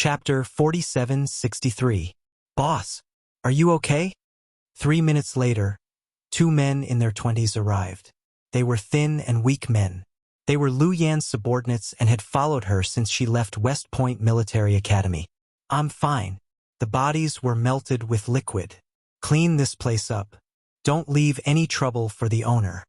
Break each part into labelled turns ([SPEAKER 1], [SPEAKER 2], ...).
[SPEAKER 1] Chapter 4763. Boss, are you okay? 3 minutes later, 2 men in their 20s arrived. They were thin and weak men. They were Lu Yan's subordinates and had followed her since she left West Point Military Academy. I'm fine. The bodies were melted with liquid. Clean this place up. Don't leave any trouble for the owner.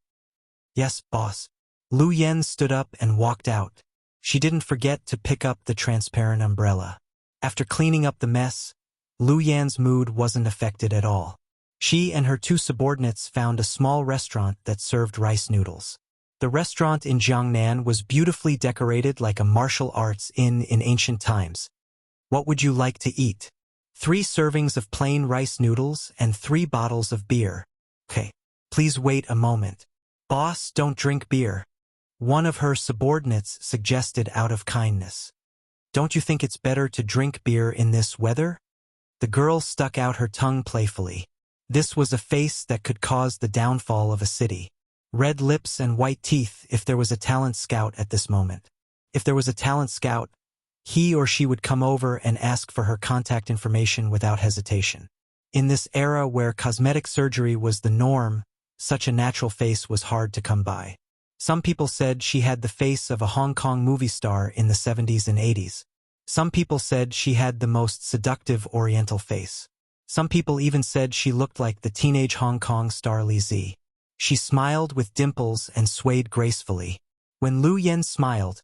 [SPEAKER 1] Yes, boss. Lu Yan stood up and walked out. She didn't forget to pick up the transparent umbrella. After cleaning up the mess, Lu Yan's mood wasn't affected at all. She and her 2 subordinates found a small restaurant that served rice noodles. The restaurant in Jiangnan was beautifully decorated like a martial arts inn in ancient times. What would you like to eat? 3 servings of plain rice noodles and 3 bottles of beer. Okay, please wait a moment. Boss, don't drink beer. One of her subordinates suggested out of kindness. Don't you think it's better to drink beer in this weather? The girl stuck out her tongue playfully. This was a face that could cause the downfall of a city. Red lips and white teeth if there was a talent scout at this moment. If there was a talent scout, he or she would come over and ask for her contact information without hesitation. In this era where cosmetic surgery was the norm, such a natural face was hard to come by. Some people said she had the face of a Hong Kong movie star in the 70s and 80s. Some people said she had the most seductive Oriental face. Some people even said she looked like the teenage Hong Kong star Li Zi. She smiled with dimples and swayed gracefully. When Lu Yan smiled,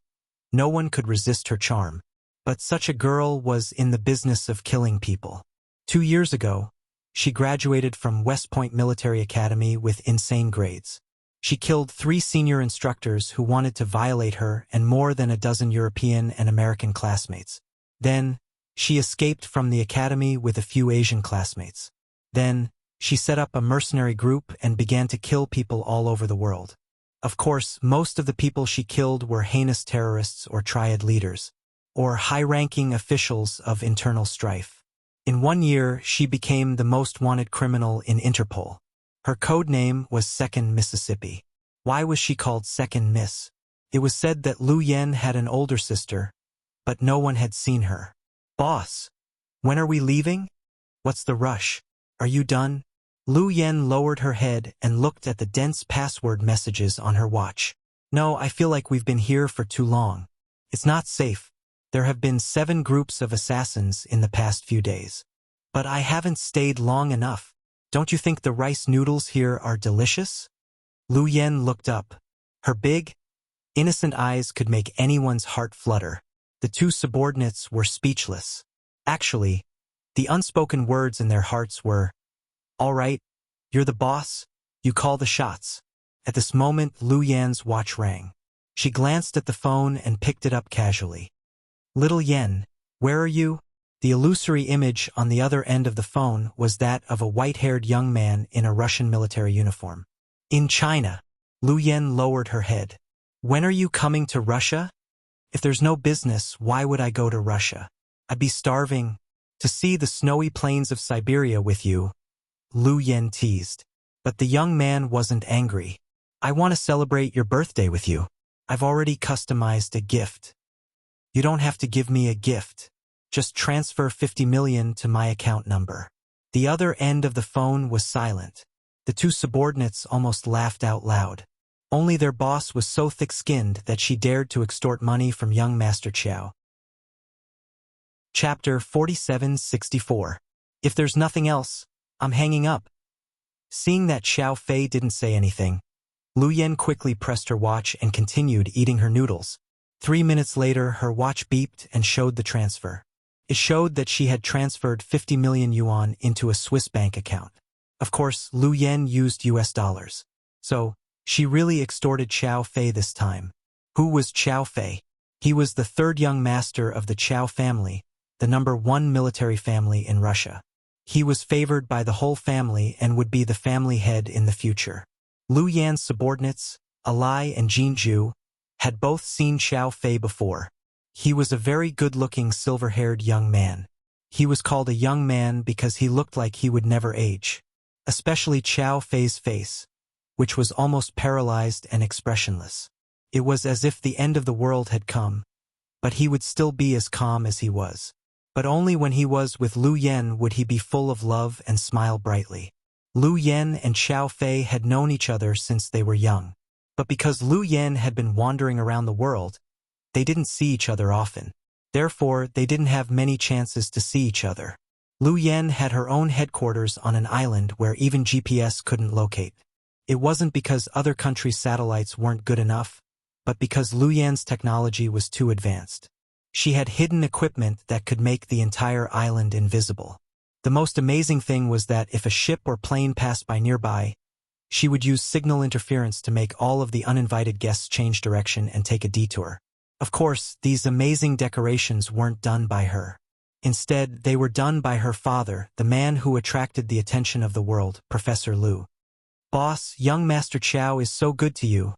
[SPEAKER 1] no one could resist her charm. But such a girl was in the business of killing people. 2 years ago, she graduated from West Point Military Academy with insane grades. She killed 3 senior instructors who wanted to violate her and more than a dozen European and American classmates. Then, she escaped from the academy with a few Asian classmates. Then, she set up a mercenary group and began to kill people all over the world. Of course, most of the people she killed were heinous terrorists or triad leaders, or high-ranking officials of internal strife. In 1 year, she became the most wanted criminal in Interpol. Her code name was Second Mississippi. Why was she called Second Miss? It was said that Lu Yan had an older sister, but no one had seen her. Boss, when are we leaving? What's the rush? Are you done? Lu Yan lowered her head and looked at the dense password messages on her watch. No, I feel like we've been here for too long. It's not safe. There have been 7 groups of assassins in the past few days. But I haven't stayed long enough. Don't you think the rice noodles here are delicious? Lu Yan looked up. Her big, innocent eyes could make anyone's heart flutter. The 2 subordinates were speechless. Actually, the unspoken words in their hearts were, "All right, you're the boss, you call the shots." At this moment, Lu Yan's watch rang. She glanced at the phone and picked it up casually. "Little Yan, where are you?" The illusory image on the other end of the phone was that of a white-haired young man in a Russian military uniform. "In China." Lu Yan lowered her head. "When are you coming to Russia?" "If there's no business, why would I go to Russia? I'd be starving. To see the snowy plains of Siberia with you," Lu Yan teased. But the young man wasn't angry. "I want to celebrate your birthday with you. I've already customized a gift." "You don't have to give me a gift. Just transfer 50 million to my account number." The other end of the phone was silent. The 2 subordinates almost laughed out loud. Only their boss was so thick-skinned that she dared to extort money from young Master Qiao. Chapter 4764. If there's nothing else, I'm hanging up. Seeing that Xiao Fei didn't say anything, Lu Yan quickly pressed her watch and continued eating her noodles. 3 minutes later, her watch beeped and showed the transfer. It showed that she had transferred 50 million yuan into a Swiss bank account. Of course, Lu Yan used US dollars. So, she really extorted Xiao Fei this time. Who was Xiao Fei? He was the 3rd young master of the Qiao family, the #1 military family in Russia. He was favored by the whole family and would be the family head in the future. Lu Yan's subordinates, Alai and Jinju, had both seen Xiao Fei before. He was a very good-looking silver-haired young man. He was called a young man because he looked like he would never age. Especially Xiao Fei's face, which was almost paralyzed and expressionless. It was as if the end of the world had come, but he would still be as calm as he was. But only when he was with Lu Yen would he be full of love and smile brightly. Lu Yen and Xiao Fei had known each other since they were young. But because Lu Yen had been wandering around the world, they didn't see each other often. Therefore, they didn't have many chances to see each other. Lu Yen had her own headquarters on an island where even GPS couldn't locate. It wasn't because other countries' satellites weren't good enough, but because Lu Yen's technology was too advanced. She had hidden equipment that could make the entire island invisible. The most amazing thing was that if a ship or plane passed by nearby, she would use signal interference to make all of the uninvited guests change direction and take a detour. Of course, these amazing decorations weren't done by her. Instead, they were done by her father, the man who attracted the attention of the world, Professor Lu. "Boss, young Master Chow is so good to you,"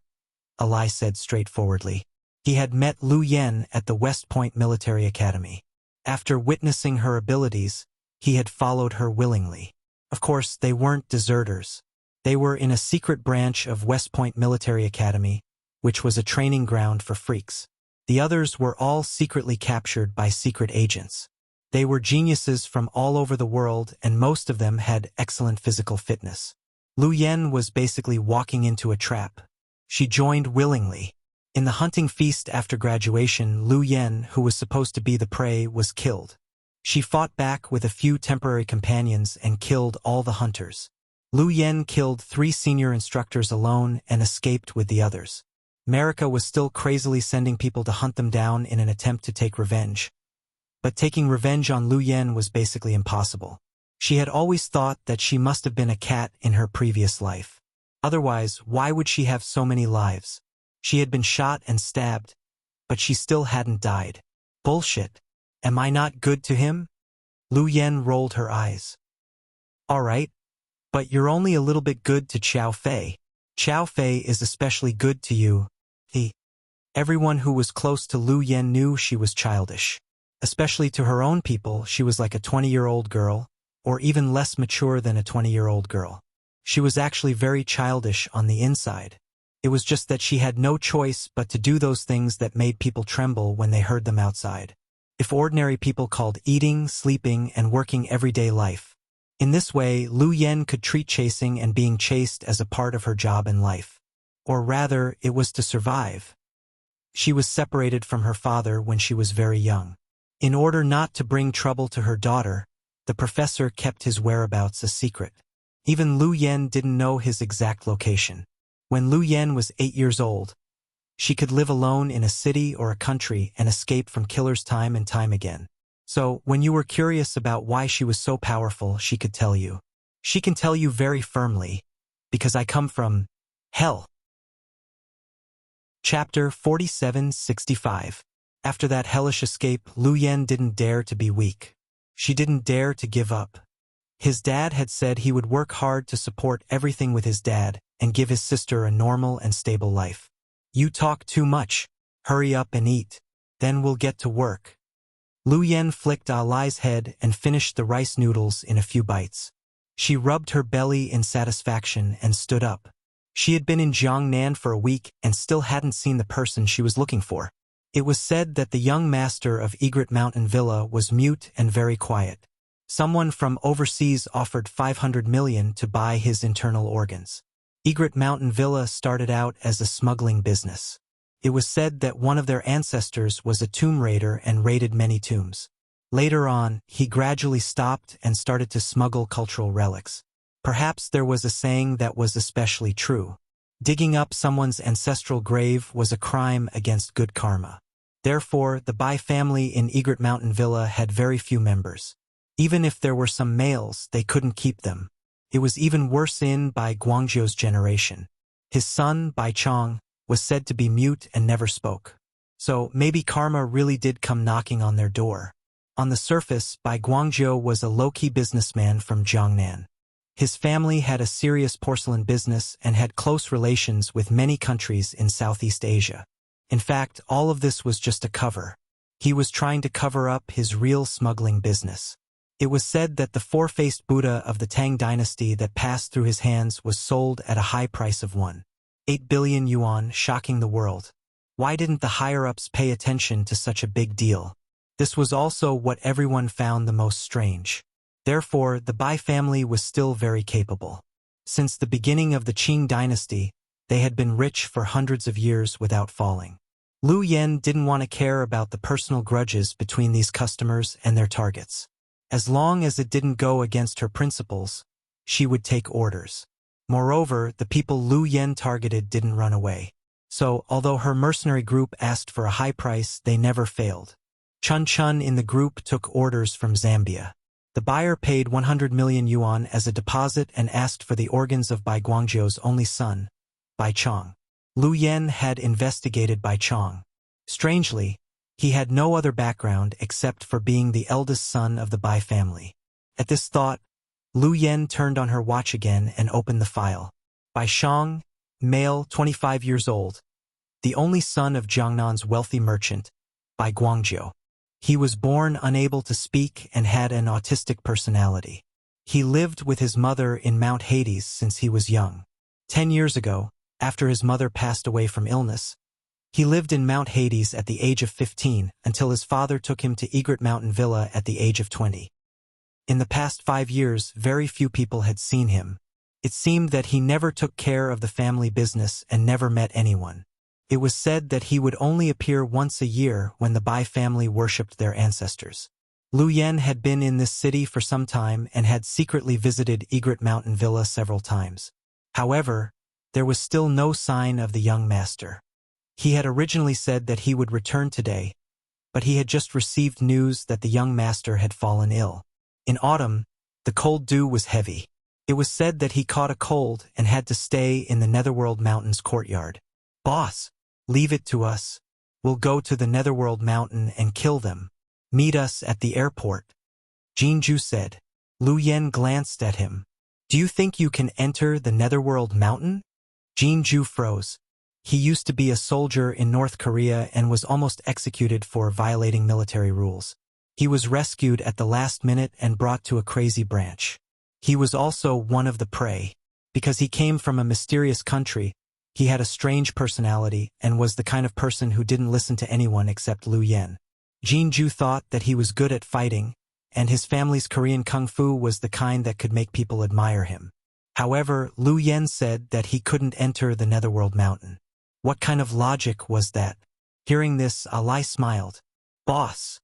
[SPEAKER 1] Ali said straightforwardly. He had met Lu Yen at the West Point Military Academy. After witnessing her abilities, he had followed her willingly. Of course, they weren't deserters. They were in a secret branch of West Point Military Academy, which was a training ground for freaks. The others were all secretly captured by secret agents. They were geniuses from all over the world, and most of them had excellent physical fitness. Lu Yen was basically walking into a trap. She joined willingly. In the hunting feast after graduation, Lu Yen, who was supposed to be the prey, was killed. She fought back with a few temporary companions and killed all the hunters. Lu Yen killed 3 senior instructors alone and escaped with the others. America was still crazily sending people to hunt them down in an attempt to take revenge. But taking revenge on Lu Yen was basically impossible. She had always thought that she must have been a cat in her previous life. Otherwise, why would she have so many lives? She had been shot and stabbed, but she still hadn't died. Bullshit. Am I not good to him? Lu Yen rolled her eyes. All right, but you're only a little bit good to Xiao Fei. Xiao Fei is especially good to you. Everyone who was close to Lu Yen knew she was childish. Especially to her own people, she was like a 20-year-old girl, or even less mature than a 20-year-old girl. She was actually very childish on the inside. It was just that she had no choice but to do those things that made people tremble when they heard them outside. If ordinary people called eating, sleeping, and working everyday life. In this way, Lu Yen could treat chasing and being chased as a part of her job in life. Or rather, it was to survive. She was separated from her father when she was very young. In order not to bring trouble to her daughter, the professor kept his whereabouts a secret. Even Lu Yen didn't know his exact location. When Lu Yen was 8 years old, she could live alone in a city or a country and escape from killers time and time again. So, when you were curious about why she was so powerful, she could tell you. She can tell you very firmly, because I come from hell. Chapter 4765. After that hellish escape, Lu Yen didn't dare to be weak. She didn't dare to give up. His dad had said he would work hard to support everything with his dad and give his sister a normal and stable life. You talk too much. Hurry up and eat. Then we'll get to work. Lu Yen flicked Ali's head and finished the rice noodles in a few bites. She rubbed her belly in satisfaction and stood up. She had been in Jiangnan for a week and still hadn't seen the person she was looking for. It was said that the young master of Egret Mountain Villa was mute and very quiet. Someone from overseas offered 500 million to buy his internal organs. Egret Mountain Villa started out as a smuggling business. It was said that one of their ancestors was a tomb raider and raided many tombs. Later on, he gradually stopped and started to smuggle cultural relics. Perhaps there was a saying that was especially true. Digging up someone's ancestral grave was a crime against good karma. Therefore, the Bai family in Egret Mountain Villa had very few members. Even if there were some males, they couldn't keep them. It was even worse in Bai Guangzhou's generation. His son, Bai Chong, was said to be mute and never spoke. So maybe karma really did come knocking on their door. On the surface, Bai Guangzhou was a low-key businessman from Jiangnan. His family had a serious porcelain business and had close relations with many countries in Southeast Asia. In fact, all of this was just a cover. He was trying to cover up his real smuggling business. It was said that the four-faced Buddha of the Tang dynasty that passed through his hands was sold at a high price of 1.8 billion yuan, shocking the world. Why didn't the higher-ups pay attention to such a big deal? This was also what everyone found the most strange. Therefore, the Bai family was still very capable. Since the beginning of the Qing dynasty, they had been rich for hundreds of years without falling. Lu Yen didn't want to care about the personal grudges between these customers and their targets. As long as it didn't go against her principles, she would take orders. Moreover, the people Lu Yen targeted didn't run away. So, although her mercenary group asked for a high price, they never failed. Chun Chun in the group took orders from Zambia. The buyer paid 100 million yuan as a deposit and asked for the organs of Bai Guangzhou's only son, Bai Chong. Lu Yen had investigated Bai Chong. Strangely, he had no other background except for being the eldest son of the Bai family. At this thought, Lu Yen turned on her watch again and opened the file. Bai Chong, male, 25 years old, the only son of Jiangnan's wealthy merchant, Bai Guangzhou. He was born unable to speak and had an autistic personality. He lived with his mother in Mount Hades since he was young. 10 years ago, after his mother passed away from illness, he lived in Mount Hades at the age of 15 until his father took him to Egret Mountain Villa at the age of 20. In the past 5 years, very few people had seen him. It seemed that he never took care of the family business and never met anyone. It was said that he would only appear once a year when the Bai family worshipped their ancestors. Lu Yen had been in this city for some time and had secretly visited Egret Mountain Villa several times. However, there was still no sign of the young master. He had originally said that he would return today, but he had just received news that the young master had fallen ill. In autumn, the cold dew was heavy. It was said that he caught a cold and had to stay in the Netherworld Mountain's courtyard. "Boss, leave it to us. We'll go to the Netherworld Mountain and kill them. Meet us at the airport," Jinju said. Lu Yen glanced at him. "Do you think you can enter the Netherworld Mountain?" Jinju froze. He used to be a soldier in North Korea and was almost executed for violating military rules. He was rescued at the last minute and brought to a crazy branch. He was also one of the prey. Because he came from a mysterious country, he had a strange personality and was the kind of person who didn't listen to anyone except Lu Yen. Jinju thought that he was good at fighting, and his family's Korean kung fu was the kind that could make people admire him. However, Lu Yen said that he couldn't enter the Netherworld Mountain. What kind of logic was that? Hearing this, Alai smiled. "Boss,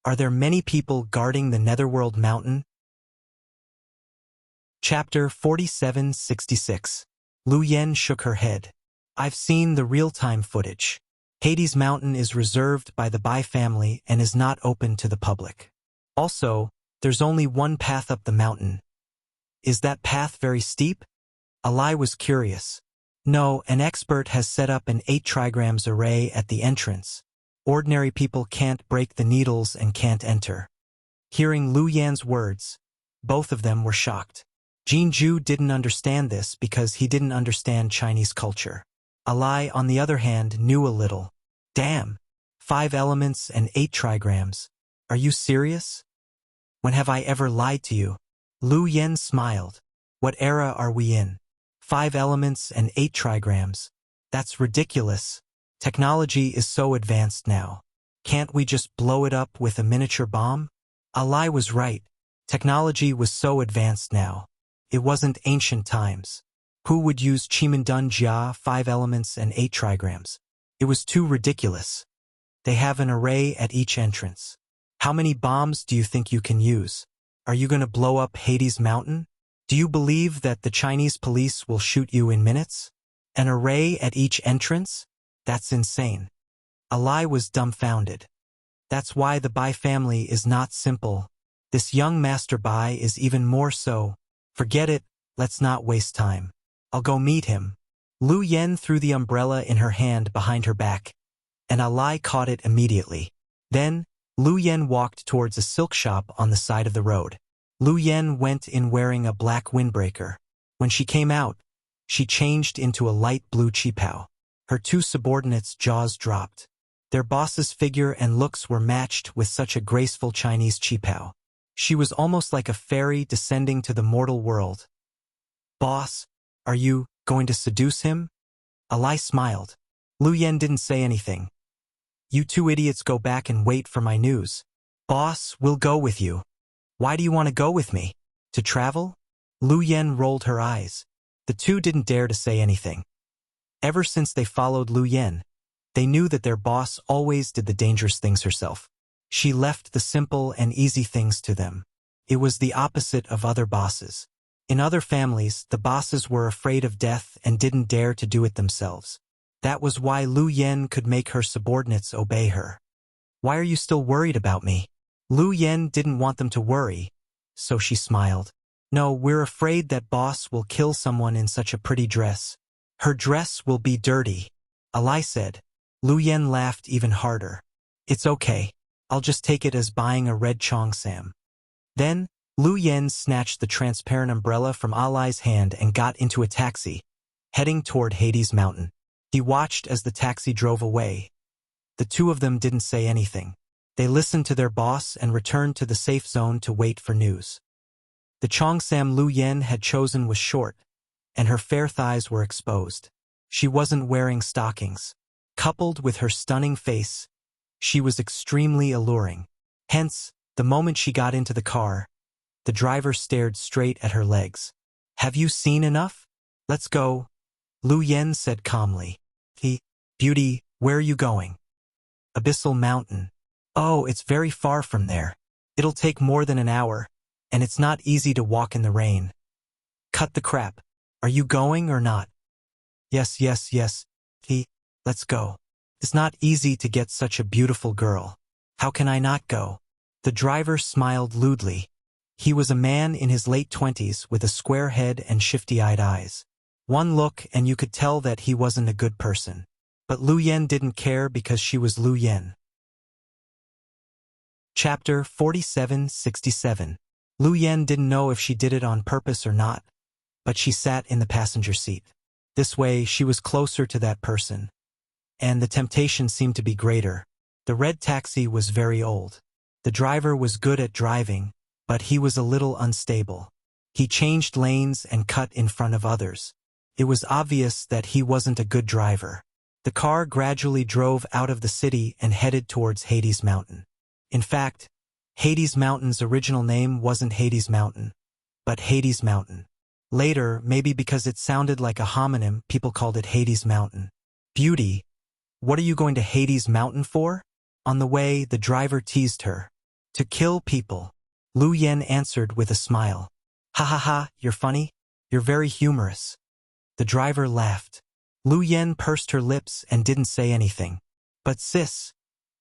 [SPEAKER 1] are there many people guarding the Netherworld Mountain?" Chapter 4766. Lu Yen shook her head. "I've seen the real-time footage. Hades Mountain is reserved by the Bai family and is not open to the public. Also, there's only one path up the mountain. Is that path very steep?" Alai was curious. "No, an expert has set up an 8 trigrams array at the entrance. Ordinary people can't break the needles and can't enter." Hearing Lu Yan's words, both of them were shocked. Jinju didn't understand this because he didn't understand Chinese culture. Alai, on the other hand, knew a little. "Damn! 5 elements and 8 trigrams. Are you serious? When have I ever lied to you?" Lu Yen smiled. "What era are we in? 5 elements and 8 trigrams. That's ridiculous. Technology is so advanced now. Can't we just blow it up with a miniature bomb?" Alai was right. Technology was so advanced now. It wasn't ancient times. Who would use Chimendun Jia, 5 elements and 8 trigrams? It was too ridiculous. They have an array at each entrance. How many bombs do you think you can use? Are you going to blow up Hades Mountain? Do you believe that the Chinese police will shoot you in minutes? An array at each entrance? That's insane. Alai was dumbfounded. That's why the Bai family is not simple. This young Master Bai is even more so. Forget it, let's not waste time. I'll go meet him. Lu Yen threw the umbrella in her hand behind her back, and Alai caught it immediately. Then, Lu Yen walked towards a silk shop on the side of the road. Lu Yen went in wearing a black windbreaker. When she came out, she changed into a light blue qipao. Her 2 subordinates' jaws dropped. Their boss's figure and looks were matched with such a graceful Chinese qipao. She was almost like a fairy descending to the mortal world. "Boss, are you going to seduce him?" Alai smiled. Lu Yen didn't say anything. "You 2 idiots go back and wait for my news. Boss, we'll go with you. Why do you want to go with me? To travel? Lu Yen rolled her eyes. The two didn't dare to say anything. Ever since they followed Lu Yen, they knew that their boss always did the dangerous things herself. She left the simple and easy things to them. It was the opposite of other bosses. In other families, the bosses were afraid of death and didn't dare to do it themselves. That was why Lu Yen could make her subordinates obey her. Why are you still worried about me? Lu Yen didn't want them to worry, so she smiled. No, we're afraid that boss will kill someone in such a pretty dress. Her dress will be dirty. Ali said. Lu Yen laughed even harder. It's okay. I'll just take it as buying a red cheongsam. Then, Lu Yen snatched the transparent umbrella from Ali's hand and got into a taxi, heading toward Hades Mountain. He watched as the taxi drove away. The two of them didn't say anything. They listened to their boss and returned to the safe zone to wait for news. The cheongsam Lu Yen had chosen was short, and her fair thighs were exposed. She wasn't wearing stockings. Coupled with her stunning face, she was extremely alluring. Hence, the moment she got into the car, the driver stared straight at her legs. Have you seen enough? Let's go, Lu Yen said calmly. Beauty, where are you going? Abyssal Mountain. Oh, it's very far from there. It'll take more than an hour, and it's not easy to walk in the rain. Cut the crap. Are you going or not? Yes. Let's go. It's not easy to get such a beautiful girl. How can I not go? The driver smiled lewdly. He was a man in his late 20s with a square head and shifty-eyed eyes. One look and you could tell that he wasn't a good person. But Lu Yen didn't care because she was Lu Yen. Chapter 4767. Lu Yen didn't know if she did it on purpose or not, but she sat in the passenger seat. This way, she was closer to that person, and the temptation seemed to be greater. The red taxi was very old. The driver was good at driving, but he was a little unstable. He changed lanes and cut in front of others. It was obvious that he wasn't a good driver. The car gradually drove out of the city and headed towards Hades Mountain. In fact, Hades Mountain's original name wasn't Hades Mountain, but Hades Mountain. Later, maybe because it sounded like a homonym, people called it Hades Mountain. Beauty, what are you going to Hades Mountain for? On the way, the driver teased her. To kill people. Lu Yen answered with a smile. Ha ha ha, you're funny? You're very humorous. The driver laughed. Lu Yen pursed her lips and didn't say anything. But sis,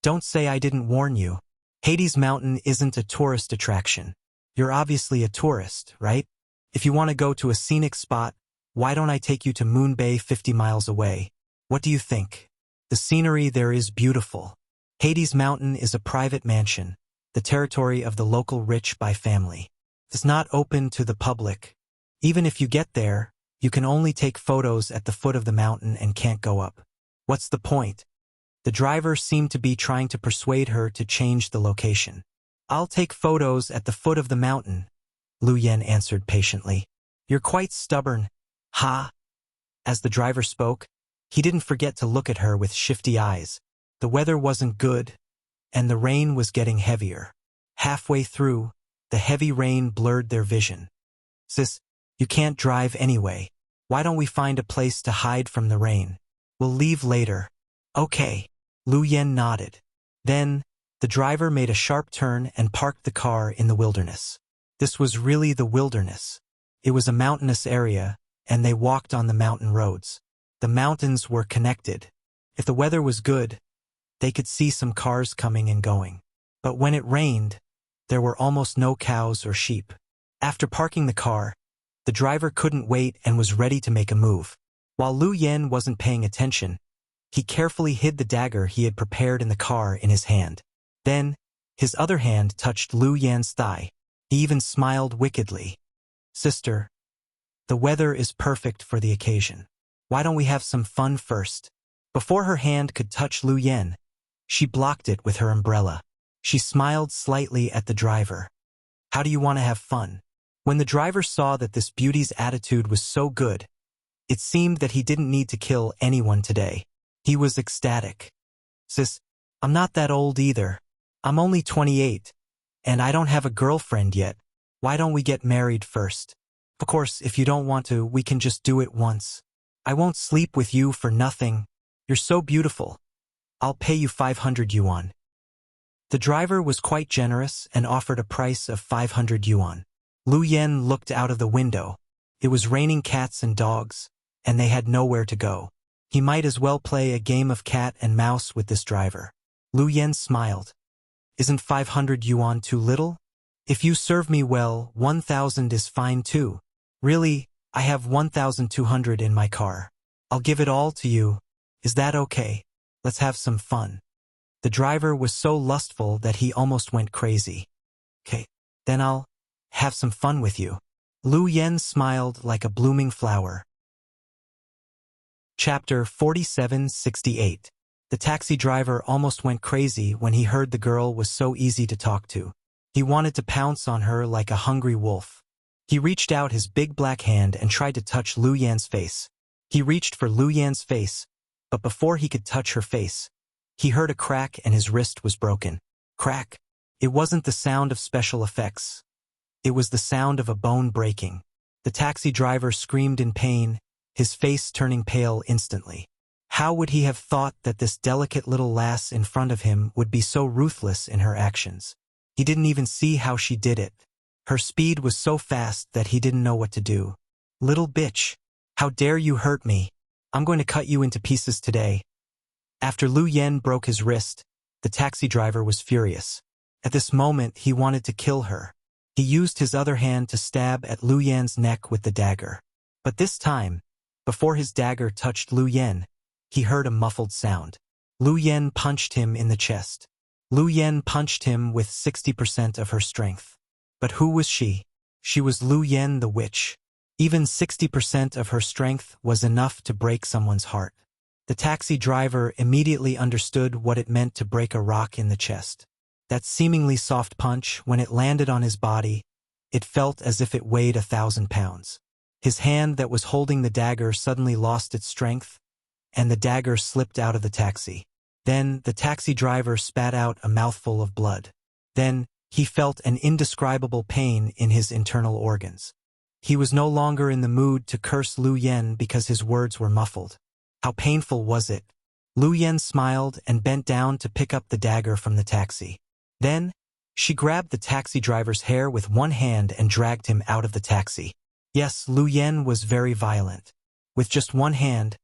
[SPEAKER 1] don't say I didn't warn you. Hades Mountain isn't a tourist attraction. You're obviously a tourist, right? If you want to go to a scenic spot, why don't I take you to Moon Bay 50 miles away? What do you think? The scenery there is beautiful. Hades Mountain is a private mansion, the territory of the local rich by family. It's not open to the public. Even if you get there, you can only take photos at the foot of the mountain and can't go up. What's the point? The driver seemed to be trying to persuade her to change the location. I'll take photos at the foot of the mountain, Lu Yen answered patiently. You're quite stubborn. Ha! As the driver spoke, he didn't forget to look at her with shifty eyes. The weather wasn't good, and the rain was getting heavier. Halfway through, the heavy rain blurred their vision. Sis, you can't drive anyway. Why don't we find a place to hide from the rain? We'll leave later. Okay. Lu Yen nodded. Then, the driver made a sharp turn and parked the car in the wilderness. This was really the wilderness. It was a mountainous area, and they walked on the mountain roads. The mountains were connected. If the weather was good, they could see some cars coming and going. But when it rained, there were almost no cows or sheep. After parking the car, the driver couldn't wait and was ready to make a move. While Lu Yen wasn't paying attention, he carefully hid the dagger he had prepared in the car in his hand. Then, his other hand touched Lu Yen's thigh. He even smiled wickedly. Sister, the weather is perfect for the occasion. Why don't we have some fun first? Before her hand could touch Lu Yen, she blocked it with her umbrella. She smiled slightly at the driver. How do you want to have fun? When the driver saw that this beauty's attitude was so good, it seemed that he didn't need to kill anyone today. He was ecstatic. Sis, I'm not that old either. I'm only 28, and I don't have a girlfriend yet. Why don't we get married first? Of course, if you don't want to, we can just do it once. I won't sleep with you for nothing. You're so beautiful. I'll pay you 500 yuan. The driver was quite generous and offered a price of 500 yuan. Lu Yen looked out of the window. It was raining cats and dogs, and they had nowhere to go. He might as well play a game of cat and mouse with this driver. Lu Yen smiled. Isn't 500 yuan too little? If you serve me well, 1,000 is fine too. Really, I have 1,200 in my car. I'll give it all to you. Is that okay? Let's have some fun. The driver was so lustful that he almost went crazy. Okay, then I'll have some fun with you. Lu Yen smiled like a blooming flower. Chapter 4768. The taxi driver almost went crazy when he heard the girl was so easy to talk to. He wanted to pounce on her like a hungry wolf. He reached out his big black hand and tried to touch Lu Yan's face. He reached for Lu Yan's face, but before he could touch her face, he heard a crack and his wrist was broken. Crack. It wasn't the sound of special effects. It was the sound of a bone breaking. The taxi driver screamed in pain, his face turning pale instantly. How would he have thought that this delicate little lass in front of him would be so ruthless in her actions? He didn't even see how she did it. Her speed was so fast that he didn't know what to do. Little bitch, how dare you hurt me? I'm going to cut you into pieces today. After Lu Yen broke his wrist, the taxi driver was furious. At this moment, he wanted to kill her. He used his other hand to stab at Lu Yan's neck with the dagger. But this time, before his dagger touched Lu Yen, he heard a muffled sound. Lu Yen punched him in the chest. Lu Yen punched him with 60% of her strength. But who was she? She was Lu Yen the witch. Even 60% of her strength was enough to break someone's heart. The taxi driver immediately understood what it meant to break a rock in the chest. That seemingly soft punch, when it landed on his body, it felt as if it weighed 1,000 pounds. His hand that was holding the dagger suddenly lost its strength, and the dagger slipped out of the taxi. Then the taxi driver spat out a mouthful of blood. Then he felt an indescribable pain in his internal organs. He was no longer in the mood to curse Lu Yen because his words were muffled. How painful was it? Lu Yen smiled and bent down to pick up the dagger from the taxi. Then, she grabbed the taxi driver's hair with one hand and dragged him out of the taxi. Yes, Lu Yen was very violent. With just one hand,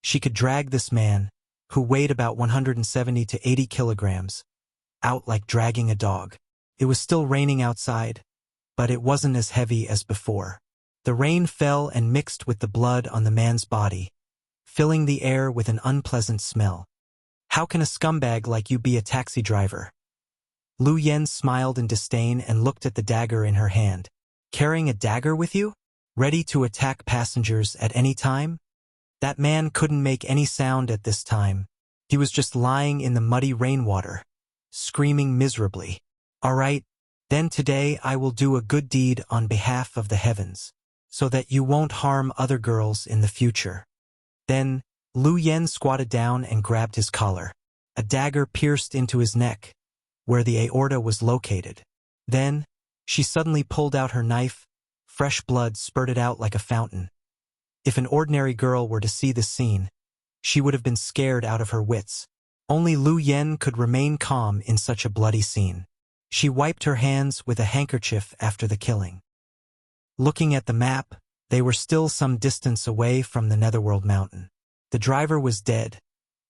[SPEAKER 1] she could drag this man, who weighed about 170 to 80 kilograms, out like dragging a dog. It was still raining outside, but it wasn't as heavy as before. The rain fell and mixed with the blood on the man's body, filling the air with an unpleasant smell. How can a scumbag like you be a taxi driver? Lu Yen smiled in disdain and looked at the dagger in her hand. Carrying a dagger with you? Ready to attack passengers at any time? That man couldn't make any sound at this time. He was just lying in the muddy rainwater, screaming miserably. All right, then today I will do a good deed on behalf of the heavens, so that you won't harm other girls in the future. Then, Lu Yen squatted down and grabbed his collar. A dagger pierced into his neck, where the aorta was located. Then, she suddenly pulled out her knife. Fresh blood spurted out like a fountain. If an ordinary girl were to see this scene, she would have been scared out of her wits. Only Lu Yen could remain calm in such a bloody scene. She wiped her hands with a handkerchief after the killing. Looking at the map, they were still some distance away from the Netherworld Mountain. The driver was dead,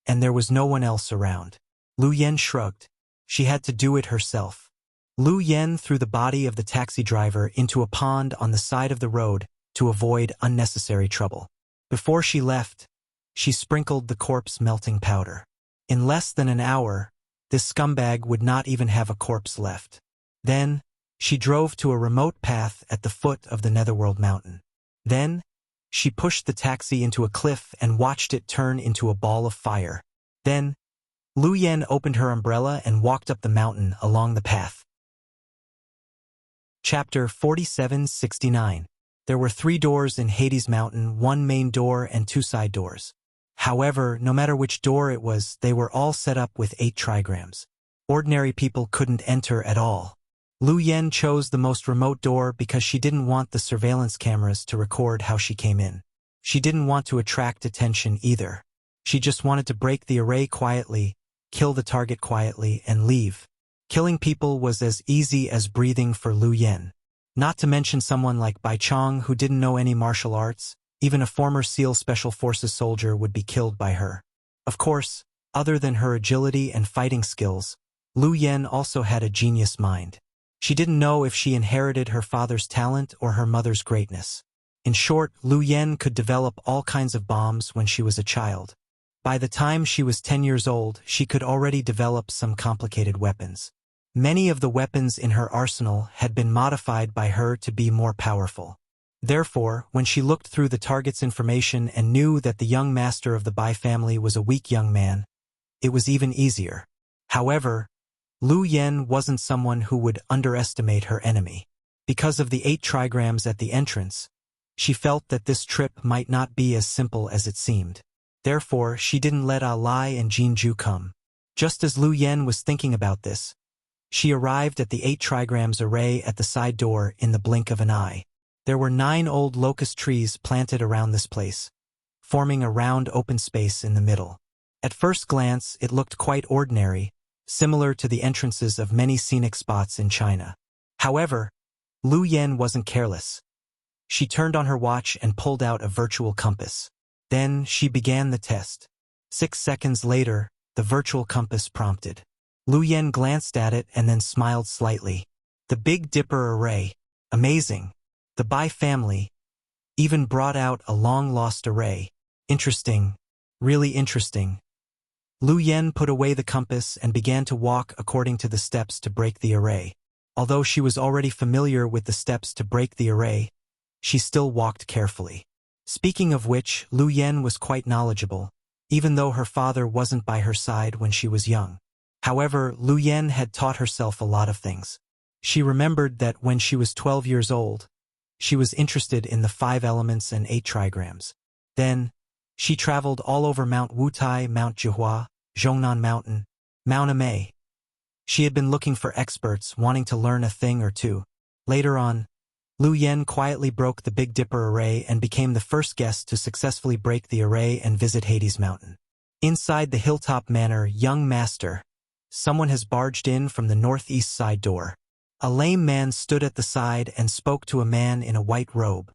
[SPEAKER 1] and there was no one else around. Lu Yen shrugged. She had to do it herself. Lu Yen threw the body of the taxi driver into a pond on the side of the road to avoid unnecessary trouble. Before she left, she sprinkled the corpse melting powder. In less than an hour, this scumbag would not even have a corpse left. Then, she drove to a remote path at the foot of the Netherworld Mountain. Then, she pushed the taxi into a cliff and watched it turn into a ball of fire. Then, Lu Yen opened her umbrella and walked up the mountain along the path. Chapter 4769. There were 3 doors in Hades Mountain, 1 main door and 2 side doors. However, no matter which door it was, they were all set up with 8 trigrams. Ordinary people couldn't enter at all. Lu Yen chose the most remote door because she didn't want the surveillance cameras to record how she came in. She didn't want to attract attention either. She just wanted to break the array quietly, kill the target quietly, and leave. Killing people was as easy as breathing for Lu Yen. Not to mention someone like Bai Chong who didn't know any martial arts. Even a former SEAL Special Forces soldier would be killed by her. Of course, other than her agility and fighting skills, Lu Yen also had a genius mind. She didn't know if she inherited her father's talent or her mother's greatness. In short, Lu Yen could develop all kinds of bombs when she was a child. By the time she was 10 years old, she could already develop some complicated weapons. Many of the weapons in her arsenal had been modified by her to be more powerful. Therefore, when she looked through the target's information and knew that the young master of the Bai family was a weak young man, it was even easier. However, Lu Yen wasn't someone who would underestimate her enemy. Because of the 8 trigrams at the entrance, she felt that this trip might not be as simple as it seemed. Therefore, she didn't let Lai and Jinju come. Just as Lu Yen was thinking about this, she arrived at the 8 trigrams array at the side door in the blink of an eye. There were 9 old locust trees planted around this place, forming a round open space in the middle. At first glance, it looked quite ordinary, similar to the entrances of many scenic spots in China. However, Lu Yen wasn't careless. She turned on her watch and pulled out a virtual compass. Then she began the test. 6 seconds later, the virtual compass prompted. Lu Yen glanced at it and then smiled slightly. The Big Dipper array. Amazing. The Bai family even brought out a long-lost array. Interesting. Really interesting. Lu Yen put away the compass and began to walk according to the steps to break the array. Although she was already familiar with the steps to break the array, she still walked carefully. Speaking of which, Lu Yen was quite knowledgeable, even though her father wasn't by her side when she was young. However, Lu Yen had taught herself a lot of things. She remembered that when she was 12 years old, she was interested in the 5 elements and 8 trigrams. Then, she traveled all over Mount Wutai, Mount Jihua, Zhongnan Mountain, Mount Amei. She had been looking for experts, wanting to learn a thing or two. Later on, Lu Yen quietly broke the Big Dipper array and became the first guest to successfully break the array and visit Hades Mountain. Inside the Hilltop Manor, young master, someone has barged in from the northeast side door. A lame man stood at the side and spoke to a man in a white robe.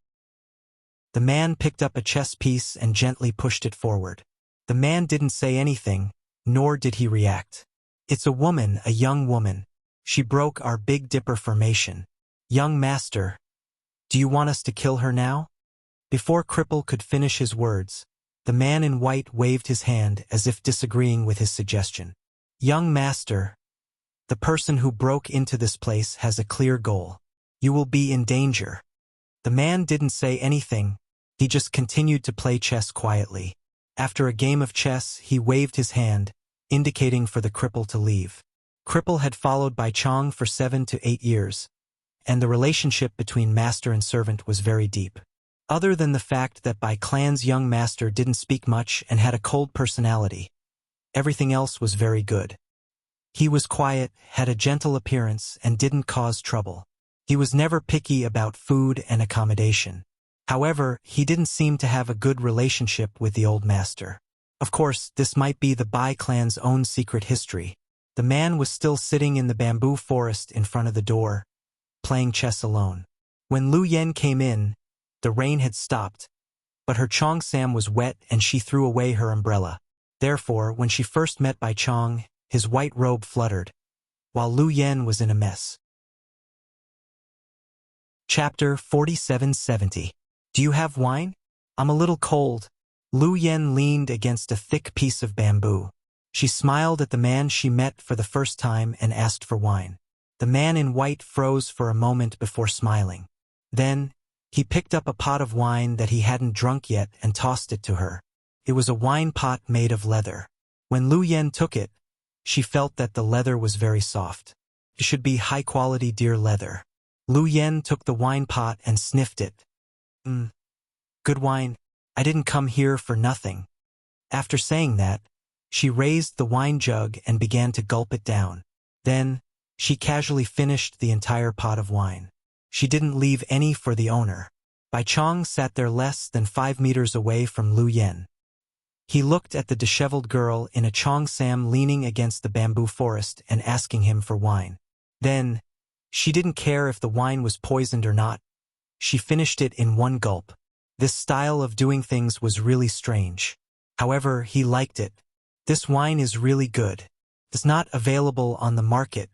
[SPEAKER 1] The man picked up a chess piece and gently pushed it forward. The man didn't say anything, nor did he react. It's a woman, a young woman. She broke our Big Dipper formation. Young master, do you want us to kill her now? Before Cripple could finish his words, the man in white waved his hand as if disagreeing with his suggestion. Young master, the person who broke into this place has a clear goal. You will be in danger. The man didn't say anything, he just continued to play chess quietly. After a game of chess, he waved his hand, indicating for the cripple to leave. Cripple had followed Bai Chong for 7 to 8 years, and the relationship between master and servant was very deep. Other than the fact that Bai Clan's young master didn't speak much and had a cold personality, everything else was very good. He was quiet, had a gentle appearance, and didn't cause trouble. He was never picky about food and accommodation. However, he didn't seem to have a good relationship with the old master. Of course, this might be the Bai clan's own secret history. The man was still sitting in the bamboo forest in front of the door, playing chess alone. When Lu Yen came in, the rain had stopped, but her cheongsam was wet and she threw away her umbrella. Therefore, when she first met Bai Chong, his white robe fluttered, while Lu Yen was in a mess. Chapter 4770. Do you have wine? I'm a little cold. Lu Yen leaned against a thick piece of bamboo. She smiled at the man she met for the first time and asked for wine. The man in white froze for a moment before smiling. Then, he picked up a pot of wine that he hadn't drunk yet and tossed it to her. It was a wine pot made of leather. When Lu Yen took it, she felt that the leather was very soft. It should be high-quality deer leather. Lu Yen took the wine pot and sniffed it. Good wine. I didn't come here for nothing. After saying that, she raised the wine jug and began to gulp it down. Then, she casually finished the entire pot of wine. She didn't leave any for the owner. Bai Chong sat there less than 5 meters away from Lu Yen. He looked at the disheveled girl in a cheongsam leaning against the bamboo forest and asking him for wine. Then, she didn't care if the wine was poisoned or not. She finished it in one gulp. This style of doing things was really strange. However, he liked it. This wine is really good. It's not available on the market.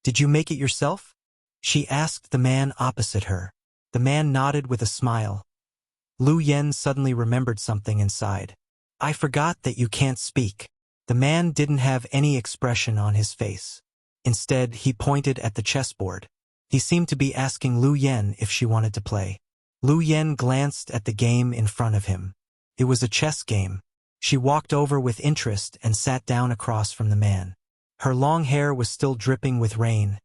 [SPEAKER 1] Did you make it yourself? She asked the man opposite her. The man nodded with a smile. Lu Yen suddenly remembered something inside. I forgot that you can't speak. The man didn't have any expression on his face. Instead, he pointed at the chessboard. He seemed to be asking Lu Yen if she wanted to play. Lu Yen glanced at the game in front of him. It was a chess game. She walked over with interest and sat down across from the man. Her long hair was still dripping with rain.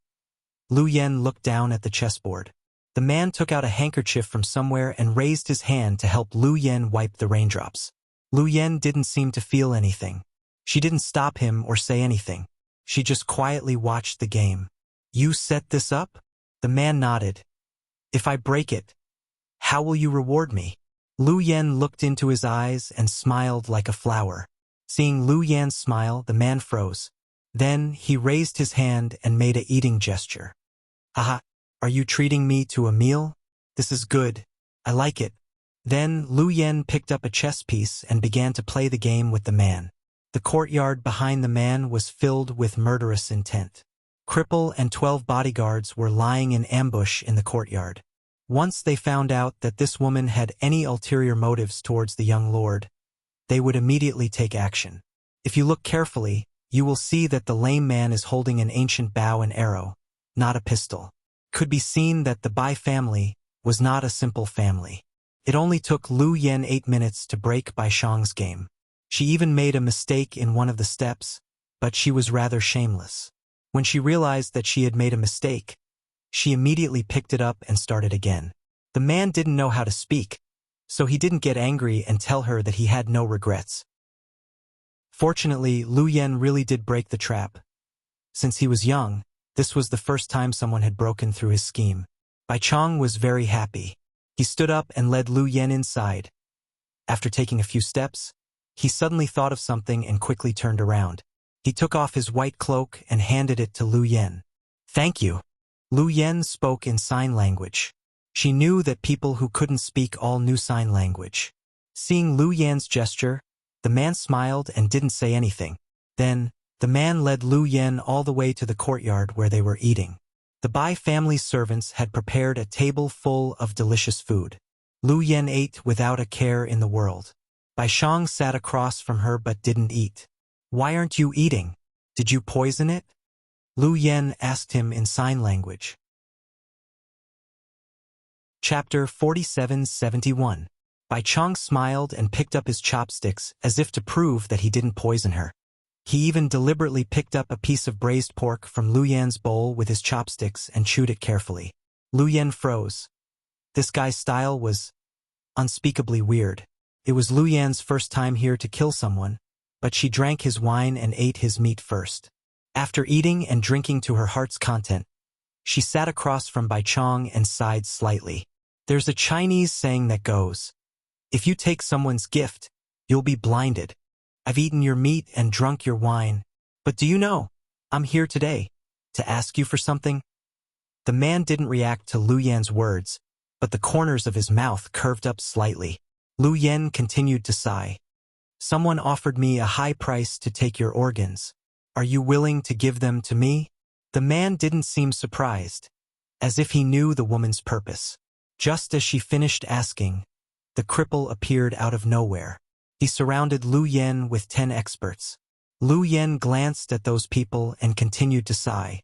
[SPEAKER 1] Lu Yen looked down at the chessboard. The man took out a handkerchief from somewhere and raised his hand to help Lu Yen wipe the raindrops. Lu Yen didn't seem to feel anything. She didn't stop him or say anything. She just quietly watched the game. You set this up? The man nodded. If I break it, how will you reward me? Lu Yen looked into his eyes and smiled like a flower. Seeing Lu Yen's smile, the man froze. Then he raised his hand and made a eating gesture. Aha, are you treating me to a meal? This is good. I like it. Then Lu Yen picked up a chess piece and began to play the game with the man. The courtyard behind the man was filled with murderous intent. Cripple and 12 bodyguards were lying in ambush in the courtyard. Once they found out that this woman had any ulterior motives towards the young lord, they would immediately take action. If you look carefully, you will see that the lame man is holding an ancient bow and arrow, not a pistol. It could be seen that the Bai family was not a simple family. It only took Lu Yen 8 minutes to break Bai Chong's game. She even made a mistake in one of the steps, but she was rather shameless. When she realized that she had made a mistake, she immediately picked it up and started again. The man didn't know how to speak, so he didn't get angry and tell her that he had no regrets. Fortunately, Lu Yen really did break the trap. Since he was young, this was the first time someone had broken through his scheme. Bai Chong was very happy. He stood up and led Lu Yen inside. After taking a few steps, he suddenly thought of something and quickly turned around. He took off his white cloak and handed it to Lu Yen. Thank you. Lu Yen spoke in sign language. She knew that people who couldn't speak all knew sign language. Seeing Lu Yen's gesture, the man smiled and didn't say anything. Then, the man led Lu Yen all the way to the courtyard where they were eating. The Bai family's servants had prepared a table full of delicious food. Lu Yen ate without a care in the world. Bai Chong sat across from her but didn't eat. Why aren't you eating? Did you poison it? Lu Yen asked him in sign language. Chapter 4771. Bai Chong smiled and picked up his chopsticks as if to prove that he didn't poison her. He even deliberately picked up a piece of braised pork from Lu Yan's bowl with his chopsticks and chewed it carefully. Lu Yen froze. This guy's style was unspeakably weird. It was Lu Yan's first time here to kill someone, but she drank his wine and ate his meat first. After eating and drinking to her heart's content, she sat across from Bai Chong and sighed slightly. There's a Chinese saying that goes, if you take someone's gift, you'll be blinded. I've eaten your meat and drunk your wine, but do you know, I'm here today to ask you for something? The man didn't react to Lu Yan's words, but the corners of his mouth curved up slightly. Lu Yen continued to sigh. Someone offered me a high price to take your organs. Are you willing to give them to me? The man didn't seem surprised, as if he knew the woman's purpose. Just as she finished asking, the cripple appeared out of nowhere. He surrounded Lu Yen with 10 experts. Lu Yen glanced at those people and continued to sigh.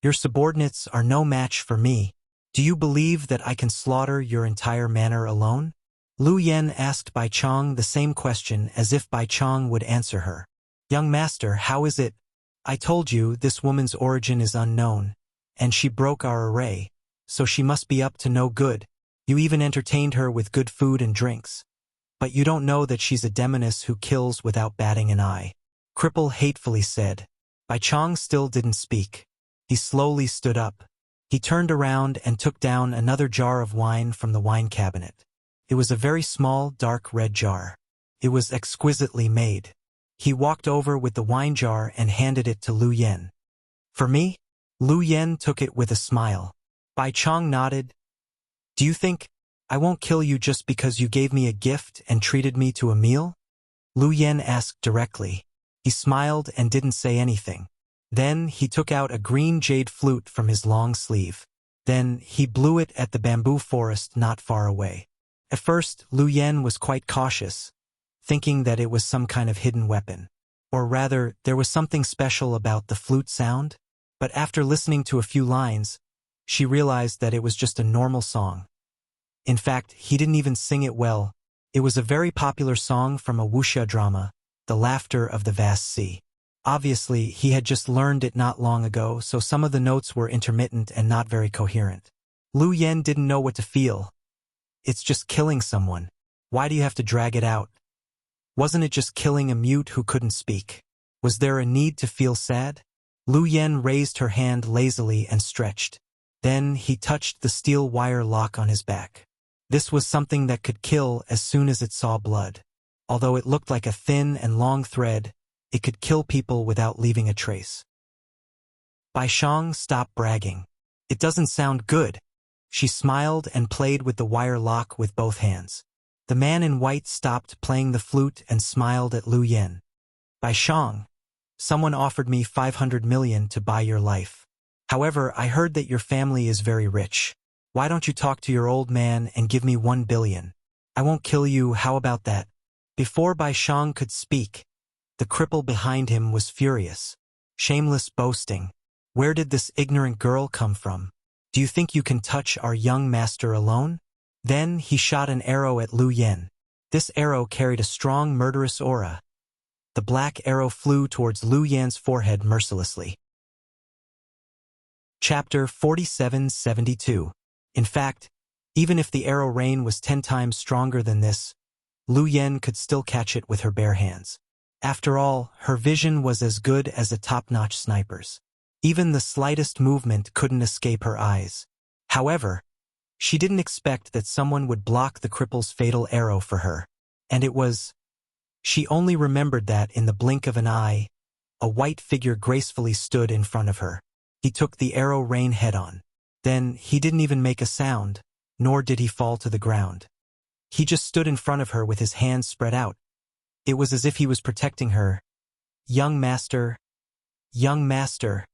[SPEAKER 1] Your subordinates are no match for me. Do you believe that I can slaughter your entire manor alone? Lu Yen asked Bai Chong the same question as if Bai Chong would answer her. Young master, how is it? I told you this woman's origin is unknown, and she broke our array, so she must be up to no good. You even entertained her with good food and drinks. But you don't know that she's a demoness who kills without batting an eye. Cripple hatefully said. Bai Chong still didn't speak. He slowly stood up. He turned around and took down another jar of wine from the wine cabinet. It was a very small, dark red jar. It was exquisitely made. He walked over with the wine jar and handed it to Lu Yen. For me? Lu Yen took it with a smile. Bai Chong nodded. Do you think I won't kill you just because you gave me a gift and treated me to a meal? Lu Yen asked directly. He smiled and didn't say anything. Then he took out a green jade flute from his long sleeve. Then he blew it at the bamboo forest not far away. At first, Lu Yen was quite cautious, thinking that it was some kind of hidden weapon. Or rather, there was something special about the flute sound. But after listening to a few lines, she realized that it was just a normal song. In fact, he didn't even sing it well. It was a very popular song from a wuxia drama, The Laughter of the Vast Sea. Obviously, he had just learned it not long ago, so some of the notes were intermittent and not very coherent. Lu Yen didn't know what to feel. It's just killing someone. Why do you have to drag it out? Wasn't it just killing a mute who couldn't speak? Was there a need to feel sad? Lu Yen raised her hand lazily and stretched. Then he touched the steel wire lock on his back. This was something that could kill as soon as it saw blood. Although it looked like a thin and long thread, it could kill people without leaving a trace. Bai Chong stopped bragging. It doesn't sound good. She smiled and played with the wire lock with both hands. The man in white stopped playing the flute and smiled at Lu Yen. Bai Chong, someone offered me 500 million to buy your life. However, I heard that your family is very rich. Why don't you talk to your old man and give me 1 billion? I won't kill you, how about that? Before Bai Chong could speak, the cripple behind him was furious. Shameless boasting. Where did this ignorant girl come from? Do you think you can touch our young master alone? Then he shot an arrow at Lu Yen. This arrow carried a strong murderous aura. The black arrow flew towards Lu Yan's forehead mercilessly. Chapter 4772. In fact, even if the arrow rain was 10 times stronger than this, Lu Yen could still catch it with her bare hands. After all, her vision was as good as a top-notch sniper's. Even the slightest movement couldn't escape her eyes. However, she didn't expect that someone would block the cripple's fatal arrow for her. And it was... She only remembered that in the blink of an eye, a white figure gracefully stood in front of her. He took the arrow rain head-on. Then he didn't even make a sound, nor did he fall to the ground. He just stood in front of her with his hands spread out. It was as if he was protecting her. Young master, young master.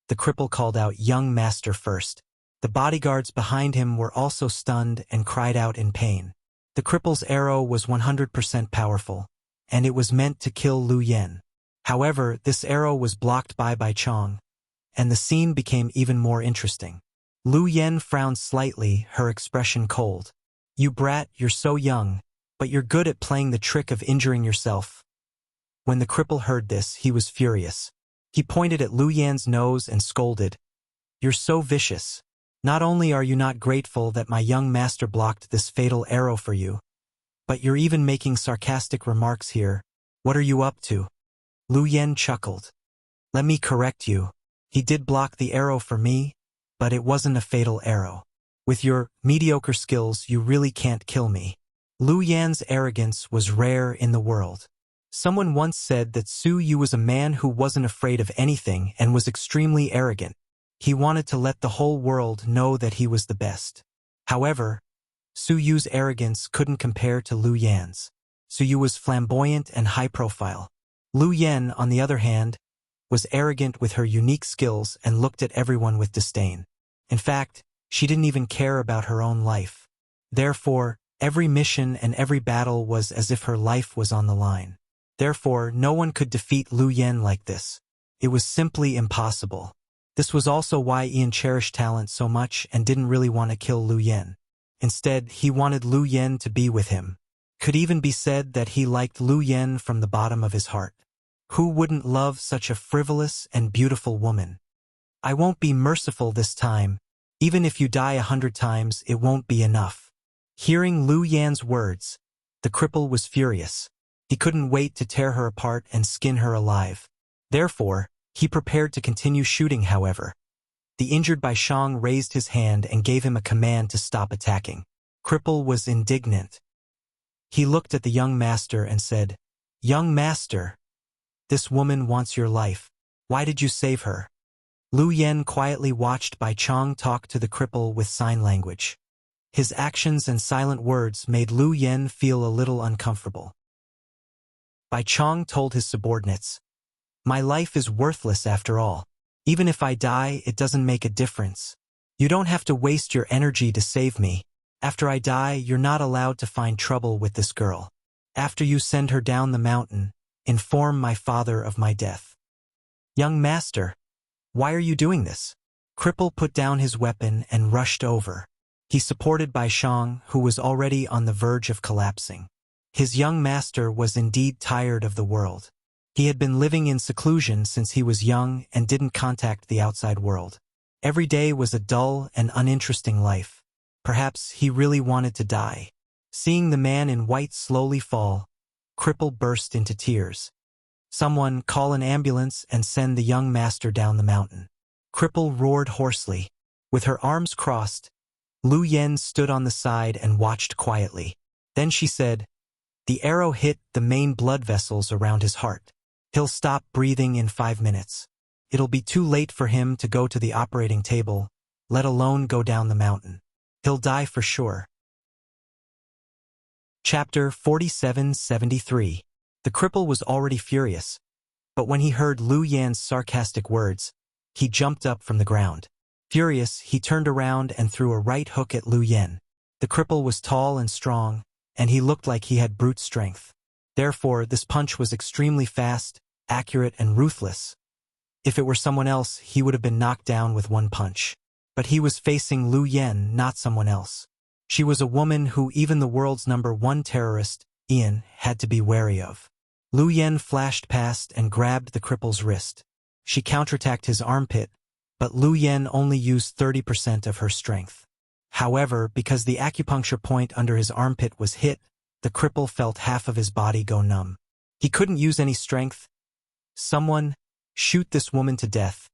[SPEAKER 1] The cripple called out young master first. The bodyguards behind him were also stunned and cried out in pain. The cripple's arrow was 100% powerful, and it was meant to kill Lu Yen. However, this arrow was blocked by Bai Chong, and the scene became even more interesting. Lu Yen frowned slightly, her expression cold. You brat, you're so young, but you're good at playing the trick of injuring yourself. When the cripple heard this, he was furious. He pointed at Lu Yan's nose and scolded. You're so vicious. Not only are you not grateful that my young master blocked this fatal arrow for you, but you're even making sarcastic remarks here. What are you up to? Lu Yen chuckled. Let me correct you. He did block the arrow for me, but it wasn't a fatal arrow. With your mediocre skills, you really can't kill me. Lu Yan's arrogance was rare in the world. Someone once said that Su Yu was a man who wasn't afraid of anything and was extremely arrogant. He wanted to let the whole world know that he was the best. However, Su Yu's arrogance couldn't compare to Lu Yan's. Su Yu was flamboyant and high-profile. Lu Yen, on the other hand, was arrogant with her unique skills and looked at everyone with disdain. In fact, she didn't even care about her own life. Therefore, every mission and every battle was as if her life was on the line. Therefore, no one could defeat Lu Yen like this. It was simply impossible. This was also why Ian cherished talent so much and didn't really want to kill Lu Yen. Instead, he wanted Lu Yen to be with him. Could even be said that he liked Lu Yen from the bottom of his heart. Who wouldn't love such a frivolous and beautiful woman? I won't be merciful this time. Even if you die 100 times, it won't be enough. Hearing Lu Yan's words, the cripple was furious. He couldn't wait to tear her apart and skin her alive. Therefore, He prepared to continue shooting, however. The injured Bai Shang raised his hand and gave him a command to stop attacking. Cripple was indignant. He looked at the young master and said, "Young master, this woman wants your life. Why did you save her?" Lu Yen quietly watched Bai Chang talk to the cripple with sign language. His actions and silent words made Lu Yen feel a little uncomfortable. Bai Chang told his subordinates, "My life is worthless after all. Even if I die, it doesn't make a difference. You don't have to waste your energy to save me. After I die, you're not allowed to find trouble with this girl. After you send her down the mountain, inform my father of my death." "Young master, why are you doing this?" Cripple put down his weapon and rushed over. He supported Bai Shang, who was already on the verge of collapsing. His young master was indeed tired of the world. He had been living in seclusion since he was young and didn't contact the outside world. Every day was a dull and uninteresting life. Perhaps he really wanted to die. Seeing the man in white slowly fall, Cripple burst into tears. "Someone call an ambulance and send the young master down the mountain." Cripple roared hoarsely. With her arms crossed, Lu Yen stood on the side and watched quietly. Then she said, "The arrow hit the main blood vessels around his heart. He'll stop breathing in 5 minutes. It'll be too late for him to go to the operating table, let alone go down the mountain. He'll die for sure." Chapter 4773. The cripple was already furious, but when he heard Lu Yan's sarcastic words, he jumped up from the ground. Furious, he turned around and threw a right hook at Lu Yan. The cripple was tall and strong, and he looked like he had brute strength. Therefore, this punch was extremely fast, accurate, and ruthless. If it were someone else, he would have been knocked down with one punch. But he was facing Lu Yan, not someone else. She was a woman who even the world's #1 terrorist, Ian, had to be wary of. Lu Yan flashed past and grabbed the cripple's wrist. She counterattacked his armpit, but Lu Yan only used 30% of her strength. However, because the acupuncture point under his armpit was hit, the cripple felt half of his body go numb. He couldn't use any strength. "Someone, shoot this woman to death."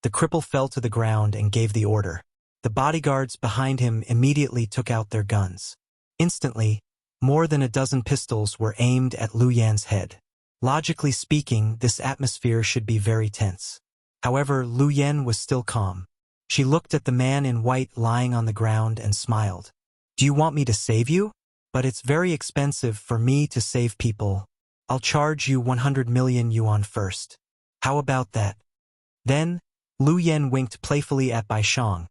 [SPEAKER 1] The cripple fell to the ground and gave the order. The bodyguards behind him immediately took out their guns. Instantly, more than a dozen pistols were aimed at Lu Yan's head. Logically speaking, this atmosphere should be very tense. However, Lu Yan was still calm. She looked at the man in white lying on the ground and smiled. "Do you want me to save you? But it's very expensive for me to save people. I'll charge you 100 million yuan first. How about that?" Then, Lu Yan winked playfully at Bai Shang,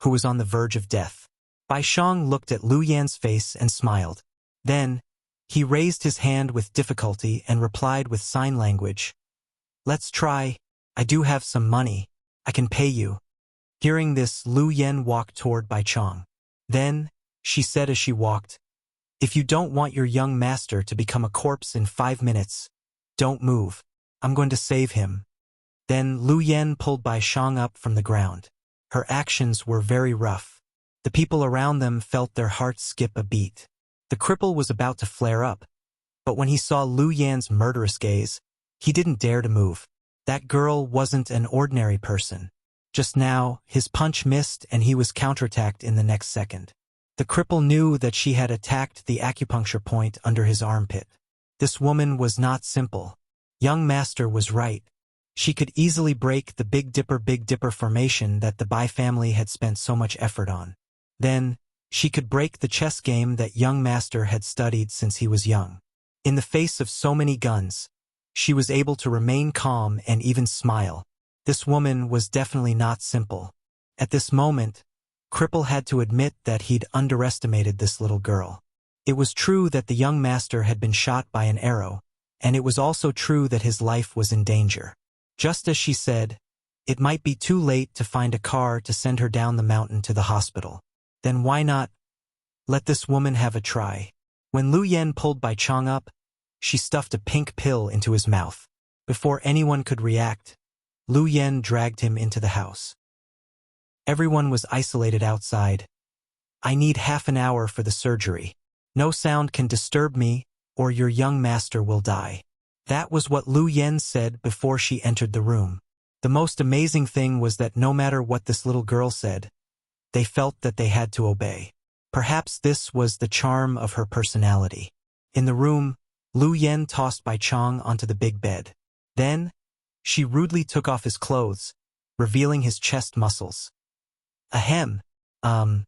[SPEAKER 1] who was on the verge of death. Bai Shang looked at Lu Yan's face and smiled. Then, he raised his hand with difficulty and replied with sign language, "Let's try. I do have some money. I can pay you." Hearing this, Lu Yan walked toward Bai Chang. Then, she said as she walked, "If you don't want your young master to become a corpse in 5 minutes, don't move. I'm going to save him." Then Lu Yan pulled Bai Shang up from the ground. Her actions were very rough. The people around them felt their hearts skip a beat. The cripple was about to flare up, but when he saw Lu Yan's murderous gaze, he didn't dare to move. That girl wasn't an ordinary person. Just now, his punch missed and he was counterattacked in the next second. The cripple knew that she had attacked the acupuncture point under his armpit. This woman was not simple. Young master was right. She could easily break the Big Dipper formation that the Bai family had spent so much effort on. Then, she could break the chess game that young master had studied since he was young. In the face of so many guns, she was able to remain calm and even smile. This woman was definitely not simple. At this moment, Cripple had to admit that he'd underestimated this little girl. It was true that the young master had been shot by an arrow, and it was also true that his life was in danger. Just as she said, it might be too late to find a car to send her down the mountain to the hospital. Then why not let this woman have a try? When Lu Yan pulled Bai Chang up, she stuffed a pink pill into his mouth. Before anyone could react, Lu Yan dragged him into the house. Everyone was isolated outside. "I need half an hour for the surgery. No sound can disturb me, or your young master will die." That was what Lu Yen said before she entered the room. The most amazing thing was that no matter what this little girl said, they felt that they had to obey. Perhaps this was the charm of her personality. In the room, Lu Yen tossed Bai Chong onto the big bed. Then, she rudely took off his clothes, revealing his chest muscles. Ahem. I'm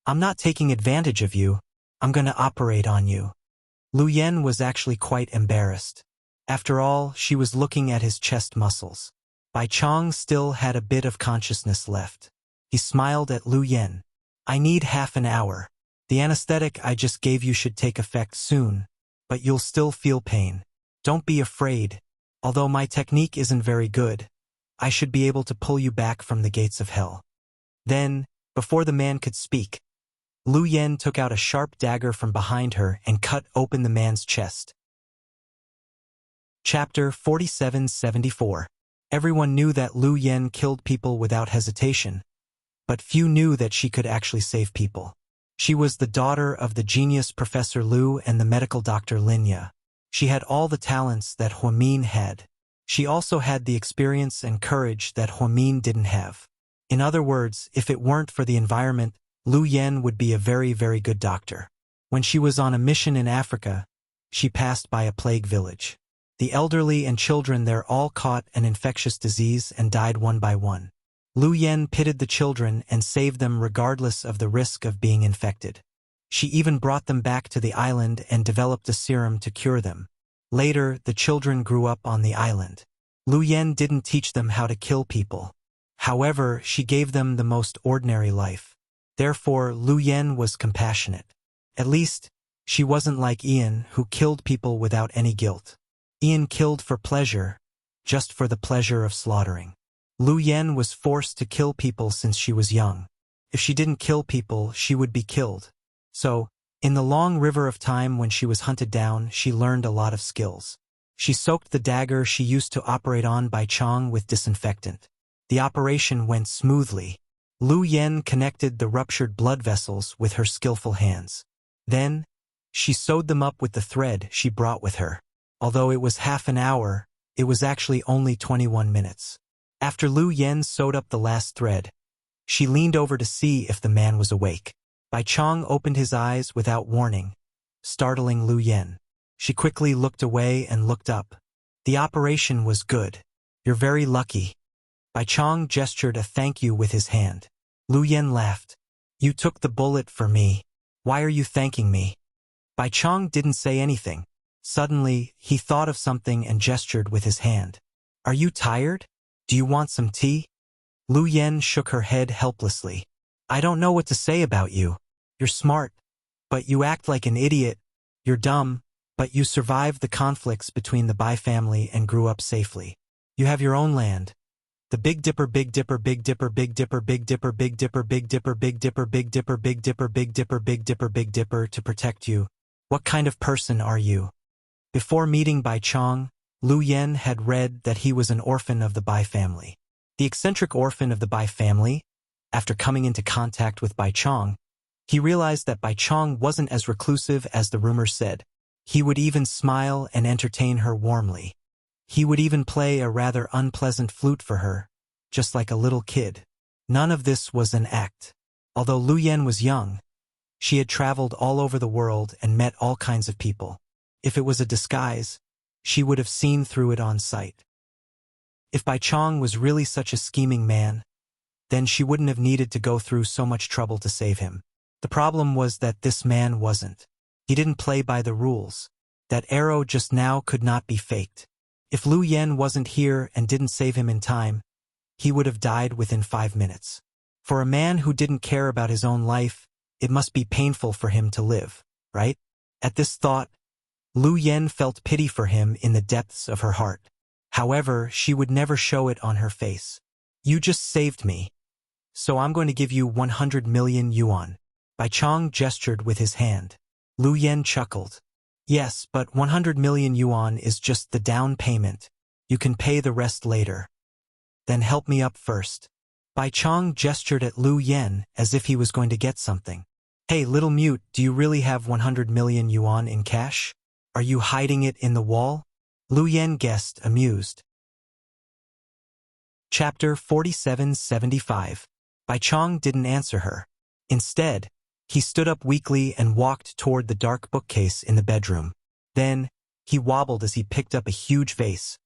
[SPEAKER 1] not taking advantage of you. I'm gonna operate on you. Lu Yen was actually quite embarrassed. After all, she was looking at his chest muscles. Bai Chong still had a bit of consciousness left. He smiled at Lu Yen. I need half an hour. The anesthetic I just gave you should take effect soon, but you'll still feel pain. Don't be afraid. Although my technique isn't very good, I should be able to pull you back from the gates of hell. Then, before the man could speak, Lu Yen took out a sharp dagger from behind her and cut open the man's chest. Chapter 4774. Everyone knew that Lu Yen killed people without hesitation, but few knew that she could actually save people. She was the daughter of the genius Professor Lu and the medical doctor Linya. She had all the talents that Huamin had. She also had the experience and courage that Huamin didn't have. In other words, if it weren't for the environment, Lu Yen would be a very, very good doctor. When she was on a mission in Africa, she passed by a plague village. The elderly and children there all caught an infectious disease and died one by one. Lu Yen pitied the children and saved them regardless of the risk of being infected. She even brought them back to the island and developed a serum to cure them. Later, the children grew up on the island. Lu Yen didn't teach them how to kill people. However, she gave them the most ordinary life. Therefore, Lu Yen was compassionate. At least, she wasn't like Ian, who killed people without any guilt. Ian killed for pleasure, just for the pleasure of slaughtering. Lu Yen was forced to kill people since she was young. If she didn't kill people, she would be killed. So, in the long river of time when she was hunted down, she learned a lot of skills. She soaked the dagger she used to operate on Bai Chong with disinfectant. The operation went smoothly. Lu Yen connected the ruptured blood vessels with her skillful hands. Then, she sewed them up with the thread she brought with her. Although it was half an hour, it was actually only 21 minutes. After Lu Yen sewed up the last thread, she leaned over to see if the man was awake. Bai Chong opened his eyes without warning, startling Lu Yen. She quickly looked away and looked up. The operation was good. You're very lucky. Bai Chong gestured a thank you with his hand. Lu Yen laughed. You took the bullet for me. Why are you thanking me? Bai Chong didn't say anything. Suddenly, he thought of something and gestured with his hand. Are you tired? Do you want some tea? Lu Yen shook her head helplessly. I don't know what to say about you. You're smart, but you act like an idiot. You're dumb, but you survived the conflicts between the Bai family and grew up safely. You have your own land. The Big Dipper, Big Dipper, Big Dipper, Big Dipper, Big Dipper, Big Dipper, Big Dipper, Big Dipper, Big Dipper, Big Dipper, Big Dipper, Big Dipper, Big Dipper to protect you. What kind of person are you? Before meeting Bai Chong, Lu Yen had read that he was an orphan of the Bai family. The eccentric orphan of the Bai family, after coming into contact with Bai Chong, he realized that Bai Chong wasn't as reclusive as the rumors said. He would even smile and entertain her warmly. He would even play a rather unpleasant flute for her, just like a little kid. None of this was an act. Although Lu Yen was young, she had traveled all over the world and met all kinds of people. If it was a disguise, she would have seen through it on sight. If Bai Chong was really such a scheming man, then she wouldn't have needed to go through so much trouble to save him. The problem was that this man wasn't. He didn't play by the rules. That arrow just now could not be faked. If Lu Yen wasn't here and didn't save him in time, he would have died within 5 minutes. For a man who didn't care about his own life, it must be painful for him to live, right? At this thought, Lu Yen felt pity for him in the depths of her heart. However, she would never show it on her face. You just saved me. So I'm going to give you 100 million yuan. Bai Chong gestured with his hand. Lu Yen chuckled. Yes, but 100 million yuan is just the down payment. You can pay the rest later. Then help me up first. Bai Chong gestured at Lu Yen as if he was going to get something. Hey, little mute, do you really have 100 million yuan in cash? Are you hiding it in the wall? Lu Yan guessed, amused. Chapter 4775. Bai Chong didn't answer her. Instead, he stood up weakly and walked toward the dark bookcase in the bedroom. Then, he wobbled as he picked up a huge vase.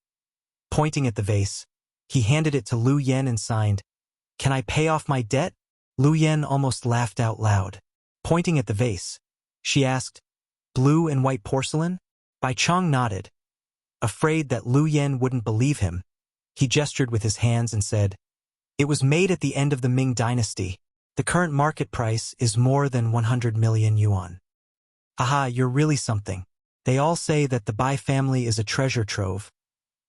[SPEAKER 1] Pointing at the vase, he handed it to Lu Yan and signed, "Can I pay off my debt?" Lu Yan almost laughed out loud. Pointing at the vase, she asked, "Blue and white porcelain?" Bai Chong nodded. Afraid that Lu Yan wouldn't believe him, he gestured with his hands and said, "It was made at the end of the Ming dynasty. The current market price is more than 100 million yuan. Haha, you're really something. They all say that the Bai family is a treasure trove,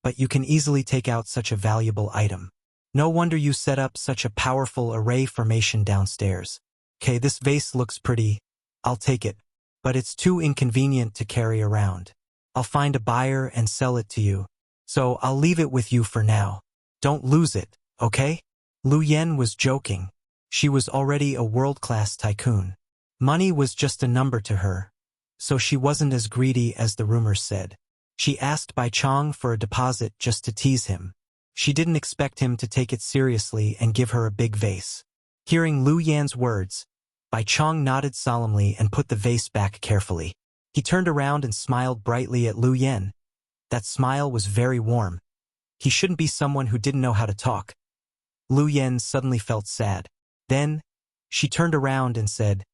[SPEAKER 1] but you can easily take out such a valuable item. No wonder you set up such a powerful array formation downstairs. Okay, this vase looks pretty. I'll take it, but it's too inconvenient to carry around. I'll find a buyer and sell it to you. So I'll leave it with you for now. Don't lose it, okay?" Lu Yan was joking. She was already a world-class tycoon. Money was just a number to her, so she wasn't as greedy as the rumors said. She asked Bai Chong for a deposit just to tease him. She didn't expect him to take it seriously and give her a big vase. Hearing Lu Yan's words, Bai Chong nodded solemnly and put the vase back carefully. He turned around and smiled brightly at Lu Yan. That smile was very warm. He shouldn't be someone who didn't know how to talk. Lu Yan suddenly felt sad. Then, she turned around and said,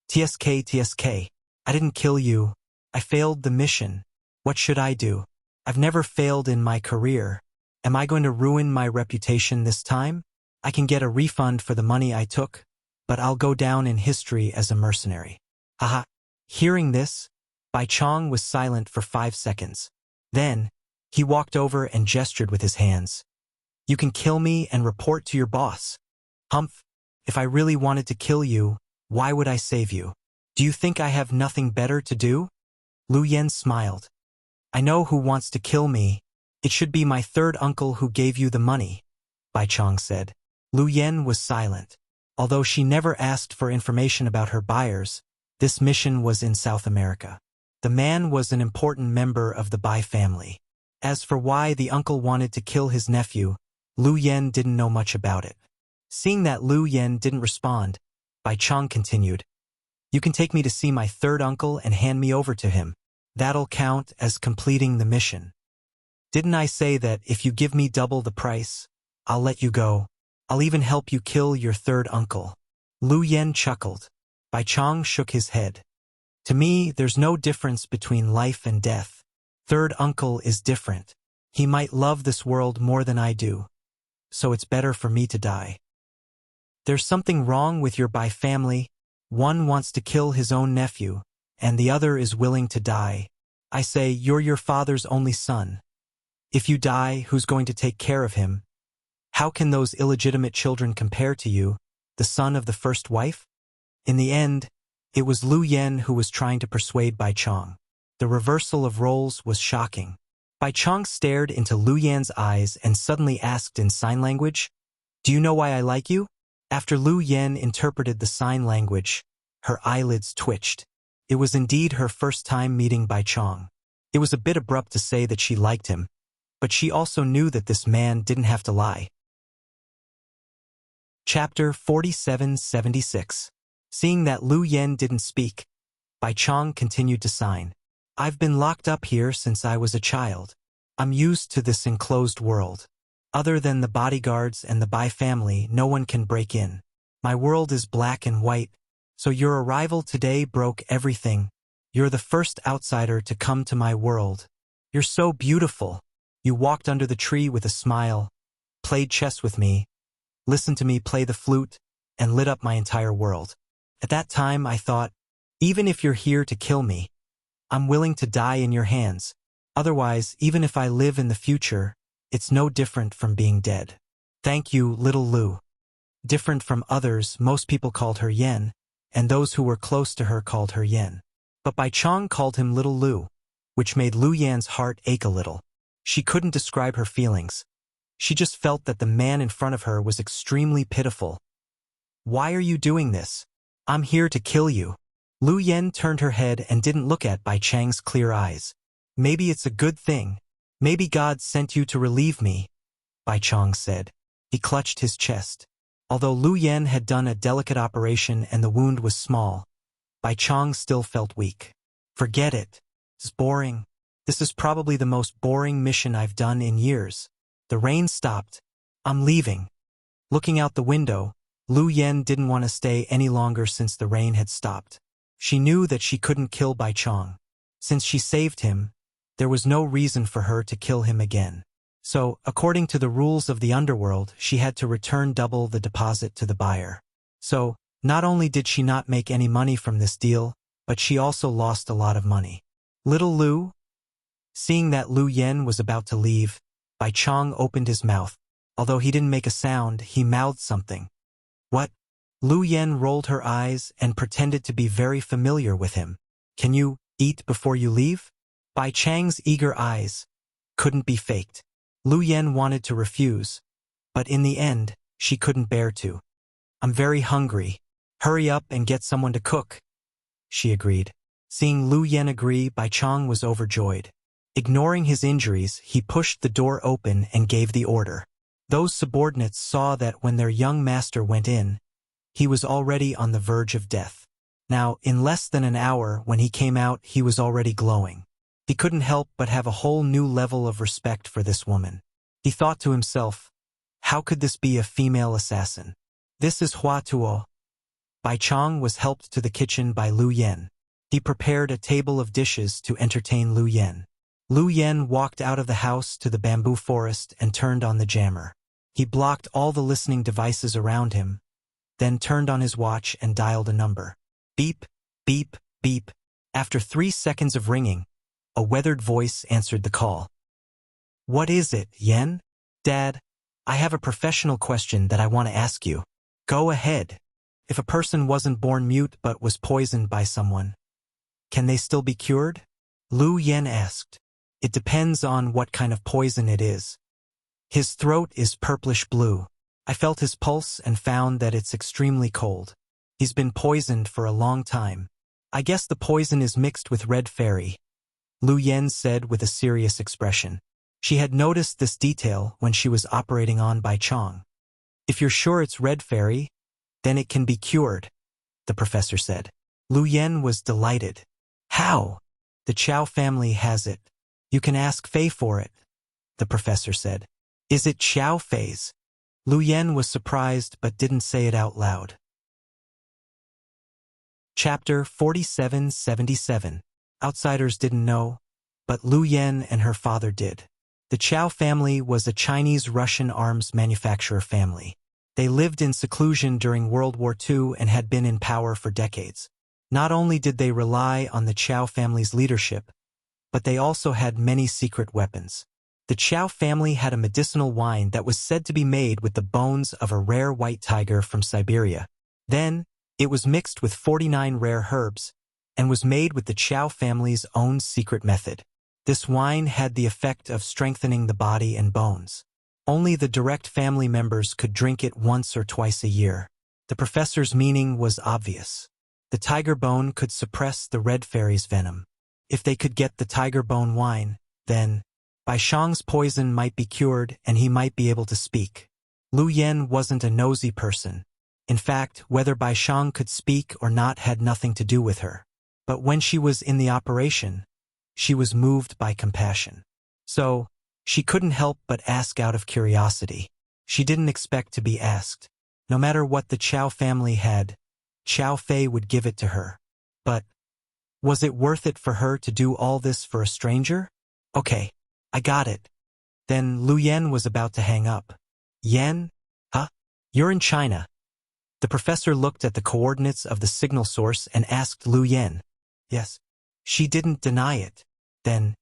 [SPEAKER 1] "TSK, TSK, I didn't kill you. I failed the mission. What should I do? I've never failed in my career. Am I going to ruin my reputation this time? I can get a refund for the money I took, but I'll go down in history as a mercenary." Haha. Hearing this, Bai Chong was silent for 5 seconds. Then, he walked over and gestured with his hands. "You can kill me and report to your boss. Humph. If I really wanted to kill you, why would I save you? Do you think I have nothing better to do?" Lu Yan smiled. "I know who wants to kill me. It should be my third uncle who gave you the money," Bai Chong said. Lu Yan was silent. Although she never asked for information about her buyers, this mission was in South America. The man was an important member of the Bai family. As for why the uncle wanted to kill his nephew, Lu Yan didn't know much about it. Seeing that Lu Yan didn't respond, Bai Chong continued, "You can take me to see my third uncle and hand me over to him. That'll count as completing the mission. Didn't I say that if you give me double the price, I'll let you go? I'll even help you kill your third uncle." Lu Yan chuckled. Bai Chong shook his head. "To me, there's no difference between life and death. Third uncle is different. He might love this world more than I do, so it's better for me to die. There's something wrong with your Bai family. One wants to kill his own nephew, and the other is willing to die. I say you're your father's only son. If you die, who's going to take care of him? How can those illegitimate children compare to you, the son of the first wife?" In the end, it was Lu Yan who was trying to persuade Bai Chong. The reversal of roles was shocking. Bai Chong stared into Lu Yan's eyes and suddenly asked in sign language, "Do you know why I like you?" After Lu Yan interpreted the sign language, her eyelids twitched. It was indeed her first time meeting Bai Chong. It was a bit abrupt to say that she liked him, but she also knew that this man didn't have to lie. Chapter 4776. Seeing that Lu Yan didn't speak, Bai Chong continued to sign. "I've been locked up here since I was a child. I'm used to this enclosed world. Other than the bodyguards and the Bai family, no one can break in. My world is black and white, so your arrival today broke everything. You're the first outsider to come to my world. You're so beautiful. You walked under the tree with a smile, played chess with me, listened to me play the flute, and lit up my entire world. At that time I thought, even if you're here to kill me, I'm willing to die in your hands. Otherwise, even if I live in the future, it's no different from being dead. Thank you, little Lu." Different from others, most people called her Yen, and those who were close to her called her Yen. But Bai Chong called him little Lu, which made Lu Yan's heart ache a little. She couldn't describe her feelings. She just felt that the man in front of her was extremely pitiful. "Why are you doing this? I'm here to kill you." Lu Yan turned her head and didn't look at Bai Chang's clear eyes. "Maybe it's a good thing. Maybe God sent you to relieve me, Bai Chong said. He clutched his chest. Although Lu Yen had done a delicate operation and the wound was small, Bai Chong still felt weak. Forget it. It's boring. This is probably the most boring mission I've done in years. The rain stopped. I'm leaving. Looking out the window, Lu Yen didn't want to stay any longer since the rain had stopped. She knew that she couldn't kill Bai Chong. Since she saved him, there was no reason for her to kill him again. So, according to the rules of the underworld, she had to return double the deposit to the buyer. So, not only did she not make any money from this deal, but she also lost a lot of money. Little Lu? Seeing that Lu Yen was about to leave, Bai Chong opened his mouth. Although he didn't make a sound, he mouthed something. What? Lu Yen rolled her eyes and pretended to be very familiar with him. Can you eat before you leave? Bai Chang's eager eyes couldn't be faked. Lu Yen wanted to refuse, but in the end, she couldn't bear to. I'm very hungry. Hurry up and get someone to cook, she agreed. Seeing Lu Yen agree, Bai Chong was overjoyed. Ignoring his injuries, he pushed the door open and gave the order. Those subordinates saw that when their young master went in, he was already on the verge of death. Now, in less than an hour, when he came out, he was already glowing. He couldn't help but have a whole new level of respect for this woman. He thought to himself, how could this be a female assassin? This is Hua Tuo. Bai Chong was helped to the kitchen by Lu Yen. He prepared a table of dishes to entertain Lu Yen. Lu Yen walked out of the house to the bamboo forest and turned on the jammer. He blocked all the listening devices around him, then turned on his watch and dialed a number. Beep, beep, beep. After 3 seconds of ringing, a weathered voice answered the call. What is it, Yen? Dad, I have a professional question that I want to ask you. Go ahead. If a person wasn't born mute but was poisoned by someone, can they still be cured? Lu Yen asked. It depends on what kind of poison it is. His throat is purplish blue. I felt his pulse and found that it's extremely cold. He's been poisoned for a long time. I guess the poison is mixed with red fairy, Lu Yen said with a serious expression. She had noticed this detail when she was operating on Bai Chong. If you're sure it's red fairy, then it can be cured, the professor said. Lu Yen was delighted. How? The Chow family has it. You can ask Fei for it, the professor said. Is it Chow Fei's? Lu Yen was surprised but didn't say it out loud. Chapter 4777. Outsiders didn't know, but Lu Yen and her father did. The Chow family was a Chinese-Russian arms manufacturer family. They lived in seclusion during World War II and had been in power for decades. Not only did they rely on the Chow family's leadership, but they also had many secret weapons. The Chow family had a medicinal wine that was said to be made with the bones of a rare white tiger from Siberia. Then, it was mixed with 49 rare herbs, and was made with the Chow family's own secret method. This wine had the effect of strengthening the body and bones. Only the direct family members could drink it once or twice a year. The professor's meaning was obvious. The tiger bone could suppress the red fairy's venom. If they could get the tiger bone wine, then Bai Chong's poison might be cured and he might be able to speak. Lu Yen wasn't a nosy person. In fact, whether Bai Chong could speak or not had nothing to do with her. But when she was in the operation, she was moved by compassion. So, she couldn't help but ask out of curiosity. She didn't expect to be asked. No matter what the Chow family had, Chow Fei would give it to her. But was it worth it for her to do all this for a stranger? Okay, I got it. Then Lu Yen was about to hang up. Yen? Huh? You're in China. The professor looked at the coordinates of the signal source and asked Lu Yen. Yes. She didn't deny it. Then,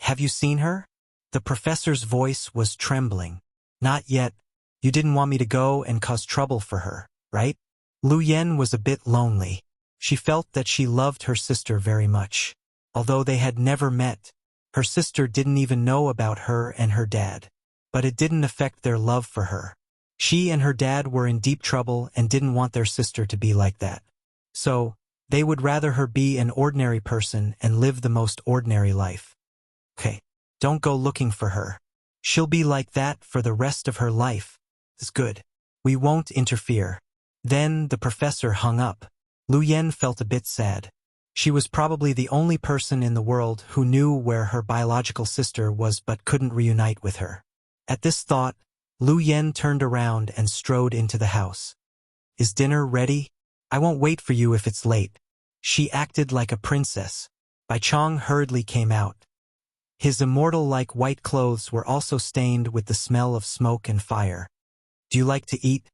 [SPEAKER 1] have you seen her? The professor's voice was trembling. Not yet. You didn't want me to go and cause trouble for her, right? Lu Yen was a bit lonely. She felt that she loved her sister very much. Although they had never met, her sister didn't even know about her and her dad. But it didn't affect their love for her. She and her dad were in deep trouble and didn't want their sister to be like that. So, they would rather her be an ordinary person and live the most ordinary life. Okay. Don't go looking for her. She'll be like that for the rest of her life. It's good. We won't interfere. Then the professor hung up. Lu Yen felt a bit sad. She was probably the only person in the world who knew where her biological sister was but couldn't reunite with her. At this thought, Lu Yen turned around and strode into the house. Is dinner ready? I won't wait for you if it's late. She acted like a princess. Bai Chong hurriedly came out. His immortal-like white clothes were also stained with the smell of smoke and fire. Do you like to eat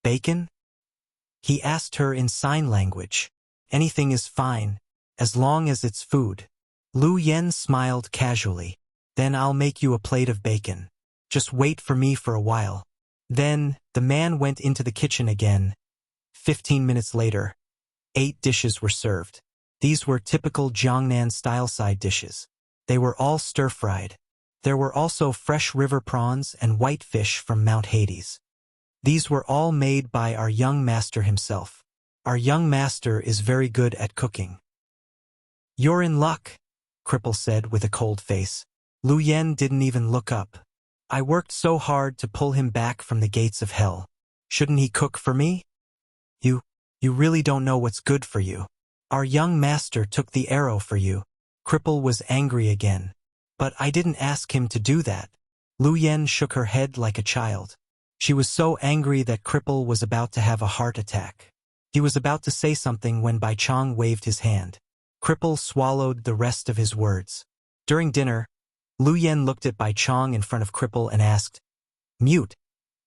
[SPEAKER 1] bacon? He asked her in sign language. Anything is fine, as long as it's food. Lu Yen smiled casually. Then I'll make you a plate of bacon. Just wait for me for a while. Then, the man went into the kitchen again. 15 minutes later, 8 dishes were served. These were typical Jiangnan-style side dishes. They were all stir-fried. There were also fresh river prawns and white fish from Mount Hades. These were all made by our young master himself. Our young master is very good at cooking. You're in luck, Cripple said with a cold face. Lu Yen didn't even look up. I worked so hard to pull him back from the gates of hell. Shouldn't he cook for me? You really don't know what's good for you. Our young master took the arrow for you. Cripple was angry again. But I didn't ask him to do that. Lu Yen shook her head like a child. She was so angry that Cripple was about to have a heart attack. He was about to say something when Bai Chong waved his hand. Cripple swallowed the rest of his words. During dinner, Lu Yen looked at Bai Chong in front of Cripple and asked, Mute,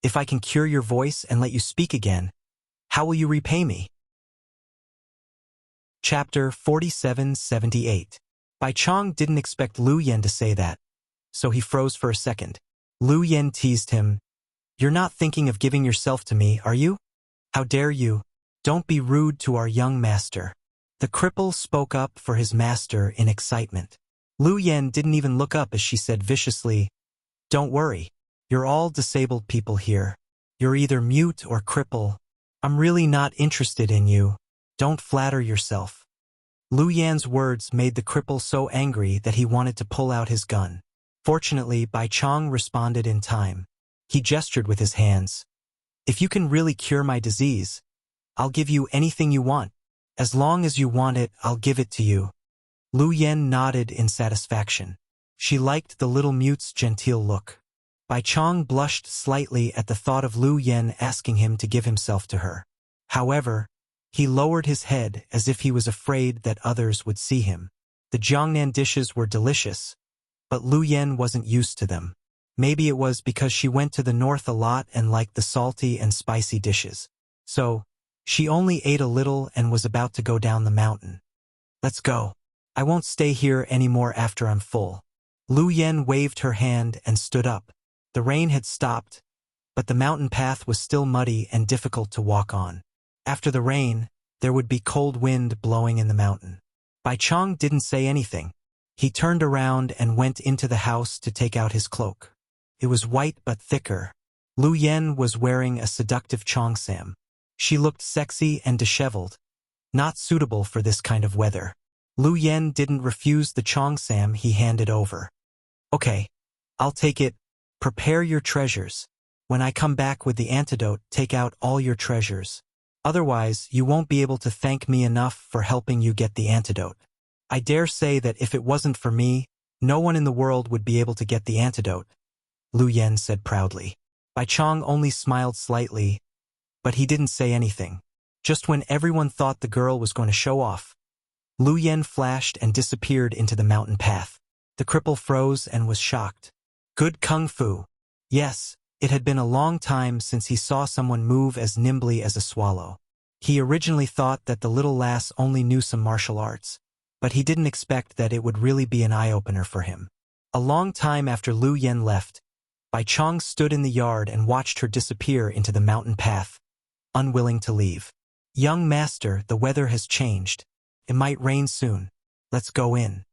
[SPEAKER 1] if I can cure your voice and let you speak again, how will you repay me? Chapter 4778. Bai Chong didn't expect Lu Yen to say that, so he froze for a second. Lu Yen teased him, You're not thinking of giving yourself to me, are you? How dare you? Don't be rude to our young master. The cripple spoke up for his master in excitement. Lu Yen didn't even look up as she said viciously, Don't worry. You're all disabled people here. You're either mute or cripple. I'm really not interested in you. Don't flatter yourself. Lu Yan's words made the cripple so angry that he wanted to pull out his gun. Fortunately, Bai Chong responded in time. He gestured with his hands. If you can really cure my disease, I'll give you anything you want. As long as you want it, I'll give it to you. Lu Yen nodded in satisfaction. She liked the little mute's genteel look. Bai Chong blushed slightly at the thought of Lu Yen asking him to give himself to her. However, he lowered his head as if he was afraid that others would see him. The Jiangnan dishes were delicious, but Lu Yen wasn't used to them. Maybe it was because she went to the north a lot and liked the salty and spicy dishes. So, she only ate a little and was about to go down the mountain. Let's go. I won't stay here anymore after I'm full. Lu Yen waved her hand and stood up. The rain had stopped, but the mountain path was still muddy and difficult to walk on. After the rain, there would be cold wind blowing in the mountain. Bai Chong didn't say anything. He turned around and went into the house to take out his cloak. It was white but thicker. Lu Yen was wearing a seductive cheongsam. She looked sexy and disheveled, not suitable for this kind of weather. Lu Yen didn't refuse the cheongsam he handed over. Okay, I'll take it. Prepare your treasures. When I come back with the antidote, take out all your treasures. Otherwise, you won't be able to thank me enough for helping you get the antidote. I dare say that if it wasn't for me, no one in the world would be able to get the antidote, Lu Yen said proudly. Bai Chong only smiled slightly, but he didn't say anything. Just when everyone thought the girl was going to show off, Lu Yen flashed and disappeared into the mountain path. The cripple froze and was shocked. Good kung fu. Yes, it had been a long time since he saw someone move as nimbly as a swallow. He originally thought that the little lass only knew some martial arts, but he didn't expect that it would really be an eye-opener for him. A long time after Lu Yen left, Bai Chong stood in the yard and watched her disappear into the mountain path, unwilling to leave. Young master, the weather has changed. It might rain soon. Let's go in.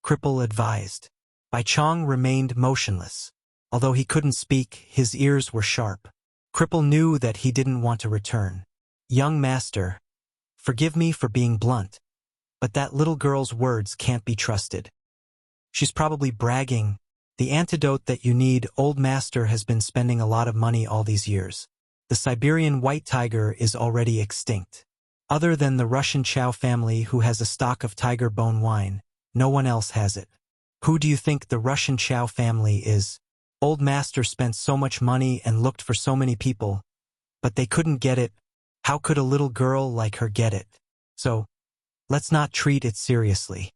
[SPEAKER 1] Cripple advised. Bai Chong remained motionless. Although he couldn't speak, his ears were sharp. Cripple knew that he didn't want to return. Young master, forgive me for being blunt, but that little girl's words can't be trusted. She's probably bragging, The antidote that you need. Old master has been spending a lot of money all these years. The Siberian white tiger is already extinct. Other than the Russian Chow family who has a stock of tiger bone wine, no one else has it. Who do you think the Russian Chow family is? Old master spent so much money and looked for so many people, but they couldn't get it. How could a little girl like her get it? So, let's not treat it seriously.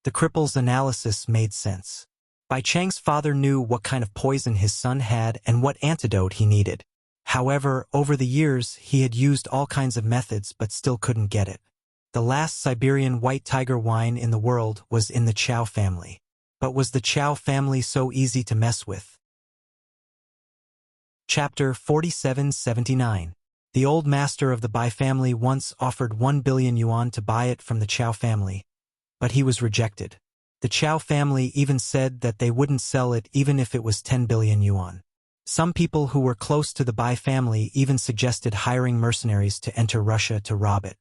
[SPEAKER 1] The cripple's analysis made sense. Bai Chang's father knew what kind of poison his son had and what antidote he needed. However, over the years, he had used all kinds of methods but still couldn't get it. The last Siberian white tiger wine in the world was in the Chow family. But was the Chow family so easy to mess with? Chapter 4779. The old master of the Bai family once offered 1 billion yuan to buy it from the Chow family, but he was rejected. The Chow family even said that they wouldn't sell it even if it was 10 billion yuan. Some people who were close to the Bai family even suggested hiring mercenaries to enter Russia to rob it.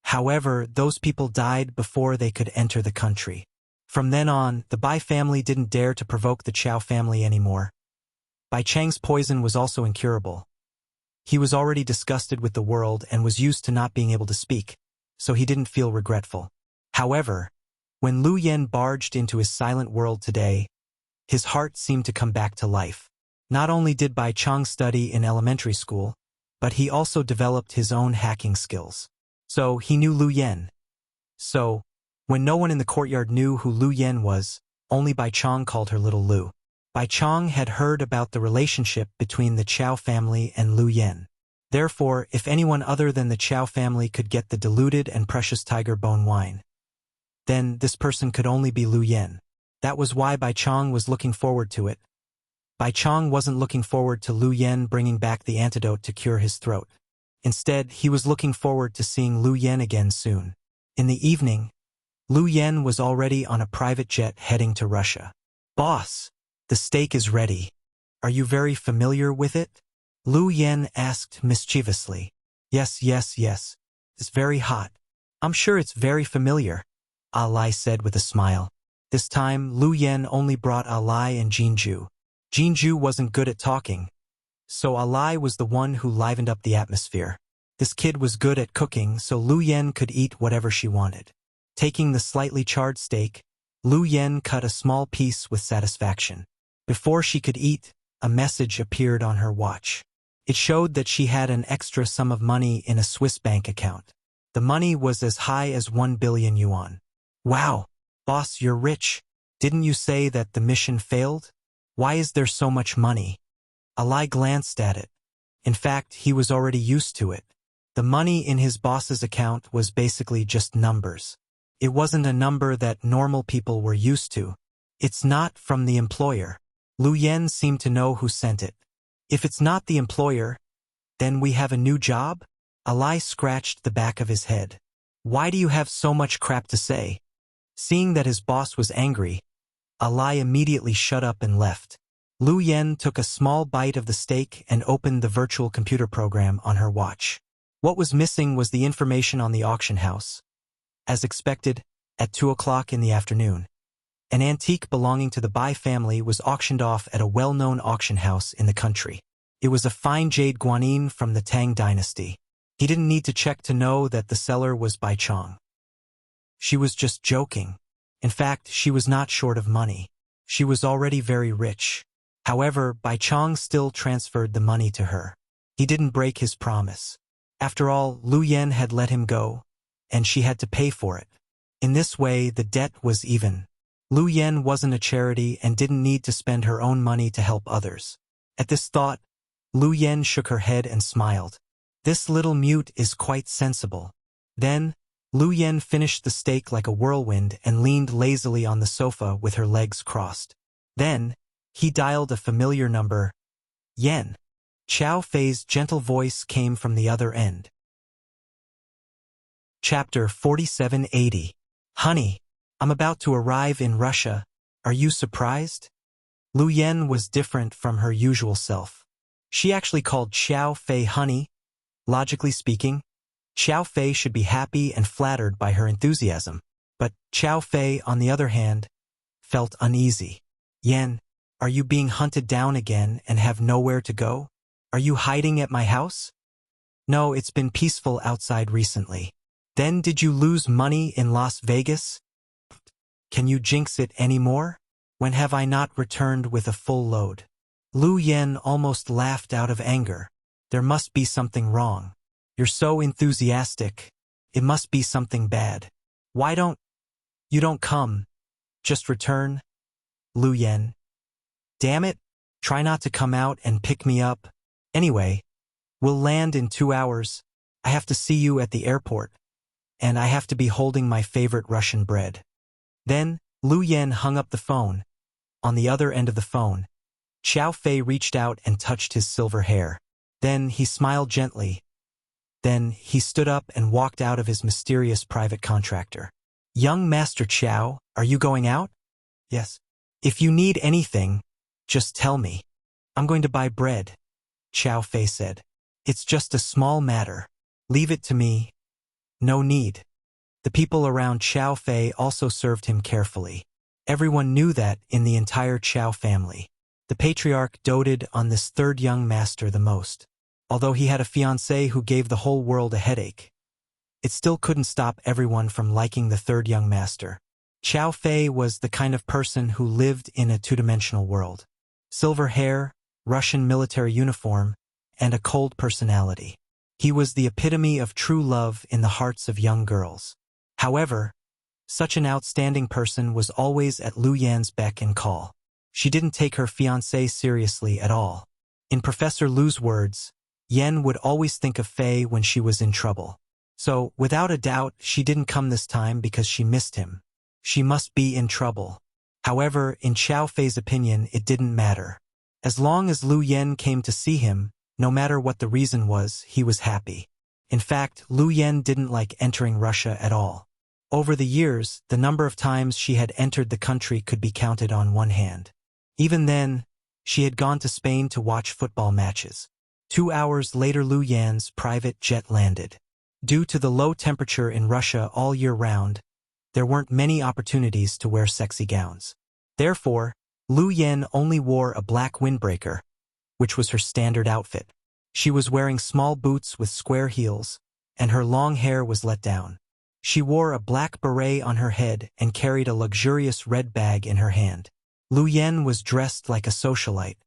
[SPEAKER 1] However, those people died before they could enter the country. From then on, the Bai family didn't dare to provoke the Chow family anymore. Bai Chang's poison was also incurable. He was already disgusted with the world and was used to not being able to speak, so he didn't feel regretful. However, when Lu Yen barged into his silent world today, his heart seemed to come back to life. Not only did Bai Chang study in elementary school, but he also developed his own hacking skills. So he knew Lu Yen. So, when no one in the courtyard knew who Lu Yen was, only Bai Chang called her Little Lu. Bai Chang had heard about the relationship between the Chow family and Lu Yen. Therefore, if anyone other than the Chow family could get the diluted and precious tiger bone wine, then this person could only be Lu Yen. That was why Bai Chang was looking forward to it. Bai Chang wasn't looking forward to Lu Yen bringing back the antidote to cure his throat. Instead, he was looking forward to seeing Lu Yen again soon. In the evening, Lu Yen was already on a private jet heading to Russia. "Boss, the steak is ready. Are you very familiar with it?" Lu Yen asked mischievously. Yes. It's very hot. I'm sure it's very familiar," Alai said with a smile. This time, Lu Yen only brought Alai and Jinju. Jinju wasn't good at talking, so Alai was the one who livened up the atmosphere. This kid was good at cooking, so Lu Yen could eat whatever she wanted. Taking the slightly charred steak, Lu Yen cut a small piece with satisfaction. Before she could eat, a message appeared on her watch. It showed that she had an extra sum of money in a Swiss bank account. The money was as high as 1 billion yuan. "Wow, boss, you're rich. Didn't you say that the mission failed? Why is there so much money?" Alai glanced at it. In fact, he was already used to it. The money in his boss's account was basically just numbers. It wasn't a number that normal people were used to. "It's not from the employer." Lu Yen seemed to know who sent it. "If it's not the employer, then we have a new job?" Alai scratched the back of his head. "Why do you have so much crap to say?" Seeing that his boss was angry, Alai immediately shut up and left. Lu Yen took a small bite of the steak and opened the virtual computer program on her watch. What was missing was the information on the auction house. As expected, at 2 o'clock in the afternoon, an antique belonging to the Bai family was auctioned off at a well-known auction house in the country. It was a fine jade guanyin from the Tang dynasty. He didn't need to check to know that the seller was Bai Chang. She was just joking. In fact, she was not short of money. She was already very rich. However, Bai Chang still transferred the money to her. He didn't break his promise. After all, Lu Yen had let him go, and she had to pay for it. In this way, the debt was even. Lu Yen wasn't a charity and didn't need to spend her own money to help others. At this thought, Lu Yen shook her head and smiled. This little mute is quite sensible. Then, Lu Yen finished the steak like a whirlwind and leaned lazily on the sofa with her legs crossed. Then, he dialed a familiar number. "Yen." Chow Fei's gentle voice came from the other end. Chapter 4780. "Honey, I'm about to arrive in Russia. Are you surprised?" Lu Yen was different from her usual self. She actually called Chow Fei honey. Logically speaking, Chow Fei should be happy and flattered by her enthusiasm. But Chow Fei, on the other hand, felt uneasy. "Yen, Are you being hunted down again and have nowhere to go? Are you hiding at my house? No, it's been peaceful outside recently. Then did you lose money in Las Vegas? Can you jinx it anymore? When have I not returned with a full load? Lu Yen almost laughed out of anger. There must be something wrong. You're so enthusiastic. It must be something bad. Why don't you don't come? Just return? Lu Yen. Damn it. Try not to come out and pick me up. Anyway, we'll land in 2 hours. I have to see you at the airport. And I have to be holding my favorite Russian bread. Then, Lu Yen hung up the phone. On the other end of the phone, Xiao Fei reached out and touched his silver hair. Then he smiled gently. Then he stood up and walked out of his mysterious private contractor. Young Master Qiao, are you going out? Yes. If you need anything, just tell me. I'm going to buy bread, Xiao Fei said. It's just a small matter. Leave it to me. No need. The people around Xiao Fei also served him carefully. Everyone knew that in the entire Qiao family. The patriarch doted on this third young master the most. Although he had a fiancée who gave the whole world a headache, it still couldn't stop everyone from liking the third young master. Xiao Fei was the kind of person who lived in a two-dimensional world. Silver hair, Russian military uniform, and a cold personality. He was the epitome of true love in the hearts of young girls. However, such an outstanding person was always at Lu Yan's beck and call. She didn't take her fiancé seriously at all. In Professor Lu's words, Yan would always think of Fei when she was in trouble. So, without a doubt, she didn't come this time because she missed him. She must be in trouble. However, in Xiao Fei's opinion, it didn't matter. As long as Lu Yan came to see him, no matter what the reason was, he was happy. In fact, Lu Yan didn't like entering Russia at all. Over the years, the number of times she had entered the country could be counted on one hand. Even then, she had gone to Spain to watch football matches. 2 hours later, Lu Yan's private jet landed. Due to the low temperature in Russia all year round, there weren't many opportunities to wear sexy gowns. Therefore, Lu Yan only wore a black windbreaker, which was her standard outfit. She was wearing small boots with square heels, and her long hair was let down. She wore a black beret on her head and carried a luxurious red bag in her hand. Lu Yan was dressed like a socialite.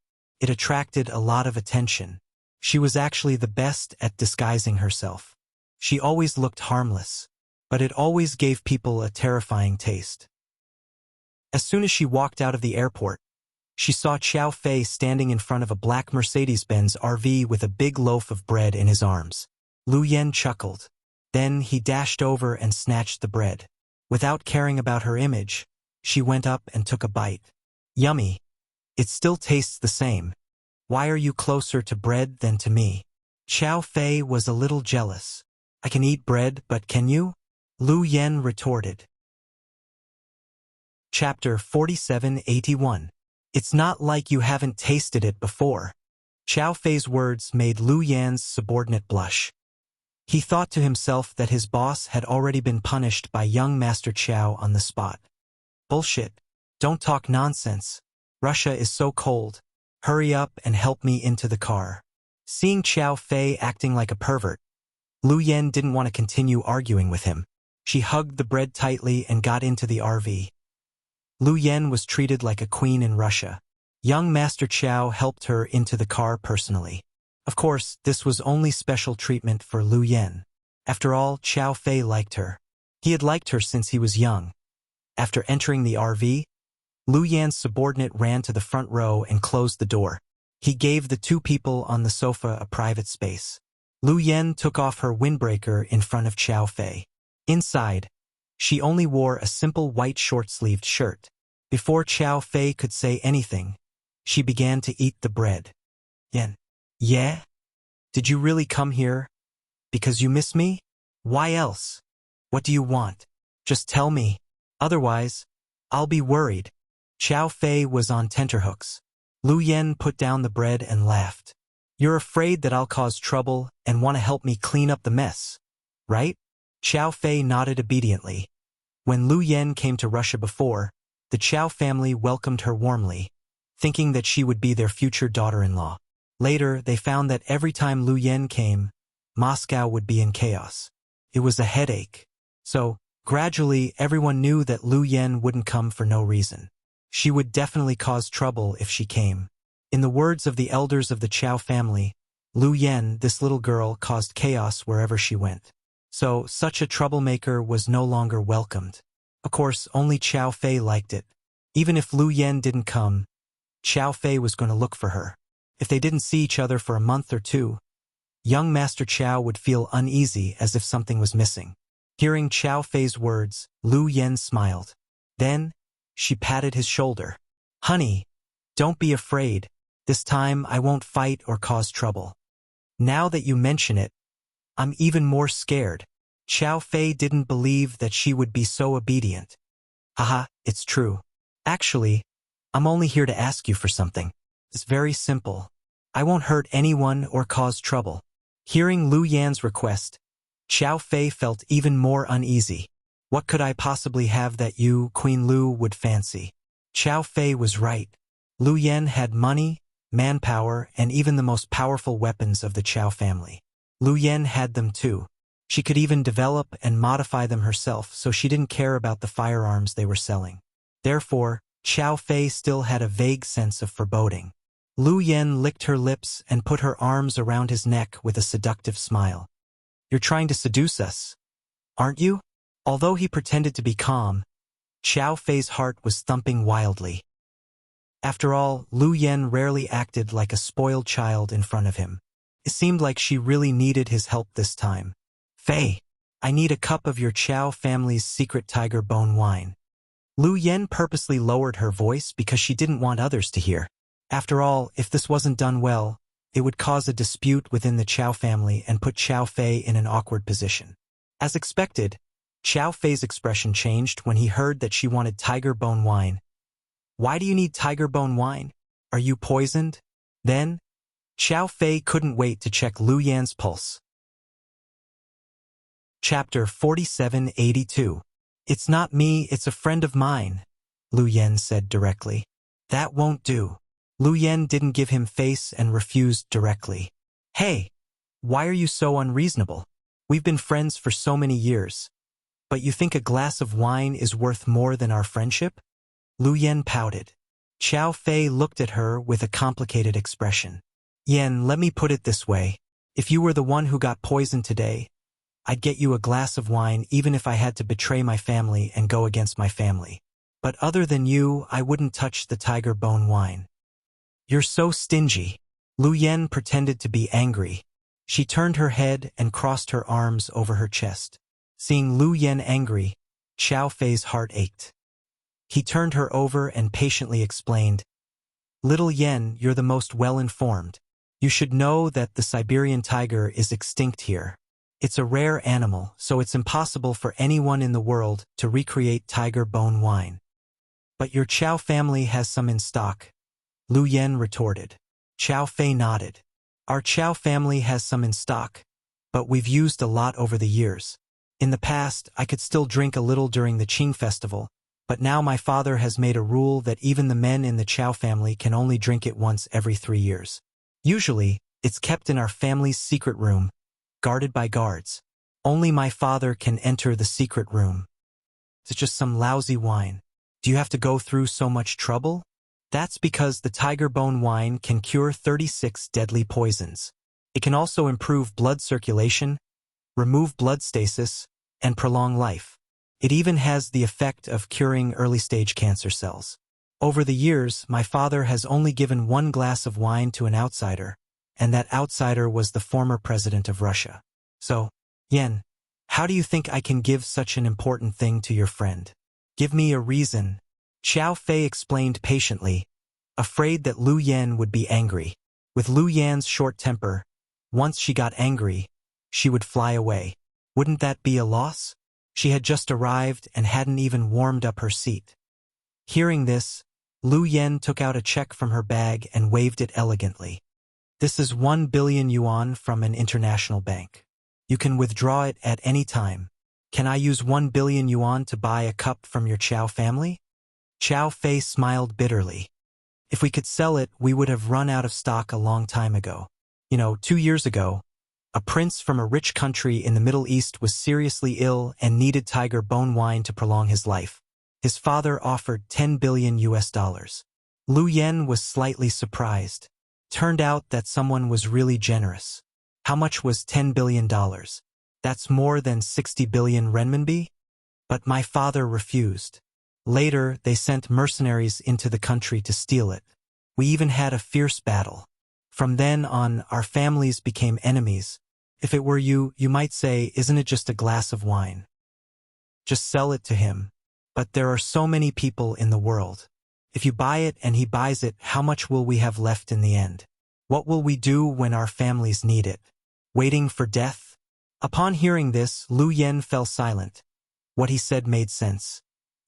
[SPEAKER 1] It attracted a lot of attention. She was actually the best at disguising herself. She always looked harmless, but it always gave people a terrifying taste. As soon as she walked out of the airport, she saw Xiao Fei standing in front of a black Mercedes-Benz RV with a big loaf of bread in his arms. Lu Yan chuckled. Then he dashed over and snatched the bread. Without caring about her image, she went up and took a bite. Yummy. It still tastes the same. Why are you closer to bread than to me? Xiao Fei was a little jealous. I can eat bread, but can you? Lu Yan retorted. Chapter 4781. It's not like you haven't tasted it before. Xiao Fei's words made Lu Yan's subordinate blush. He thought to himself that his boss had already been punished by young Master Qiao on the spot. Bullshit. Don't talk nonsense. Russia is so cold. Hurry up and help me into the car. Seeing Xiao Fei acting like a pervert, Lu Yan didn't want to continue arguing with him. She hugged the bread tightly and got into the RV. Lu Yan was treated like a queen in Russia. Young Master Qiao helped her into the car personally. Of course, this was only special treatment for Lu Yan. After all, Xiao Fei liked her. He had liked her since he was young. After entering the RV, Lu Yan's subordinate ran to the front row and closed the door. He gave the two people on the sofa a private space. Lu Yan took off her windbreaker in front of Xiao Fei. Inside, she only wore a simple white short-sleeved shirt. Before Xiao Fei could say anything, she began to eat the bread. Yan. Yeah? Did you really come here? Because you miss me? Why else? What do you want? Just tell me. Otherwise, I'll be worried. Xiao Fei was on tenterhooks. Lu Yan put down the bread and laughed. You're afraid that I'll cause trouble and want to help me clean up the mess, right? Xiao Fei nodded obediently. When Lu Yan came to Russia before, the Qiao family welcomed her warmly. thinking that she would be their future daughter-in-law. Later, they found that every time Lu Yen came, Moscow would be in chaos. It was a headache. So, gradually, everyone knew that Lu Yen wouldn't come for no reason. She would definitely cause trouble if she came. In the words of the elders of the Chao family, Lu Yen, this little girl, caused chaos wherever she went. So, such a troublemaker was no longer welcomed. Of course, only Chao Fei liked it. Even if Lu Yen didn't come, Chao Fei was going to look for her. If they didn't see each other for a month or two, young Master Chao would feel uneasy as if something was missing. Hearing Chao Fei's words, Lu Yen smiled. Then, she patted his shoulder. "Honey, don't be afraid. This time I won't fight or cause trouble. Now that you mention it, I'm even more scared." Chao Fei didn't believe that she would be so obedient. "Haha, it's true. Actually, I'm only here to ask you for something. It's very simple. I won't hurt anyone or cause trouble." Hearing Lu Yan's request, Chao Fei felt even more uneasy. What could I possibly have that you, Queen Lu, would fancy? Chao Fei was right. Lu Yan had money, manpower, and even the most powerful weapons of the Chao family. Lu Yan had them too. She could even develop and modify them herself, so she didn't care about the firearms they were selling. Therefore, Chao Fei still had a vague sense of foreboding. Lu Yan licked her lips and put her arms around his neck with a seductive smile. "You're trying to seduce us, aren't you?" Although he pretended to be calm, Chao Fei's heart was thumping wildly. After all, Lu Yan rarely acted like a spoiled child in front of him. It seemed like she really needed his help this time. "Fei, I need a cup of your Chao family's secret tiger bone wine." Lu Yan purposely lowered her voice because she didn't want others to hear. After all, if this wasn't done well, it would cause a dispute within the Chao family and put Chao Fei in an awkward position. As expected, Chao Fei's expression changed when he heard that she wanted tiger bone wine. "Why do you need tiger bone wine? Are you poisoned?" Then, Chao Fei couldn't wait to check Lu Yan's pulse. Chapter 4782. "It's not me, it's a friend of mine," Lu Yan said directly. "That won't do." Lu Yan didn't give him face and refused directly. "Hey, why are you so unreasonable? We've been friends for so many years. But you think a glass of wine is worth more than our friendship?" Lu Yan pouted. Chao Fei looked at her with a complicated expression. "Yan, let me put it this way. If you were the one who got poisoned today, I'd get you a glass of wine even if I had to betray my family and go against my family. But other than you, I wouldn't touch the tiger bone wine." "You're so stingy." Lu Yan pretended to be angry. She turned her head and crossed her arms over her chest. Seeing Lu Yan angry, Chao Fei's heart ached. He turned her over and patiently explained, "Little Yan, you're the most well-informed. You should know that the Siberian tiger is extinct here. It's a rare animal, so it's impossible for anyone in the world to recreate tiger bone wine. But your Chao family has some in stock," Lu Yan retorted. Chao Fei nodded. "Our Chao family has some in stock, but we've used a lot over the years. In the past, I could still drink a little during the Qing festival, but now my father has made a rule that even the men in the Chao family can only drink it once every 3 years. Usually, it's kept in our family's secret room, guarded by guards. Only my father can enter the secret room. It's just some lousy wine. Do you have to go through so much trouble?" "That's because the tiger bone wine can cure 36 deadly poisons. It can also improve blood circulation, remove blood stasis, and prolong life. It even has the effect of curing early-stage cancer cells. Over the years, my father has only given 1 glass of wine to an outsider, and that outsider was the former president of Russia. So, Yan, how do you think I can give such an important thing to your friend? Give me a reason." Chao Fei explained patiently, afraid that Lu Yan would be angry. With Lu Yan's short temper, once she got angry, she would fly away. Wouldn't that be a loss? She had just arrived and hadn't even warmed up her seat. Hearing this, Lu Yan took out a check from her bag and waved it elegantly. "This is 1 billion yuan from an international bank. You can withdraw it at any time. Can I use 1 billion yuan to buy a cup from your Chao family?" Chao Fei smiled bitterly. If we could sell it, we would have run out of stock a long time ago. 2 years ago, a prince from a rich country in the Middle East was seriously ill and needed tiger bone wine to prolong his life. His father offered 10 billion US dollars. Lu Yen was slightly surprised. Turned out that someone was really generous. How much was $10 billion? That's more than 60 billion renminbi? But my father refused. Later, they sent mercenaries into the country to steal it. We even had a fierce battle. From then on, our families became enemies. If it were you, you might say, isn't it just a glass of wine? Just sell it to him. But there are so many people in the world. If you buy it and he buys it, how much will we have left in the end? What will we do when our families need it? Waiting for death? Upon hearing this, Lu Yen fell silent. What he said made sense.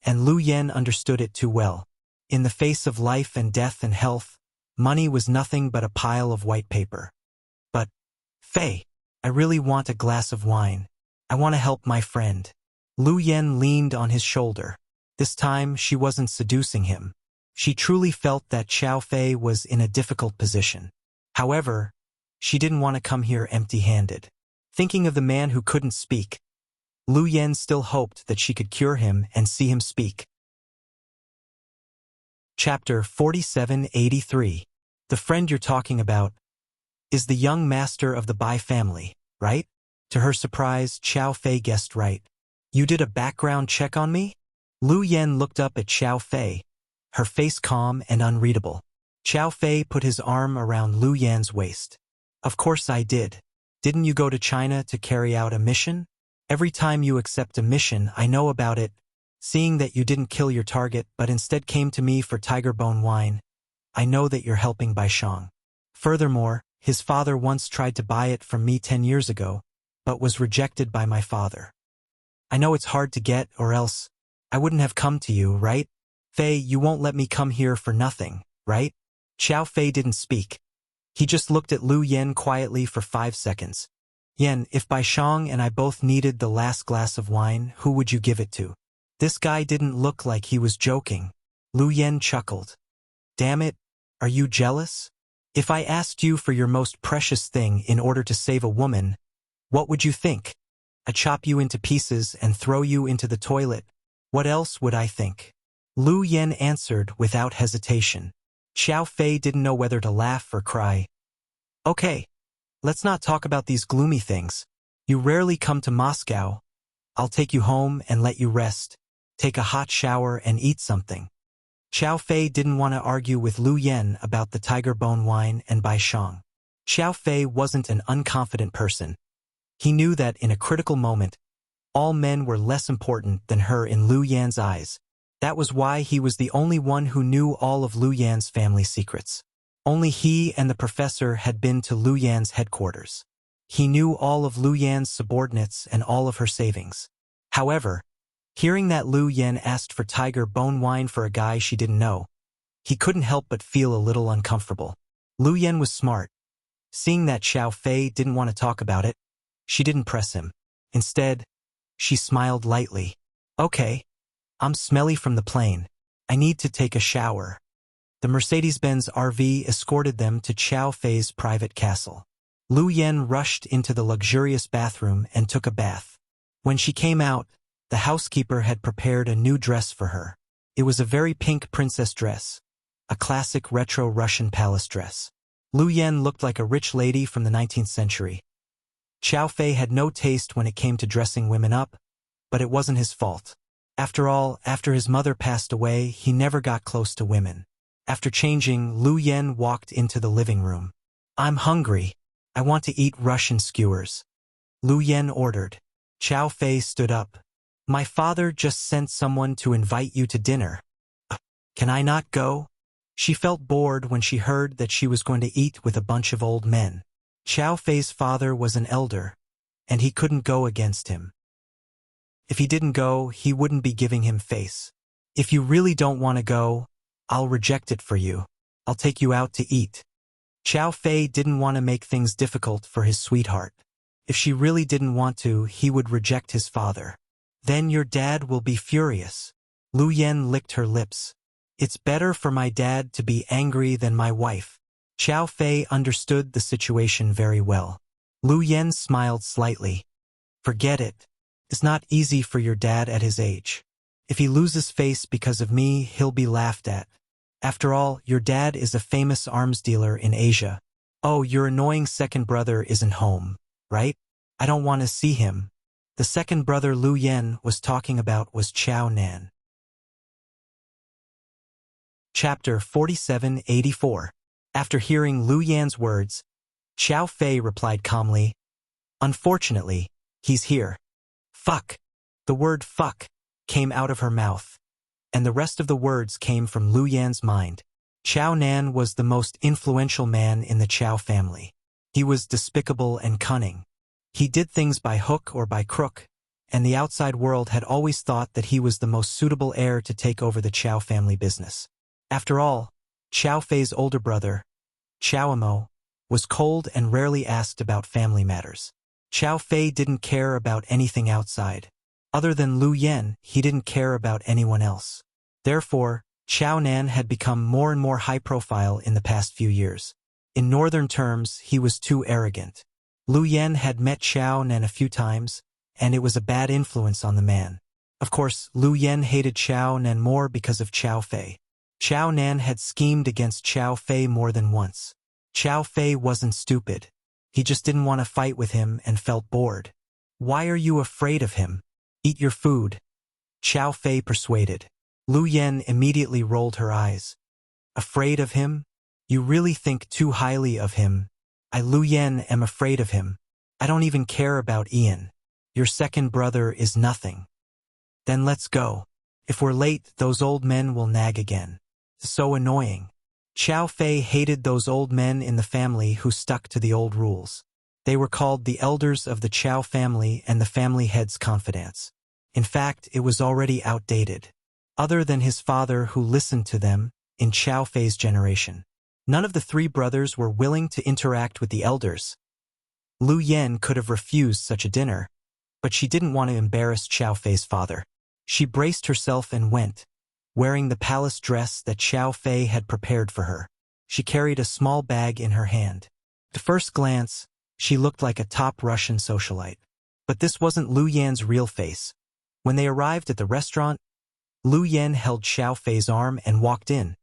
[SPEAKER 1] And Lu Yen understood it too well. In the face of life and death and health, money was nothing but a pile of white paper. But, Fei, I really want a glass of wine. I want to help my friend. Lu Yen leaned on his shoulder. This time, she wasn't seducing him. She truly felt that Xiao Fei was in a difficult position. However, she didn't want to come here empty-handed. Thinking of the man who couldn't speak, Lu Yen still hoped that she could cure him and see him speak. Chapter 4783. The friend you're talking about is the young master of the Bai family, right? To her surprise, Xiao Fei guessed right. You did a background check on me? Lu Yen looked up at Xiao Fei, her face calm and unreadable. Xiao Fei put his arm around Lu Yan's waist. Of course I did. Didn't you go to China to carry out a mission? Every time you accept a mission, I know about it. Seeing that you didn't kill your target but instead came to me for tiger bone wine, I know that you're helping Bai Shang. Furthermore, his father once tried to buy it from me 10 years ago, but was rejected by my father. I know it's hard to get, or else I wouldn't have come to you, right? Fei, you won't let me come here for nothing, right? Xiao Fei didn't speak. He just looked at Lu Yen quietly for 5 seconds. Yen, if Bai Shang and I both needed the last glass of wine, who would you give it to? This guy didn't look like he was joking. Lu Yen chuckled. Damn it, are you jealous? If I asked you for your most precious thing in order to save a woman, what would you think? I'd chop you into pieces and throw you into the toilet. What else would I think? Lu Yen answered without hesitation. Xiao Fei didn't know whether to laugh or cry. Okay, let's not talk about these gloomy things. You rarely come to Moscow. I'll take you home and let you rest. Take a hot shower and eat something. Xiao Fei didn't want to argue with Lu Yen about the tiger bone wine and Bai Shang. Xiao Fei wasn't an unconfident person. He knew that in a critical moment, all men were less important than her in Lu Yan's eyes. That was why he was the only one who knew all of Lu Yan's family secrets. Only he and the professor had been to Lu Yan's headquarters. He knew all of Lu Yan's subordinates and all of her savings. However, hearing that Lu Yen asked for tiger bone wine for a guy she didn't know, he couldn't help but feel a little uncomfortable. Lu Yen was smart. Seeing that Xiao Fei didn't want to talk about it, she didn't press him. Instead, she smiled lightly. Okay, I'm smelly from the plane. I need to take a shower. The Mercedes-Benz RV escorted them to Xiao Fei's private castle. Lu Yen rushed into the luxurious bathroom and took a bath. When she came out, the housekeeper had prepared a new dress for her. It was a very pink princess dress, a classic retro Russian palace dress. Lu Yen looked like a rich lady from the 19th century. Xiao Fei had no taste when it came to dressing women up, but it wasn't his fault. After all, after his mother passed away, he never got close to women. After changing, Lu Yen walked into the living room. I'm hungry. I want to eat Russian skewers. Lu Yen ordered. Xiao Fei stood up. My father just sent someone to invite you to dinner. Can I not go? She felt bored when she heard that she was going to eat with a bunch of old men. Xiao Fei's father was an elder, and he couldn't go against him. If he didn't go, he wouldn't be giving him face. If you really don't want to go, I'll reject it for you. I'll take you out to eat. Xiao Fei didn't want to make things difficult for his sweetheart. If she really didn't want to, he would reject his father. Then your dad will be furious. Lu Yen licked her lips. It's better for my dad to be angry than my wife. Xiao Fei understood the situation very well. Lu Yen smiled slightly. Forget it. It's not easy for your dad at his age. If he loses face because of me, he'll be laughed at. After all, your dad is a famous arms dealer in Asia. Oh, your annoying second brother isn't home, right? I don't want to see him. The second brother Lu Yen was talking about was Chao Nan. Chapter 4784. After hearing Lu Yan's words, Xiao Fei replied calmly, "Unfortunately, he's here." Fuck. The word fuck came out of her mouth, and the rest of the words came from Lu Yan's mind. Chao Nan was the most influential man in the Chao family. He was despicable and cunning. He did things by hook or by crook, and the outside world had always thought that he was the most suitable heir to take over the Chao family business. After all, Xiao Fei's older brother, Xiao Amo, was cold and rarely asked about family matters. Xiao Fei didn't care about anything outside. Other than Lu Yen, he didn't care about anyone else. Therefore, Chao Nan had become more and more high-profile in the past few years. In northern terms, he was too arrogant. Lu Yen had met Chao Nan a few times, and it was a bad influence on the man. Of course, Lu Yen hated Chao Nan more because of Chao Fei. Chao Nan had schemed against Chao Fei more than once. Chao Fei wasn't stupid. He just didn't want to fight with him and felt bored. "Why are you afraid of him? Eat your food," Chao Fei persuaded. Lu Yen immediately rolled her eyes. "Afraid of him? You really think too highly of him. I, Lu Yen, am afraid of him. I don't even care about Ian. Your second brother is nothing." "Then let's go. If we're late, those old men will nag again. So annoying." Chao Fei hated those old men in the family who stuck to the old rules. They were called the elders of the Chao family and the family head's confidants. In fact, it was already outdated. Other than his father who listened to them, in Chao Fei's generation, none of the three brothers were willing to interact with the elders. Lu Yen could have refused such a dinner, but she didn't want to embarrass Chao Fei's father. She braced herself and went, wearing the palace dress that Chao Fei had prepared for her. She carried a small bag in her hand. At first glance, she looked like a top Russian socialite. But this wasn't Lu Yan's real face. When they arrived at the restaurant, Lu Yen held Xiao Fei's arm and walked in,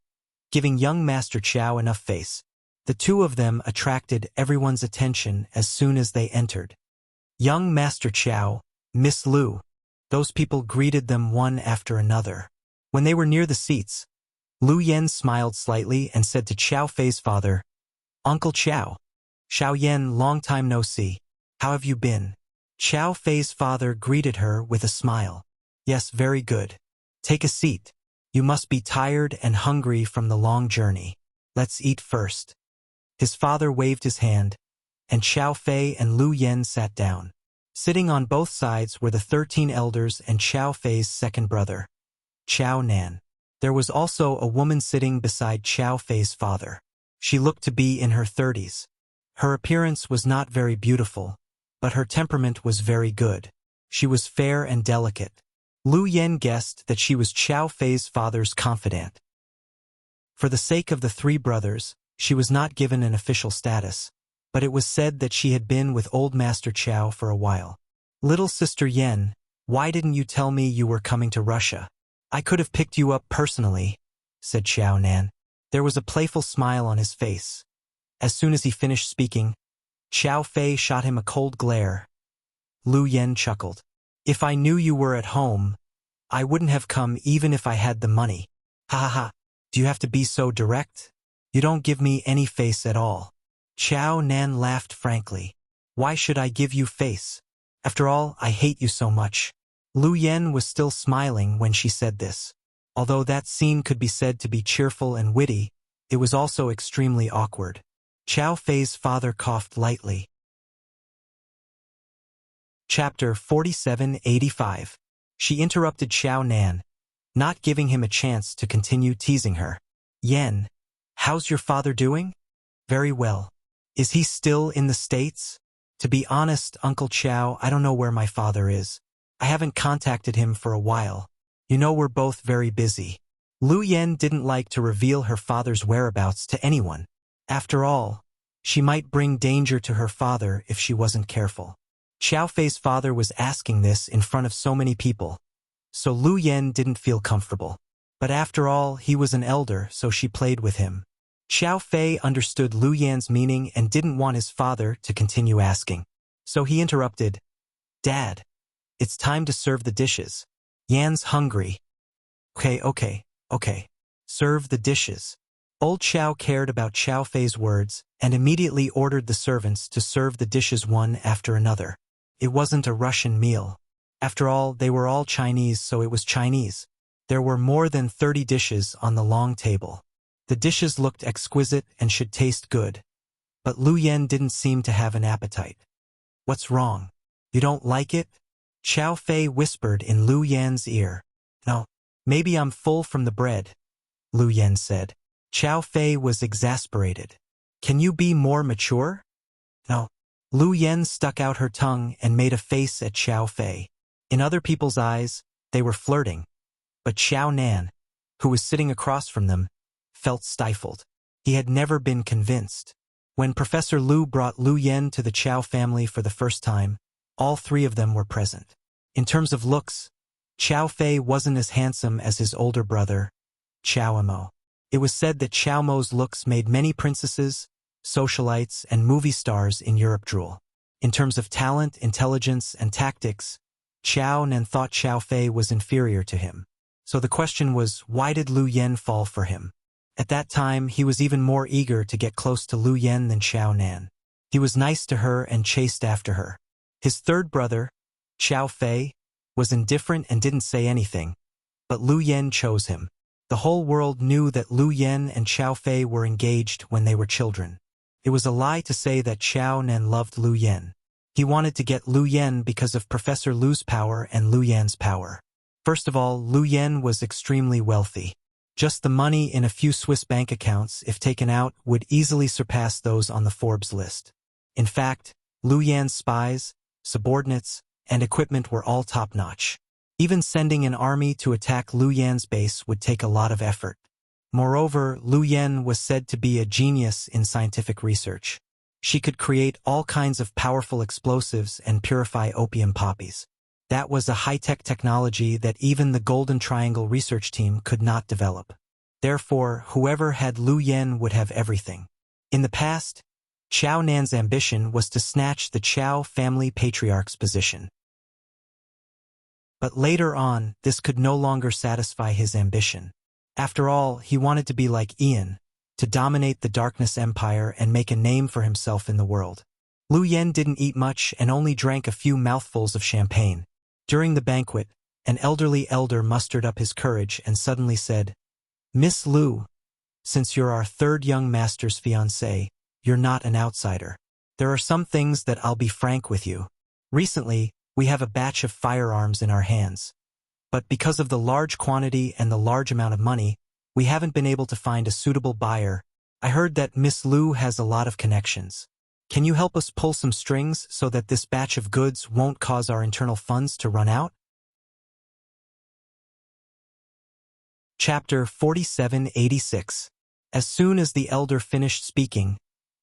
[SPEAKER 1] giving young Master Chao enough face. The two of them attracted everyone's attention as soon as they entered. "Young Master Chao, Miss Lu." Those people greeted them one after another. When they were near the seats, Lu Yen smiled slightly and said to Chao Fei's father, "Uncle Chao. Xiao Yen, long time no see. How have you been?" Chao Fei's father greeted her with a smile. "Yes, very good. Take a seat. You must be tired and hungry from the long journey. Let's eat first." His father waved his hand, and Chao Fei and Lu Yen sat down. Sitting on both sides were the 13 elders and Chao Fei's second brother, Chao Nan. There was also a woman sitting beside Chao Fei's father. She looked to be in her 30s. Her appearance was not very beautiful, but her temperament was very good. She was fair and delicate. Lu Yen guessed that she was Chao Fei's father's confidant. For the sake of the three brothers, she was not given an official status, but it was said that she had been with old Master Chao for a while. "Little sister Yen, why didn't you tell me you were coming to Russia? I could have picked you up personally," said Chao Nan. There was a playful smile on his face. As soon as he finished speaking, Chao Fei shot him a cold glare. Lu Yen chuckled. "If I knew you were at home, I wouldn't have come even if I had the money. Ha ha ha, do you have to be so direct? You don't give me any face at all." Chao Nan laughed frankly. "Why should I give you face? After all, I hate you so much." Lu Yen was still smiling when she said this. Although that scene could be said to be cheerful and witty, it was also extremely awkward. Chao Fei's father coughed lightly. Chapter 4785. She interrupted Chao Nan, not giving him a chance to continue teasing her. "Yen, how's your father doing?" "Very well. Is he still in the States?" "To be honest, Uncle Chao, I don't know where my father is. I haven't contacted him for a while. You know we're both very busy." Lu Yen didn't like to reveal her father's whereabouts to anyone. After all, she might bring danger to her father if she wasn't careful. Xiao Fei's father was asking this in front of so many people, so Lu Yen didn't feel comfortable. But after all, he was an elder, so she played with him. Xiao Fei understood Lu Yan's meaning and didn't want his father to continue asking. So he interrupted, "Dad, it's time to serve the dishes. Yan's hungry." Okay. Serve the dishes." Old Xiao cared about Xiao Fei's words and immediately ordered the servants to serve the dishes one after another. It wasn't a Russian meal. After all, they were all Chinese, so it was Chinese. There were more than 30 dishes on the long table. The dishes looked exquisite and should taste good. But Lu Yen didn't seem to have an appetite. "What's wrong? You don't like it?" Xiao Fei whispered in Lu Yan's ear. "No, maybe I'm full from the bread," Lu Yen said. Xiao Fei was exasperated. "Can you be more mature?" "No." Lu Yen stuck out her tongue and made a face at Xiao Fei. In other people's eyes, they were flirting. But Xiao Nan, who was sitting across from them, felt stifled. He had never been convinced. When Professor Lu brought Lu Yen to the Qiao family for the first time, all three of them were present. In terms of looks, Xiao Fei wasn't as handsome as his older brother, Xiao Mo. It was said that Xiao Mo's looks made many princesses, socialites, and movie stars in Europe drool. In terms of talent, intelligence, and tactics, Xiao Nan thought Xiao Fei was inferior to him. So the question was, why did Lu Yen fall for him? At that time, he was even more eager to get close to Lu Yen than Xiao Nan. He was nice to her and chased after her. His third brother, Xiao Fei, was indifferent and didn't say anything, but Lu Yen chose him. The whole world knew that Lu Yen and Xiao Fei were engaged when they were children. It was a lie to say that Xiao Nan loved Lu Yen. He wanted to get Lu Yen because of Professor Lu's power and Lu Yan's power. First of all, Lu Yen was extremely wealthy. Just the money in a few Swiss bank accounts, if taken out, would easily surpass those on the Forbes list. In fact, Lu Yan's spies, subordinates, and equipment were all top-notch. Even sending an army to attack Lu Yan's base would take a lot of effort. Moreover, Lu Yen was said to be a genius in scientific research. She could create all kinds of powerful explosives and purify opium poppies. That was a high-tech technology that even the Golden Triangle research team could not develop. Therefore, whoever had Lu Yen would have everything. In the past, Xiao Nan's ambition was to snatch the Qiao family patriarch's position. But later on, this could no longer satisfy his ambition. After all, he wanted to be like Ian, to dominate the Darkness Empire and make a name for himself in the world. Lu Yen didn't eat much and only drank a few mouthfuls of champagne. During the banquet, an elderly elder mustered up his courage and suddenly said, "Miss Lu, since you're our third young master's fiancée, you're not an outsider. There are some things that I'll be frank with you. Recently, we have a batch of firearms in our hands. But because of the large quantity and the large amount of money, we haven't been able to find a suitable buyer. I heard that Miss Lu has a lot of connections. Can you help us pull some strings so that this batch of goods won't cause our internal funds to run out?" Chapter 4786. As soon as the elder finished speaking,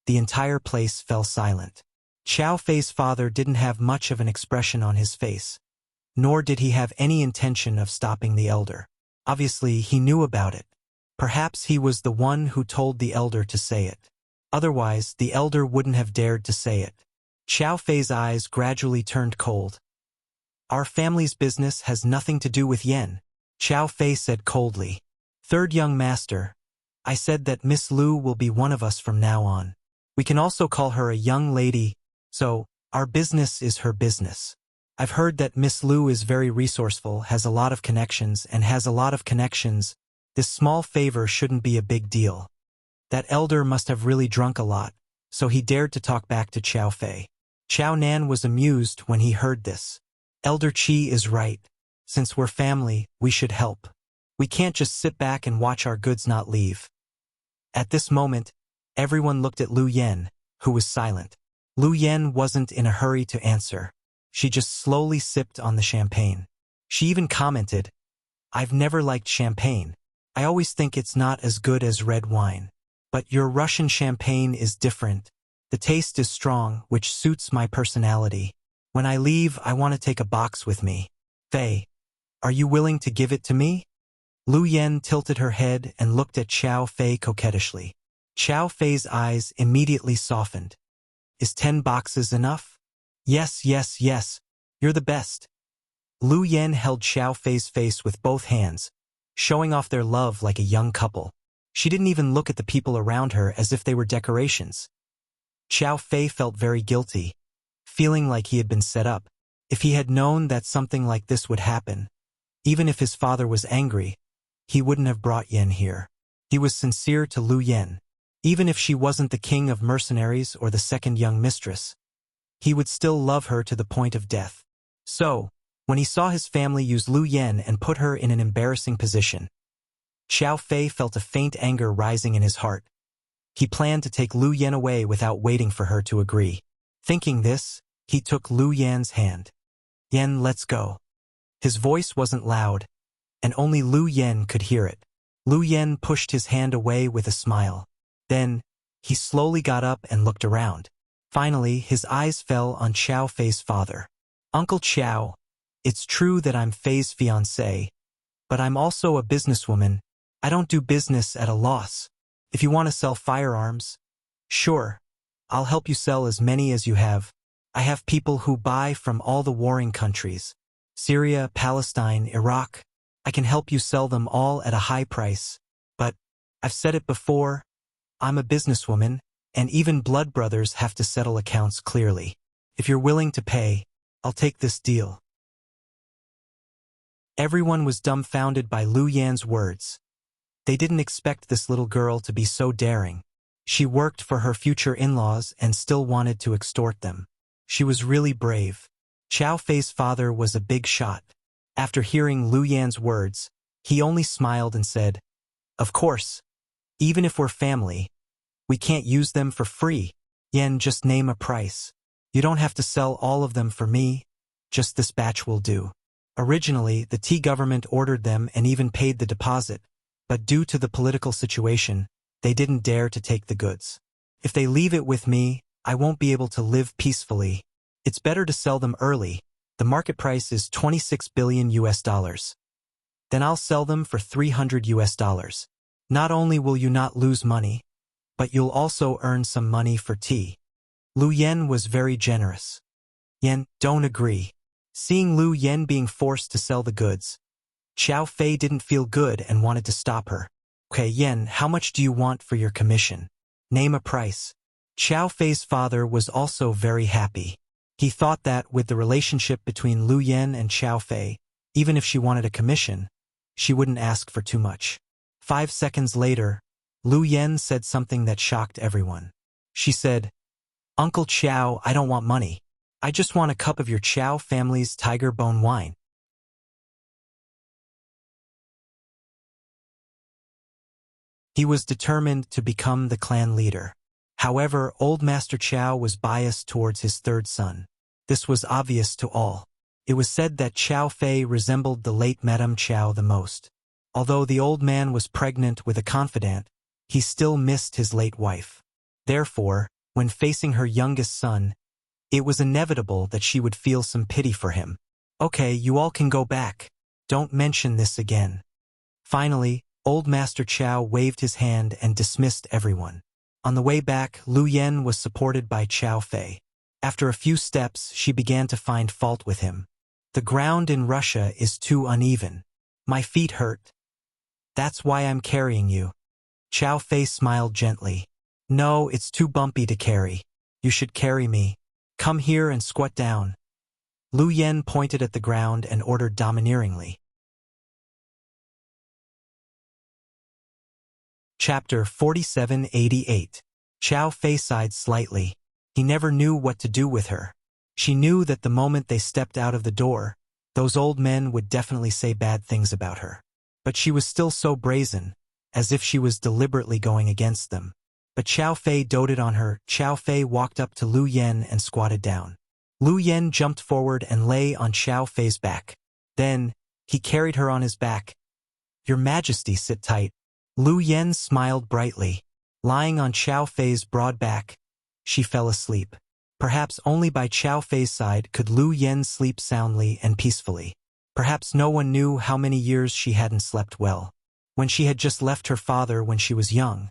[SPEAKER 1] the entire place fell silent. Xiao Fei's father didn't have much of an expression on his face, nor did he have any intention of stopping the elder. Obviously, he knew about it. Perhaps he was the one who told the elder to say it. Otherwise, the elder wouldn't have dared to say it. Xiao Fei's eyes gradually turned cold. "Our family's business has nothing to do with Yen," Xiao Fei said coldly. "Third young master, I said that Miss Lu will be one of us from now on. We can also call her a young lady, so our business is her business. I've heard that Miss Lu is very resourceful, has a lot of connections, and has a lot of connections. This small favor shouldn't be a big deal." That elder must have really drunk a lot, so he dared to talk back to Xiao Fei. Xiao Nan was amused when he heard this. "Elder Qi is right. Since we're family, we should help. We can't just sit back and watch our goods not leave." At this moment, everyone looked at Lu Yen, who was silent. Lu Yen wasn't in a hurry to answer. She just slowly sipped on the champagne. She even commented, "I've never liked champagne, I always think it's not as good as red wine. But your Russian champagne is different. The taste is strong, which suits my personality. When I leave, I want to take a box with me. Fei, are you willing to give it to me? Lu Yen tilted her head and looked at Xiao Fei coquettishly. Xiao Fei's eyes immediately softened. Is 10 boxes enough? Yes, yes, yes. You're the best. Lu Yen held Xiao Fei's face with both hands, showing off their love like a young couple. She didn't even look at the people around her as if they were decorations. Xiao Fei felt very guilty, feeling like he had been set up. If he had known that something like this would happen, even if his father was angry, he wouldn't have brought Yen here. He was sincere to Lu Yen. Even if she wasn't the king of mercenaries or the second young mistress, he would still love her to the point of death. So, when he saw his family use Lu Yen and put her in an embarrassing position, Xiao Fei felt a faint anger rising in his heart. He planned to take Lu Yen away without waiting for her to agree. Thinking this, he took Lu Yen's hand. Yen, let's go. His voice wasn't loud, and only Lu Yen could hear it. Lu Yen pushed his hand away with a smile. Then, he slowly got up and looked around. Finally, his eyes fell on Xiao Fei's father. Uncle Xiao, it's true that I'm Fei's fiancée, but I'm also a businesswoman. I don't do business at a loss. If you want to sell firearms, sure, I'll help you sell as many as you have. I have people who buy from all the warring countries. Syria, Palestine, Iraq. I can help you sell them all at a high price. But, I've said it before, I'm a businesswoman, and even blood brothers have to settle accounts clearly. If you're willing to pay, I'll take this deal. Everyone was dumbfounded by Lu Yan's words. They didn't expect this little girl to be so daring. She worked for her future in-laws and still wanted to extort them. She was really brave. Xiao Fei's father was a big shot. After hearing Lu Yan's words, he only smiled and said, Of course, even if we're family, we can't use them for free. Yen, just name a price. You don't have to sell all of them for me, just this batch will do. Originally, the T government ordered them and even paid the deposit, but due to the political situation, they didn't dare to take the goods. If they leave it with me, I won't be able to live peacefully. It's better to sell them early. The market price is 26 billion US dollars. Then I'll sell them for 300 US dollars. Not only will you not lose money, but you'll also earn some money for tea. Lu Yen was very generous. Yen, don't agree. Seeing Lu Yen being forced to sell the goods, Xiao Fei didn't feel good and wanted to stop her. Okay, Yen, how much do you want for your commission? Name a price. Xiao Fei's father was also very happy. He thought that with the relationship between Lu Yen and Xiao Fei, even if she wanted a commission, she wouldn't ask for too much. 5 seconds later, Lu Yen said something that shocked everyone. She said, Uncle Xiao, I don't want money. I just want a cup of your Xiao family's tiger bone wine. He was determined to become the clan leader. However, old Master Qiao was biased towards his third son. This was obvious to all. It was said that Xiao Fei resembled the late Madame Qiao the most. Although the old man was pregnant with a confidant, he still missed his late wife. Therefore, when facing her youngest son, it was inevitable that she would feel some pity for him. Okay, you all can go back. Don't mention this again. Finally, old Master Qiao waved his hand and dismissed everyone. On the way back, Lu Yen was supported by Xiao Fei. After a few steps, she began to find fault with him. The ground in Russia is too uneven. My feet hurt. That's why I'm carrying you. Xiao Fei smiled gently. No, it's too bumpy to carry. You should carry me. Come here and squat down. Lu Yen pointed at the ground and ordered domineeringly. Chapter 4788. Xiao Fei sighed slightly. He never knew what to do with her. She knew that the moment they stepped out of the door, those old men would definitely say bad things about her. But she was still so brazen, as if she was deliberately going against them. But Xiao Fei doted on her. Xiao Fei walked up to Lu Yen and squatted down. Lu Yen jumped forward and lay on Xiao Fei's back. Then, he carried her on his back. Your Majesty, sit tight. Lu Yen smiled brightly. Lying on Qiao Fei's broad back, she fell asleep. Perhaps only by Qiao Fei's side could Lu Yen sleep soundly and peacefully. Perhaps no one knew how many years she hadn't slept well. When she had just left her father when she was young,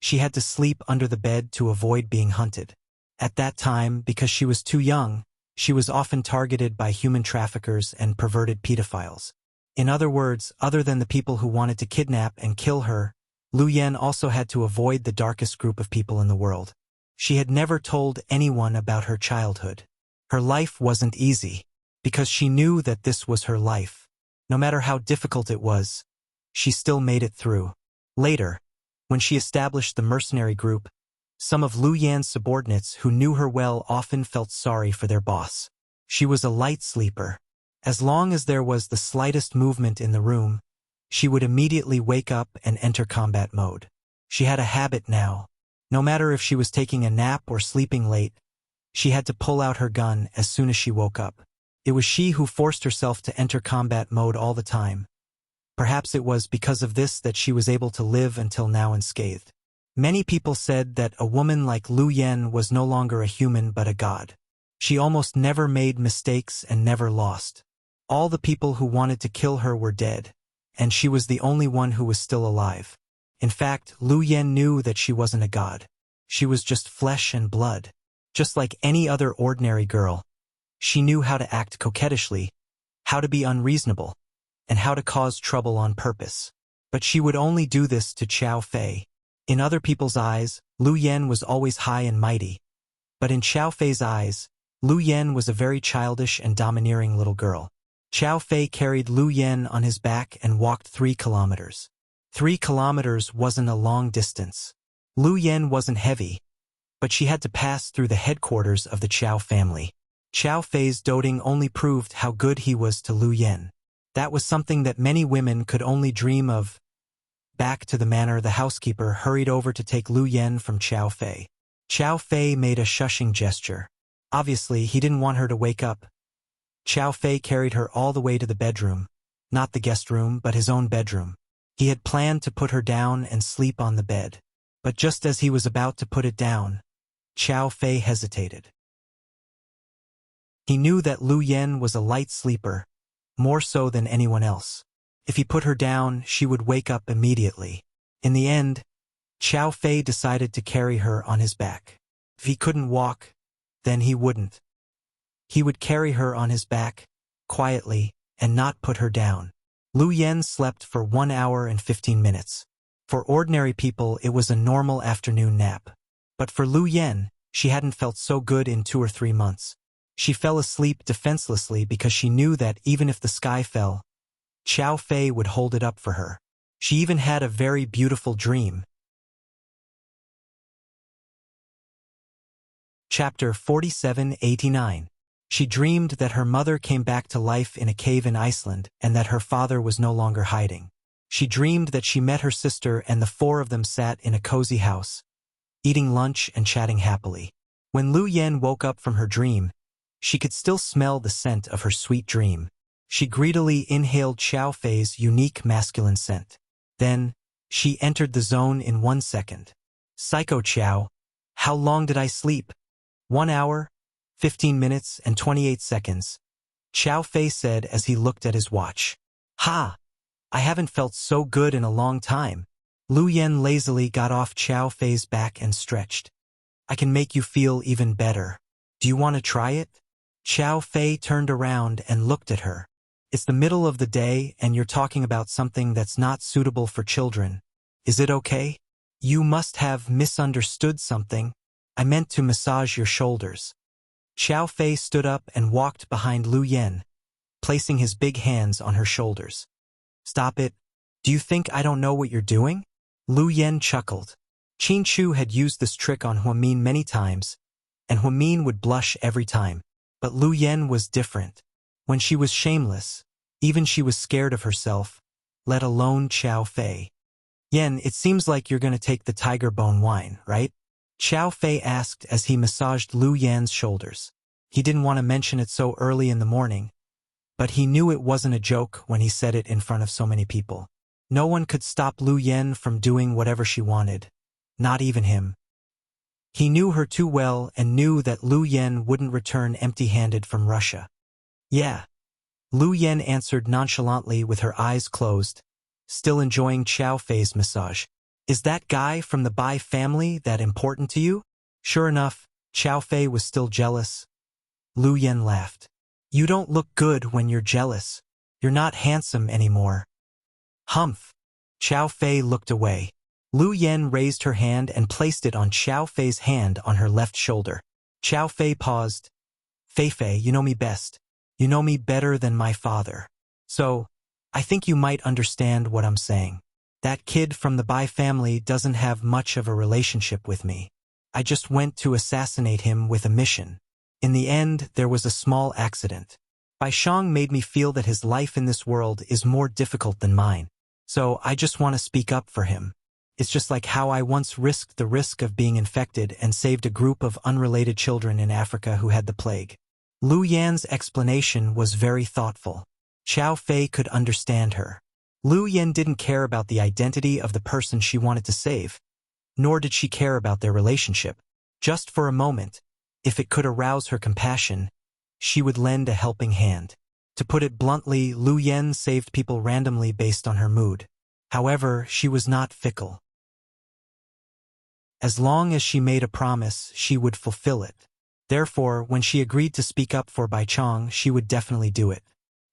[SPEAKER 1] she had to sleep under the bed to avoid being hunted. At that time, because she was too young, she was often targeted by human traffickers and perverted pedophiles. In other words, other than the people who wanted to kidnap and kill her, Lu Yen also had to avoid the darkest group of people in the world. She had never told anyone about her childhood. Her life wasn't easy, because she knew that this was her life. No matter how difficult it was, she still made it through. Later, when she established the mercenary group, some of Lu Yan's subordinates who knew her well often felt sorry for their boss. She was a light sleeper. As long as there was the slightest movement in the room, she would immediately wake up and enter combat mode. She had a habit now. No matter if she was taking a nap or sleeping late, she had to pull out her gun as soon as she woke up. It was she who forced herself to enter combat mode all the time. Perhaps it was because of this that she was able to live until now unscathed. Many people said that a woman like Lu Yen was no longer a human but a god. She almost never made mistakes and never lost. All the people who wanted to kill her were dead, and she was the only one who was still alive. In fact, Lu Yen knew that she wasn't a god. She was just flesh and blood. Just like any other ordinary girl, she knew how to act coquettishly, how to be unreasonable, and how to cause trouble on purpose. But she would only do this to Qiao Fei. In other people's eyes, Lu Yen was always high and mighty. But in Qiao Fei's eyes, Lu Yen was a very childish and domineering little girl. Qiao Fei carried Lu Yen on his back and walked 3 kilometers. 3 kilometers wasn't a long distance. Lu Yen wasn't heavy, but she had to pass through the headquarters of the Qiao family. Qiao Fei's doting only proved how good he was to Lu Yen. That was something that many women could only dream of. Back to the manor, the housekeeper hurried over to take Lu Yen from Qiao Fei. Qiao Fei made a shushing gesture. Obviously, he didn't want her to wake up. Qiao Fei carried her all the way to the bedroom. Not the guest room, but his own bedroom. He had planned to put her down and sleep on the bed. But just as he was about to put it down, Qiao Fei hesitated. He knew that Lu Yen was a light sleeper, more so than anyone else. If he put her down, she would wake up immediately. In the end, Qiao Fei decided to carry her on his back. If he couldn't walk, then he wouldn't. He would carry her on his back, quietly, and not put her down. Lu Yen slept for 1 hour and 15 minutes. For ordinary people, it was a normal afternoon nap. But for Lu Yen, she hadn't felt so good in 2 or 3 months. She fell asleep defenselessly because she knew that even if the sky fell, Qiao Fei would hold it up for her. She even had a very beautiful dream. Chapter 4789. She dreamed that her mother came back to life in a cave in Iceland and that her father was no longer hiding. She dreamed that she met her sister and the 4 of them sat in a cozy house, eating lunch and chatting happily. When Lu Yen woke up from her dream, she could still smell the scent of her sweet dream. She greedily inhaled Qiao Fei's unique masculine scent. Then, she entered the zone in 1 second. Psycho Qiao, how long did I sleep? 1 hour, 15 minutes, and 28 seconds, Qiao Fei said as he looked at his watch. Ha! I haven't felt so good in a long time. Lu Yen lazily got off Qiao Fei's back and stretched. I can make you feel even better. Do you want to try it? Qiao Fei turned around and looked at her. It's the middle of the day and you're talking about something that's not suitable for children. Is it okay? You must have misunderstood something. I meant to massage your shoulders. Qiao Fei stood up and walked behind Lu Yen, placing his big hands on her shoulders. Stop it. Do you think I don't know what you're doing? Lu Yen chuckled. Qin Chu had used this trick on Huamin many times, and Huamin would blush every time. But Lu Yen was different. When she was shameless, even she was scared of herself, let alone Qiao Fei. Yen, it seems like you're going to take the tiger bone wine, right? Qiao Fei asked as he massaged Lu Yan's shoulders. He didn't want to mention it so early in the morning, but he knew it wasn't a joke when he said it in front of so many people. No one could stop Lu Yen from doing whatever she wanted. Not even him. He knew her too well and knew that Lu Yen wouldn't return empty-handed from Russia. Yeah. Lu Yen answered nonchalantly with her eyes closed, still enjoying Qiao Fei's massage. Is that guy from the Bai family that important to you? Sure enough, Qiao Fei was still jealous. Lu Yen laughed. You don't look good when you're jealous. You're not handsome anymore. Humph. Qiao Fei looked away. Lu Yen raised her hand and placed it on Qiao Fei's hand on her left shoulder. Qiao Fei paused. Fei, you know me best. You know me better than my father. So, I think you might understand what I'm saying. That kid from the Bai family doesn't have much of a relationship with me. I just went to assassinate him with a mission. In the end, there was a small accident. Bai Shang made me feel that his life in this world is more difficult than mine. So I just want to speak up for him. It's just like how I once risked the risk of being infected and saved a group of unrelated children in Africa who had the plague. Lu Yan's explanation was very thoughtful. Qiao Fei could understand her. Lu Yan didn't care about the identity of the person she wanted to save, nor did she care about their relationship. Just for a moment, if it could arouse her compassion, she would lend a helping hand. To put it bluntly, Lu Yan saved people randomly based on her mood. However, she was not fickle. As long as she made a promise, she would fulfill it. Therefore, when she agreed to speak up for Bai Chang, she would definitely do it.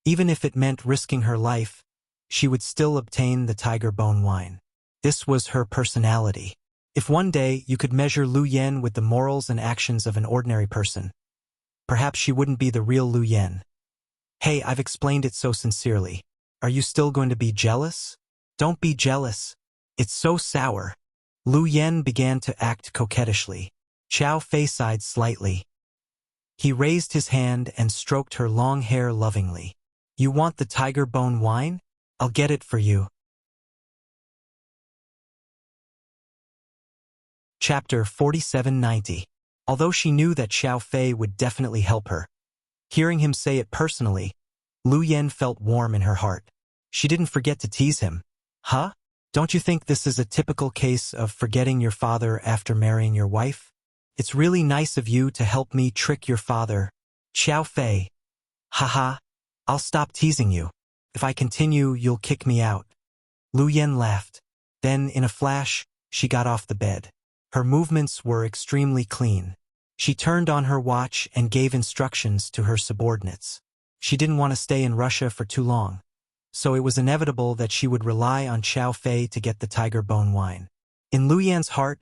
[SPEAKER 1] Even if it meant risking her life, she would still obtain the tiger bone wine. This was her personality. If one day you could measure Lu Yan with the morals and actions of an ordinary person, perhaps she wouldn't be the real Lu Yan. Hey, I've explained it so sincerely. Are you still going to be jealous? Don't be jealous. It's so sour. Lu Yan began to act coquettishly. Qiao Fei sighed slightly. He raised his hand and stroked her long hair lovingly. You want the tiger bone wine? I'll get it for you. Chapter 4790. Although she knew that Qiao Fei would definitely help her, hearing him say it personally, Lu Yan felt warm in her heart. She didn't forget to tease him. Huh? Don't you think this is a typical case of forgetting your father after marrying your wife? It's really nice of you to help me trick your father. Qiao Fei. Haha. I'll stop teasing you. If I continue, you'll kick me out. Lu Yan laughed. Then, in a flash, she got off the bed. Her movements were extremely clean. She turned on her watch and gave instructions to her subordinates. She didn't want to stay in Russia for too long, so it was inevitable that she would rely on Qiao Fei to get the tiger bone wine. In Lu Yan's heart,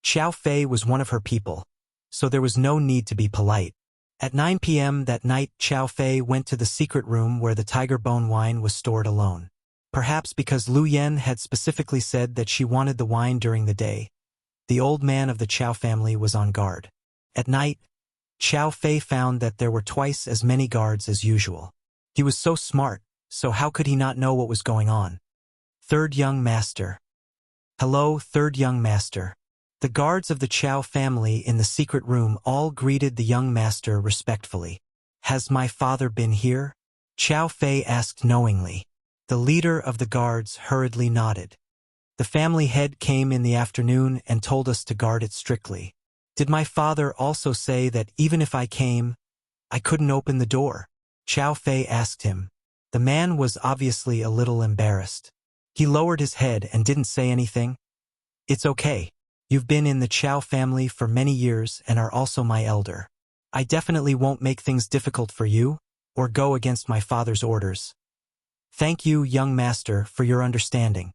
[SPEAKER 1] Qiao Fei was one of her people, so there was no need to be polite. At 9 p.m. that night, Qiao Fei went to the secret room where the tiger bone wine was stored alone. Perhaps because Lu Yan had specifically said that she wanted the wine during the day, the old man of the Qiao family was on guard. At night, Qiao Fei found that there were twice as many guards as usual. He was so smart, so how could he not know what was going on? Third young master. Hello, third young master. The guards of the Qiao family in the secret room all greeted the young master respectfully. Has my father been here? Qiao Fei asked knowingly. The leader of the guards hurriedly nodded. The family head came in the afternoon and told us to guard it strictly. Did my father also say that even if I came, I couldn't open the door? Qiao Fei asked him. The man was obviously a little embarrassed. He lowered his head and didn't say anything. It's okay. You've been in the Qiao family for many years and are also my elder. I definitely won't make things difficult for you, or go against my father's orders. Thank you, young master, for your understanding.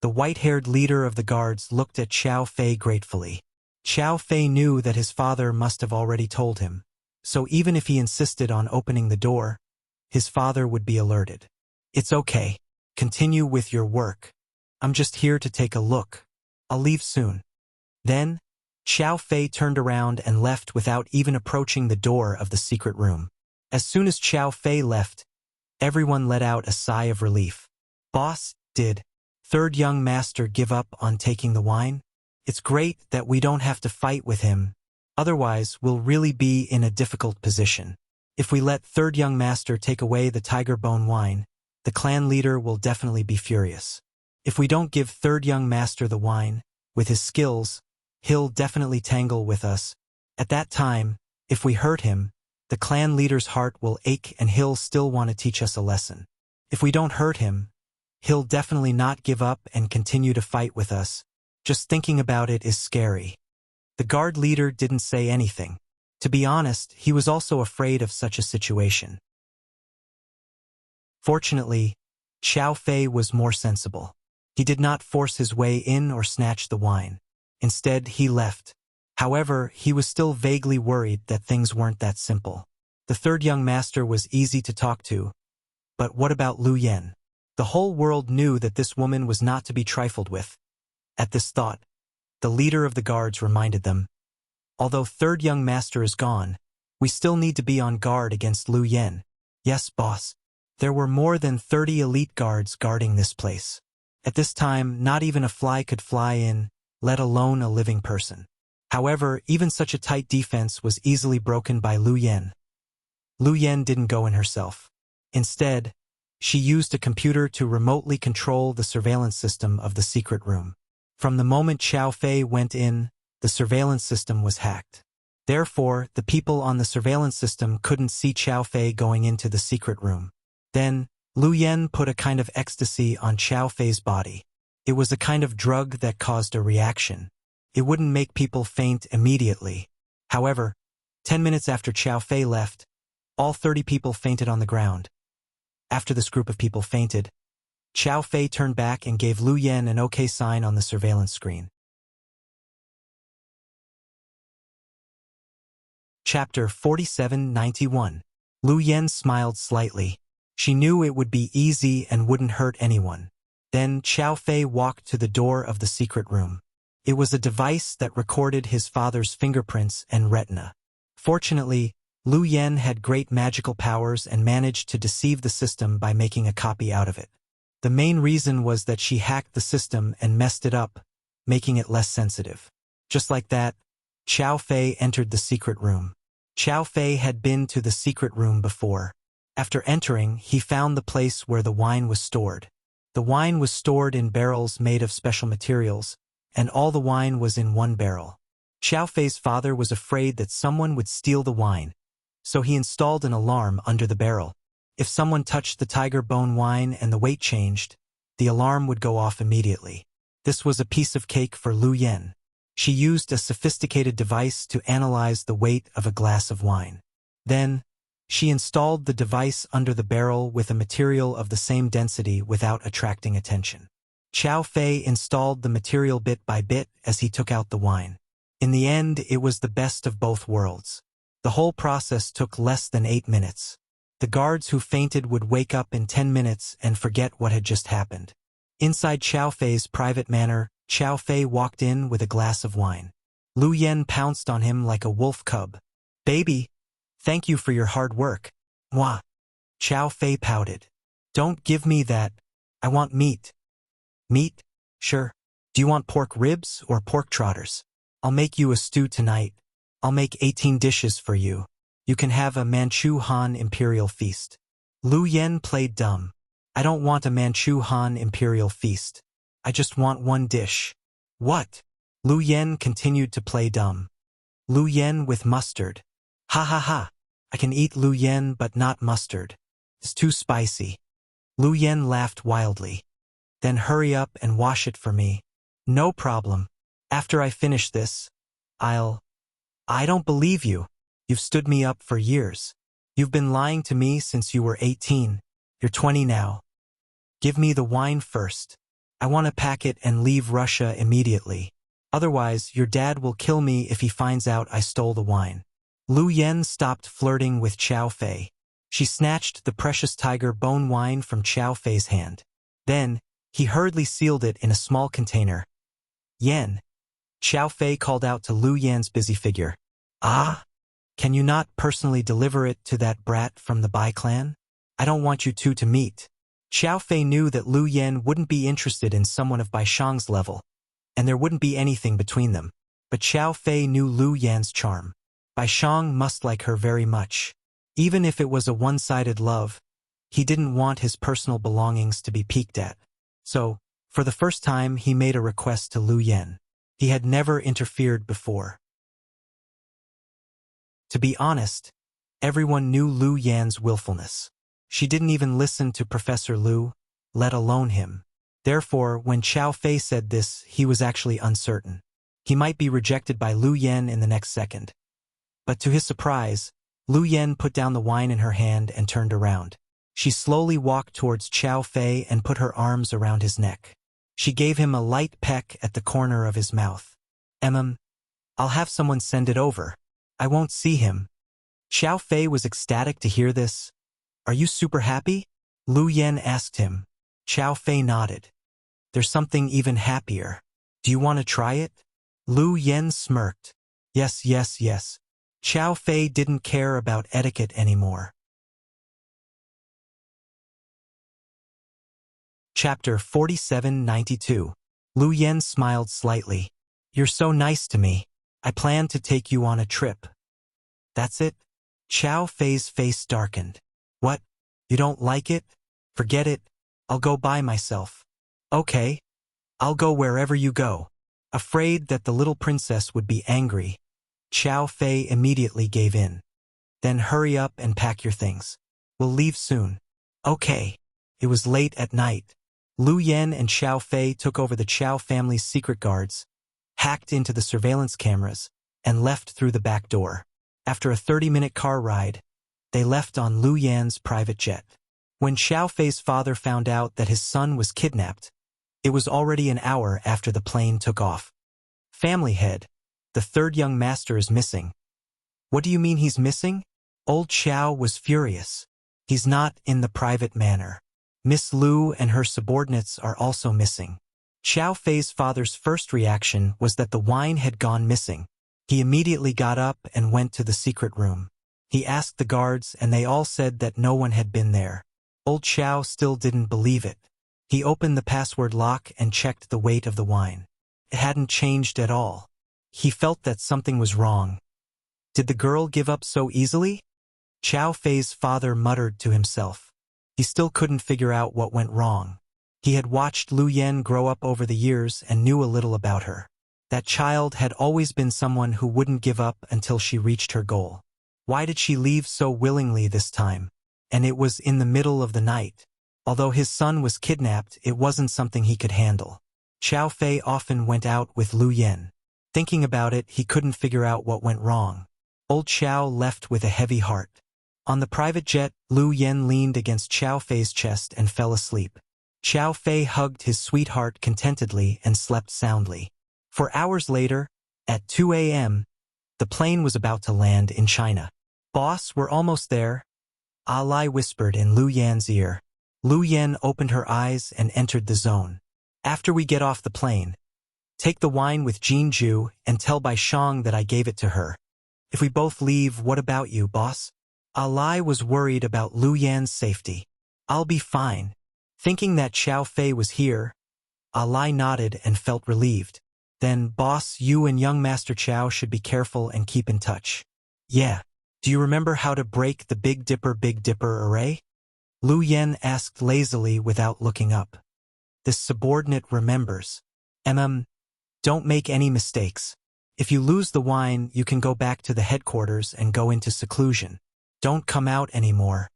[SPEAKER 1] The white-haired leader of the guards looked at Qiao Fei gratefully. Qiao Fei knew that his father must have already told him, so even if he insisted on opening the door, his father would be alerted. It's okay. Continue with your work. I'm just here to take a look. I'll leave soon. Then, Qiao Fei turned around and left without even approaching the door of the secret room. As soon as Qiao Fei left, everyone let out a sigh of relief. Boss, did third young master give up on taking the wine? It's great that we don't have to fight with him. Otherwise, we'll really be in a difficult position. If we let third young master take away the tiger bone wine, the clan leader will definitely be furious. If we don't give third young master the wine, with his skills, he'll definitely tangle with us. At that time, if we hurt him, the clan leader's heart will ache and he'll still want to teach us a lesson. If we don't hurt him, he'll definitely not give up and continue to fight with us. Just thinking about it is scary. The guard leader didn't say anything. To be honest, he was also afraid of such a situation. Fortunately, Xiao Fei was more sensible. He did not force his way in or snatch the wine. Instead, he left. However, he was still vaguely worried that things weren't that simple. The third young master was easy to talk to. But what about Lu Yan? The whole world knew that this woman was not to be trifled with. At this thought, the leader of the guards reminded them, although third young master is gone, we still need to be on guard against Lu Yan. Yes, boss. There were more than 30 elite guards guarding this place. At this time, not even a fly could fly in, let alone a living person. However, even such a tight defense was easily broken by Lu Yan. Lu Yan didn't go in herself. Instead, she used a computer to remotely control the surveillance system of the secret room. From the moment Xiao Fei went in, the surveillance system was hacked. Therefore, the people on the surveillance system couldn't see Xiao Fei going into the secret room. Then, Lu Yan put a kind of ecstasy on Xiao Fei's body. It was a kind of drug that caused a reaction. It wouldn't make people faint immediately. However, 10 minutes after Xiao Fei left, all 30 people fainted on the ground. After this group of people fainted, Xiao Fei turned back and gave Lu Yan an OK sign on the surveillance screen. Chapter 4791. Lu Yan smiled slightly. She knew it would be easy and wouldn't hurt anyone. Then Xiao Fei walked to the door of the secret room. It was a device that recorded his father's fingerprints and retina. Fortunately, Lu Yan had great magical powers and managed to deceive the system by making a copy out of it. The main reason was that she hacked the system and messed it up, making it less sensitive. Just like that, Xiao Fei entered the secret room. Xiao Fei had been to the secret room before. After entering, he found the place where the wine was stored. The wine was stored in barrels made of special materials, and all the wine was in one barrel. Xiao Fei's father was afraid that someone would steal the wine, so he installed an alarm under the barrel. If someone touched the tiger bone wine and the weight changed, the alarm would go off immediately. This was a piece of cake for Lu Yan. She used a sophisticated device to analyze the weight of a glass of wine. Then, she installed the device under the barrel with a material of the same density without attracting attention. Xiao Fei installed the material bit by bit as he took out the wine. In the end, it was the best of both worlds. The whole process took less than 8 minutes. The guards who fainted would wake up in 10 minutes and forget what had just happened. Inside Xiao Fei's private manor, Xiao Fei walked in with a glass of wine. Lu Yan pounced on him like a wolf cub. "Baby, thank you for your hard work." "Mwah." Xiao Fei pouted. "Don't give me that. I want meat." "Meat? Sure. Do you want pork ribs or pork trotters? I'll make you a stew tonight. I'll make 18 dishes for you. You can have a Manchu Han imperial feast." Lu Yan played dumb. "I don't want a Manchu Han imperial feast. I just want one dish." "What?" Lu Yan continued to play dumb. "Lu Yan with mustard." "Ha ha ha. I can eat Lu Yan but not mustard. It's too spicy." Lu Yan laughed wildly. "Then hurry up and wash it for me." "No problem. After I finish this, I don't believe you. You've stood me up for years. You've been lying to me since you were 18. You're 20 now. Give me the wine first. I want to pack it and leave Russia immediately. Otherwise, your dad will kill me if he finds out I stole the wine." Lu Yan stopped flirting with Xiao Fei. She snatched the precious tiger bone wine from Xiao Fei's hand. Then, he hurriedly sealed it in a small container. "Yan." Xiao Fei called out to Lu Yan's busy figure. "Ah? Can you not personally deliver it to that brat from the Bai clan? I don't want you two to meet." Xiao Fei knew that Lu Yan wouldn't be interested in someone of Bai Shang's level, and there wouldn't be anything between them. But Xiao Fei knew Lu Yan's charm. Bai Shang must like her very much. Even if it was a one-sided love, he didn't want his personal belongings to be peeked at. So, For the first time, he made a request to Lu Yen. He had never interfered before. To be honest, everyone knew Lu Yan's willfulness. She didn't even listen to Professor Lu, let alone him. Therefore, when Xiao Fei said this, he was actually uncertain. He might be rejected by Lu Yen in the next second. But to his surprise, Lu Yen put down the wine in her hand and turned around. She slowly walked towards Xiao Fei and put her arms around his neck. She gave him a light peck at the corner of his mouth. I'll have someone send it over. I won't see him. Xiao Fei was ecstatic to hear this. Are you super happy? Lu Yen asked him. Xiao Fei nodded. There's something even happier. Do you want to try it? Lu Yen smirked. Yes, yes, yes. Xiao Fei didn't care about etiquette anymore. Chapter 4792. Lu Yen smiled slightly. You're so nice to me. I plan to take you on a trip. That's it? Xiao Fei's face darkened. What? You don't like it? Forget it. I'll go by myself. Okay. I'll go wherever you go. Afraid that the little princess would be angry, Xiao Fei immediately gave in. Then hurry up and pack your things. We'll leave soon. Okay. It was late at night. Lu Yen and Xiao Fei took over the Qiao family's secret guards, hacked into the surveillance cameras, and left through the back door. After a 30-minute car ride, they left on Lu Yan's private jet. When Xiao Fei's father found out that his son was kidnapped, it was already an hour after the plane took off. Family head, the third young master is missing. What do you mean he's missing? Old Xiao was furious. He's not in the private manor. Miss Lu and her subordinates are also missing. Xiao Fei's father's first reaction was that the wine had gone missing. He immediately got up and went to the secret room. He asked the guards and they all said that no one had been there. Old Xiao still didn't believe it. He opened the password lock and checked the weight of the wine. It hadn't changed at all. He felt that something was wrong. Did the girl give up so easily? Xiao Fei's father muttered to himself. He still couldn't figure out what went wrong. He had watched Lu Yen grow up over the years and knew a little about her. That child had always been someone who wouldn't give up until she reached her goal. Why did she leave so willingly this time? And it was in the middle of the night. Although his son was kidnapped, it wasn't something he could handle. Xiao Fei often went out with Lu Yen. Thinking about it, he couldn't figure out what went wrong. Old Xiao left with a heavy heart. On the private jet, Lu Yen leaned against Xiao Fei's chest and fell asleep. Xiao Fei hugged his sweetheart contentedly and slept soundly. For hours later, at 2 a.m., the plane was about to land in China. Boss, we're almost there. Alai whispered in Lu Yan's ear. Lu Yen opened her eyes and entered the zone. After we get off the plane, take the wine with Jinju and tell Bai Shang that I gave it to her. If we both leave, what about you, boss? Alai was worried about Lu Yan's safety. I'll be fine. Thinking that Xiao Fei was here, Alai nodded and felt relieved. Then, boss, you and young Master Qiao should be careful and keep in touch. Yeah. Do you remember how to break the Big Dipper array? Lu Yen asked lazily without looking up. This subordinate remembers. Don't make any mistakes. If you lose the wine, you can go back to the headquarters and go into seclusion. Don't come out anymore.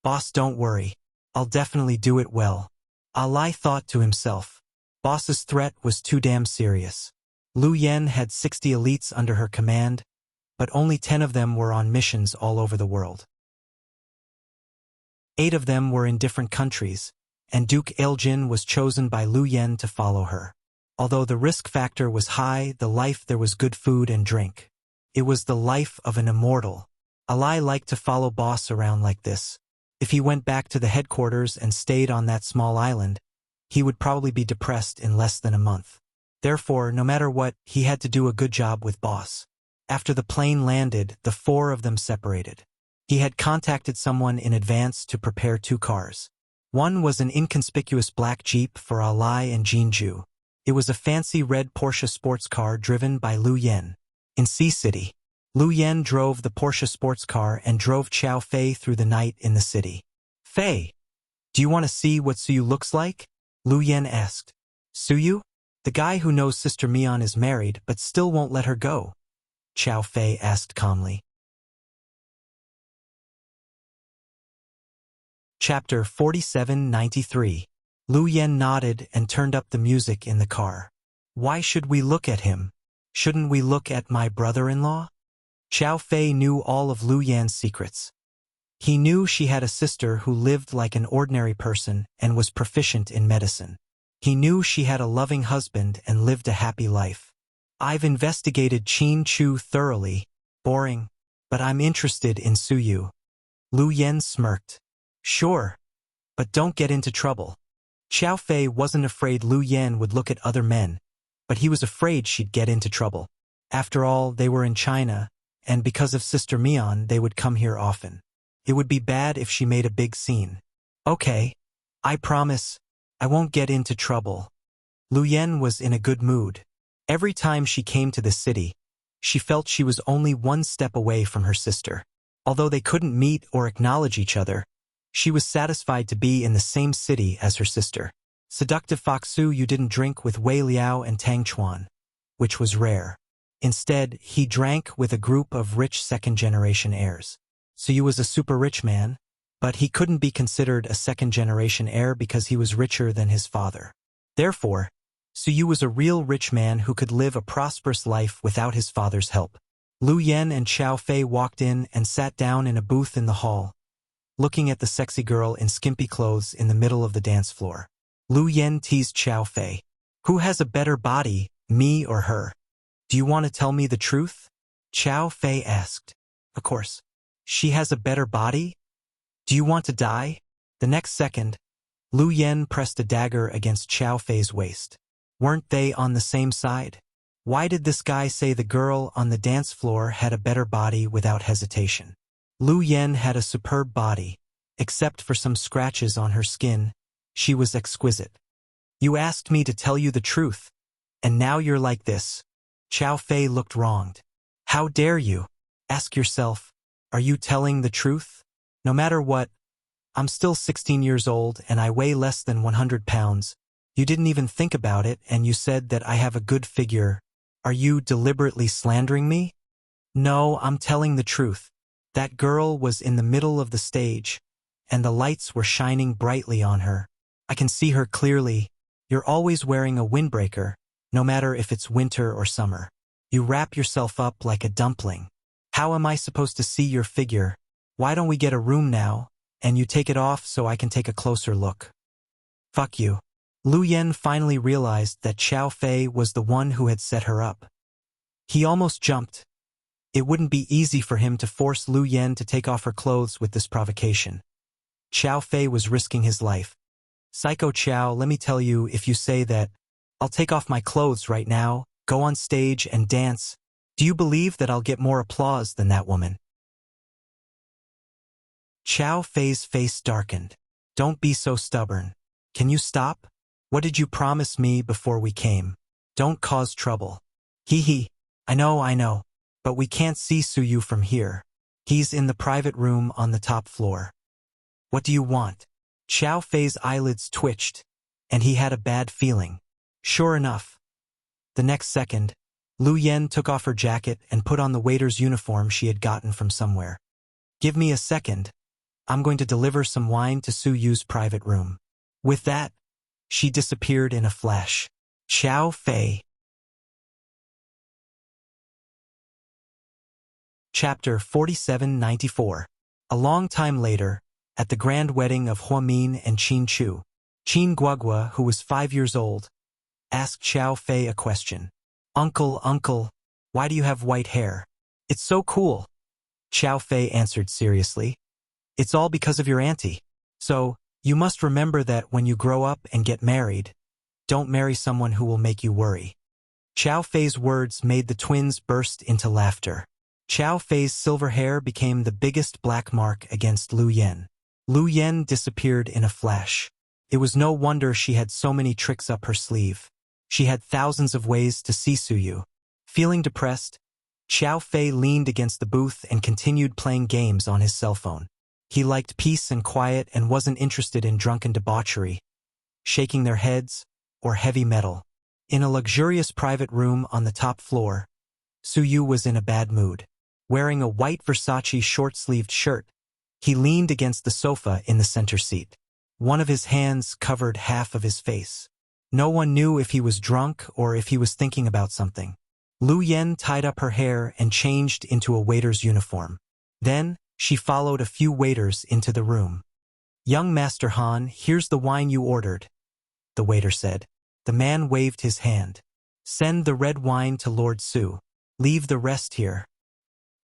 [SPEAKER 1] Boss, don't worry. I'll definitely do it well. Alai thought to himself. Boss's threat was too damn serious. Lu Yen had 60 elites under her command, but only 10 of them were on missions all over the world. 8 of them were in different countries, and Duke Aeljin was chosen by Lu Yen to follow her. Although the risk factor was high, the life there was good food and drink. It was the life of an immortal. Alai liked to follow boss around like this. If he went back to the headquarters and stayed on that small island, he would probably be depressed in less than a month. Therefore, no matter what, he had to do a good job with boss. After the plane landed, the 4 of them separated. He had contacted someone in advance to prepare 2 cars. One was an inconspicuous black Jeep for Alai and Jinju. It was a fancy red Porsche sports car driven by Lu Yen. In Sea City, Lu Yen drove the Porsche sports car and drove Xiao Fei through the night in the city. Fei, do you want to see what Suyu looks like? Lu Yen asked. Suyu? The guy who knows Sister Mion is married but still won't let her go? Chow Fei asked calmly. Chapter 4793. Lu Yen nodded and turned up the music in the car. Why should we look at him? Shouldn't we look at my brother-in-law? Chow Fei knew all of Lu Yan's secrets. He knew she had a sister who lived like an ordinary person and was proficient in medicine. He knew she had a loving husband and lived a happy life. I've investigated Qin Chu thoroughly. Boring. But I'm interested in Suyu. Lu Yen smirked. Sure. But don't get into trouble. Chow Fei wasn't afraid Lu Yen would look at other men, but he was afraid she'd get into trouble. After all, they were in China, and because of Sister Mion, they would come here often. It would be bad if she made a big scene. Okay. I promise, I won't get into trouble. Lu Yen was in a good mood. Every time she came to the city, she felt she was only one step away from her sister. Although they couldn't meet or acknowledge each other, she was satisfied to be in the same city as her sister. Seductive Foxu you didn't drink with Wei Liao and Tang Chuan, which was rare. Instead, he drank with a group of rich second-generation heirs. Suyu was a super rich man, but he couldn't be considered a second-generation heir because he was richer than his father. Therefore, Suyu was a real rich man who could live a prosperous life without his father's help. Lu Yen and Chow Fei walked in and sat down in a booth in the hall, looking at the sexy girl in skimpy clothes in the middle of the dance floor. Lu Yen teased Chow Fei. Who has a better body, me or her? Do you want to tell me the truth? Chow Fei asked. Of course. She has a better body? Do you want to die? The next second, Lu Yen pressed a dagger against Chow Fei's waist. Weren't they on the same side? Why did this guy say the girl on the dance floor had a better body without hesitation? Lu Yen had a superb body. Except for some scratches on her skin, she was exquisite. You asked me to tell you the truth, and now you're like this. Chow Fei looked wronged. How dare you? Ask yourself, are you telling the truth? No matter what, I'm still 16 years old and I weigh less than 100 pounds. You didn't even think about it and you said that I have a good figure. Are you deliberately slandering me? No, I'm telling the truth. That girl was in the middle of the stage, and the lights were shining brightly on her. I can see her clearly. You're always wearing a windbreaker, no matter if it's winter or summer. You wrap yourself up like a dumpling. How am I supposed to see your figure? Why don't we get a room now, and you take it off so I can take a closer look? Fuck you. Lu Yen finally realized that Chow Fei was the one who had set her up. He almost jumped. It wouldn't be easy for him to force Lu Yen to take off her clothes with this provocation. Chow Fei was risking his life. Psycho Chow, let me tell you, if you say that, I'll take off my clothes right now, go on stage and dance, do you believe that I'll get more applause than that woman? Chow Fei's face darkened. Don't be so stubborn. Can you stop? What did you promise me before we came? Don't cause trouble. Hee hee. I know. But we can't see Suyu from here. He's in the private room on the top floor. What do you want? Chow Fei's eyelids twitched, and he had a bad feeling. Sure enough. The next second, Lu Yen took off her jacket and put on the waiter's uniform she had gotten from somewhere. Give me a second. I'm going to deliver some wine to Suyu's private room. With that, she disappeared in a flash. Chow Fei. Chapter 4794. A long time later, at the grand wedding of Huamin and Qin Chu, Qin Guagua, who was 5 years old, asked Chow Fei a question. Uncle, why do you have white hair? It's so cool. Chow Fei answered seriously. It's all because of your auntie. So, you must remember that when you grow up and get married, don't marry someone who will make you worry. Chow Fei's words made the twins burst into laughter. Chow Fei's silver hair became the biggest black mark against Lu Yen. Lu Yen disappeared in a flash. It was no wonder she had so many tricks up her sleeve. She had thousands of ways to see Suyu. Feeling depressed, Chow Fei leaned against the booth and continued playing games on his cell phone. He liked peace and quiet and wasn't interested in drunken debauchery, shaking their heads, or heavy metal. In a luxurious private room on the top floor, Suyu was in a bad mood. Wearing a white Versace short-sleeved shirt, he leaned against the sofa in the center seat. One of his hands covered half of his face. No one knew if he was drunk or if he was thinking about something. Lu Yen tied up her hair and changed into a waiter's uniform. Then, she followed a few waiters into the room. "Young Master Han, here's the wine you ordered," the waiter said. The man waved his hand. "Send the red wine to Lord Su. Leave the rest here."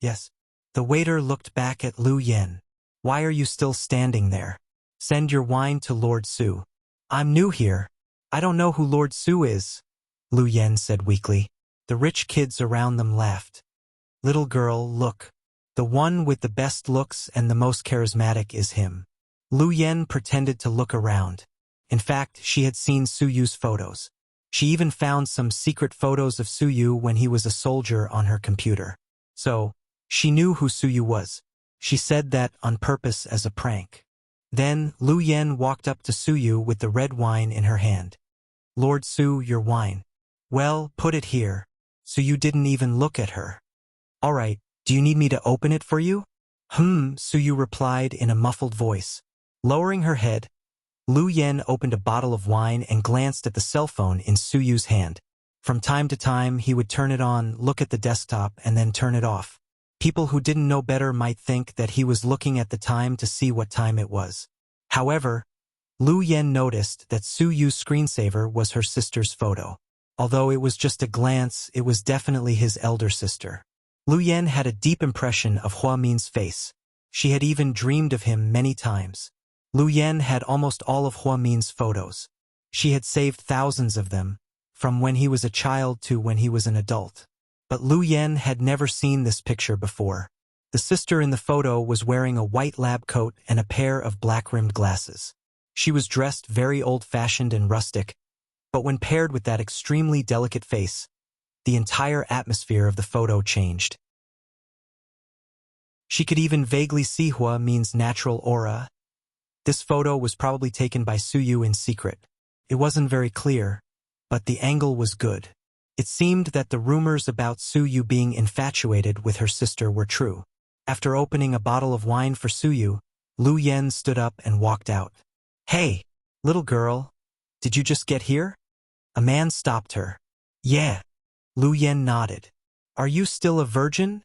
[SPEAKER 1] "Yes." The waiter looked back at Lu Yen. "Why are you still standing there? Send your wine to Lord Su." "I'm new here. I don't know who Lord Su is," Lu Yen said weakly. The rich kids around them laughed. "Little girl, look. The one with the best looks and the most charismatic is him." Lu Yen pretended to look around. In fact, she had seen Suyu's photos. She even found some secret photos of Suyu when he was a soldier on her computer. So, she knew who Suyu was. She said that on purpose as a prank. Then, Lu Yen walked up to Suyu with the red wine in her hand. "Lord Su, your wine." "Well, put it here." Suyu didn't even look at her. "All right, do you need me to open it for you?" Suyu replied in a muffled voice. Lowering her head, Lu Yen opened a bottle of wine and glanced at the cell phone in Suyu's hand. From time to time, he would turn it on, look at the desktop, and then turn it off. People who didn't know better might think that he was looking at the time to see what time it was. However, Lu Yen noticed that Suyu's screensaver was her sister's photo. Although it was just a glance, it was definitely his elder sister. Lu Yen had a deep impression of Hua Min's face. She had even dreamed of him many times. Lu Yen had almost all of Hua Min's photos. She had saved thousands of them, from when he was a child to when he was an adult. But Lu Yen had never seen this picture before. The sister in the photo was wearing a white lab coat and a pair of black-rimmed glasses. She was dressed very old-fashioned and rustic, but when paired with that extremely delicate face, the entire atmosphere of the photo changed. She could even vaguely see Hua Min's natural aura. This photo was probably taken by Suyu in secret. It wasn't very clear, but the angle was good. It seemed that the rumors about Suyu being infatuated with her sister were true. After opening a bottle of wine for Suyu, Lu Yen stood up and walked out. "Hey, little girl, did you just get here?" A man stopped her. "Yeah." Lu Yen nodded. "Are you still a virgin?"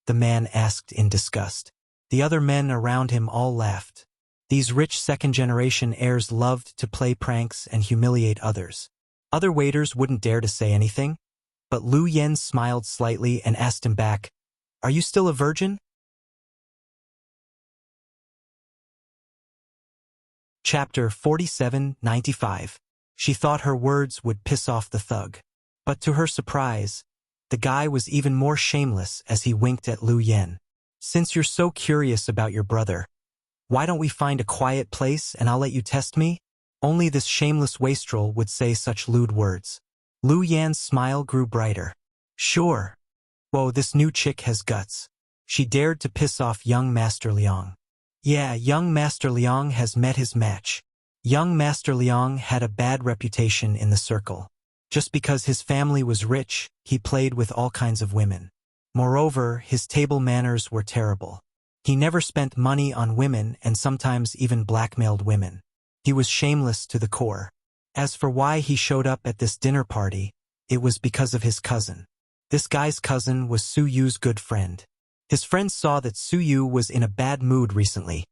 [SPEAKER 1] the man asked in disgust. The other men around him all laughed. These rich second-generation heirs loved to play pranks and humiliate others. Other waiters wouldn't dare to say anything, but Lu Yen smiled slightly and asked him back, "Are you still a virgin?" Chapter 4795. She thought her words would piss off the thug. But to her surprise, the guy was even more shameless as he winked at Lu Yen. "Since you're so curious about your brother, why don't we find a quiet place and I'll let you test me?" Only this shameless wastrel would say such lewd words. Lu Yan's smile grew brighter. "Sure. Whoa, this new chick has guts." She dared to piss off young Master Liang. Yeah, young Master Liang has met his match. Young Master Liang had a bad reputation in the circle. Just because his family was rich, he played with all kinds of women. Moreover, his table manners were terrible. He never spent money on women and sometimes even blackmailed women. He was shameless to the core. As for why he showed up at this dinner party, it was because of his cousin. This guy's cousin was Suyu's good friend. His friend saw that Suyu was in a bad mood recently,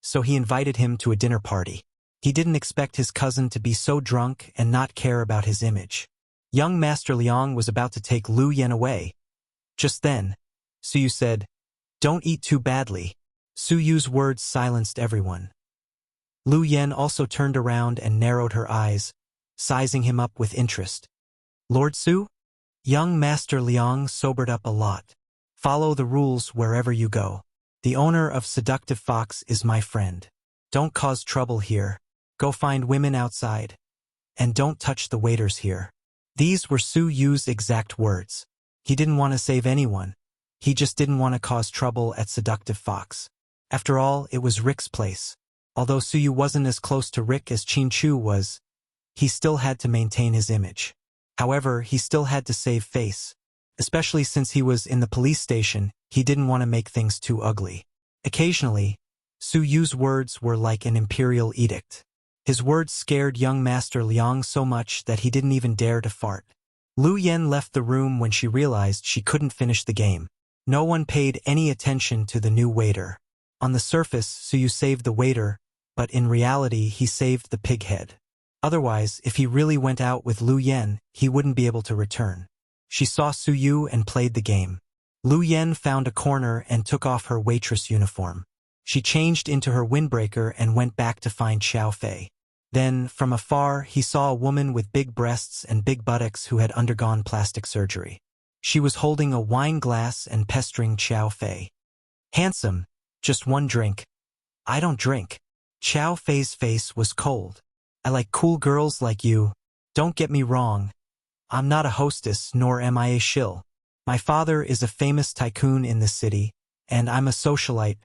[SPEAKER 1] so he invited him to a dinner party. He didn't expect his cousin to be so drunk and not care about his image. Young Master Liang was about to take Lu Yen away. Just then, Suyu said, "Don't eat too badly." Suyu's words silenced everyone. Lu Yen also turned around and narrowed her eyes, sizing him up with interest. "Lord Su?" Young Master Liang sobered up a lot. "Follow the rules wherever you go. The owner of Seductive Fox is my friend. Don't cause trouble here. Go find women outside. And don't touch the waiters here." These were Suyu's exact words. He didn't want to save anyone. He just didn't want to cause trouble at Seductive Fox. After all, it was Rick's place. Although Suyu wasn't as close to Rick as Chin Chu was, he still had to maintain his image. However, he still had to save face. Especially since he was in the police station, he didn't want to make things too ugly. Occasionally, Su Yu's words were like an imperial edict. His words scared young Master Liang so much that he didn't even dare to fart. Lu Yen left the room when she realized she couldn't finish the game. No one paid any attention to the new waiter. On the surface, Su Yu saved the waiter, but in reality he saved the pig head. Otherwise, if he really went out with Lu Yen, he wouldn't be able to return. She saw Su Yu and played the game. Lu Yen found a corner and took off her waitress uniform. She changed into her windbreaker and went back to find Xiao Fei. Then, from afar, he saw a woman with big breasts and big buttocks who had undergone plastic surgery. She was holding a wine glass and pestering Xiao Fei. "Handsome, just one drink." "I don't drink." Xiao Fei's face was cold. "I like cool girls like you. Don't get me wrong. I'm not a hostess, nor am I a shill. My father is a famous tycoon in this city, and I'm a socialite.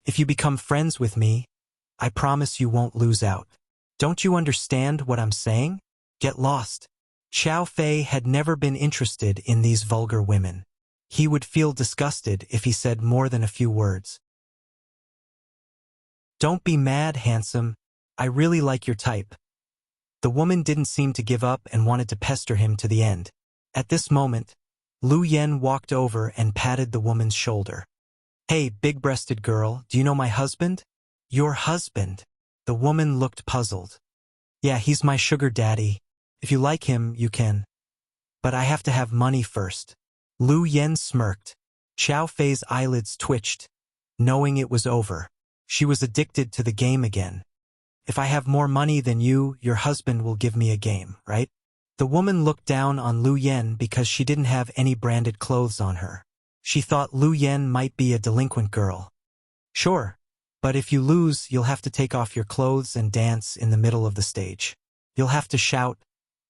[SPEAKER 1] If you become friends with me, I promise you won't lose out. Don't you understand what I'm saying? Get lost." Xiao Fei had never been interested in these vulgar women. He would feel disgusted if he said more than a few words. "Don't be mad, handsome. I really like your type." The woman didn't seem to give up and wanted to pester him to the end. At this moment, Lu Yen walked over and patted the woman's shoulder. "Hey, big-breasted girl, do you know my husband?" "Your husband?" The woman looked puzzled. "Yeah, he's my sugar daddy. If you like him, you can. But I have to have money first." Lu Yen smirked. Xiao Fei's eyelids twitched, knowing it was over. She was addicted to the game again. "If I have more money than you, your husband will give me a game, right?" The woman looked down on Lu Yen because she didn't have any branded clothes on her. She thought Lu Yen might be a delinquent girl. "Sure. But if you lose, you'll have to take off your clothes and dance in the middle of the stage. You'll have to shout,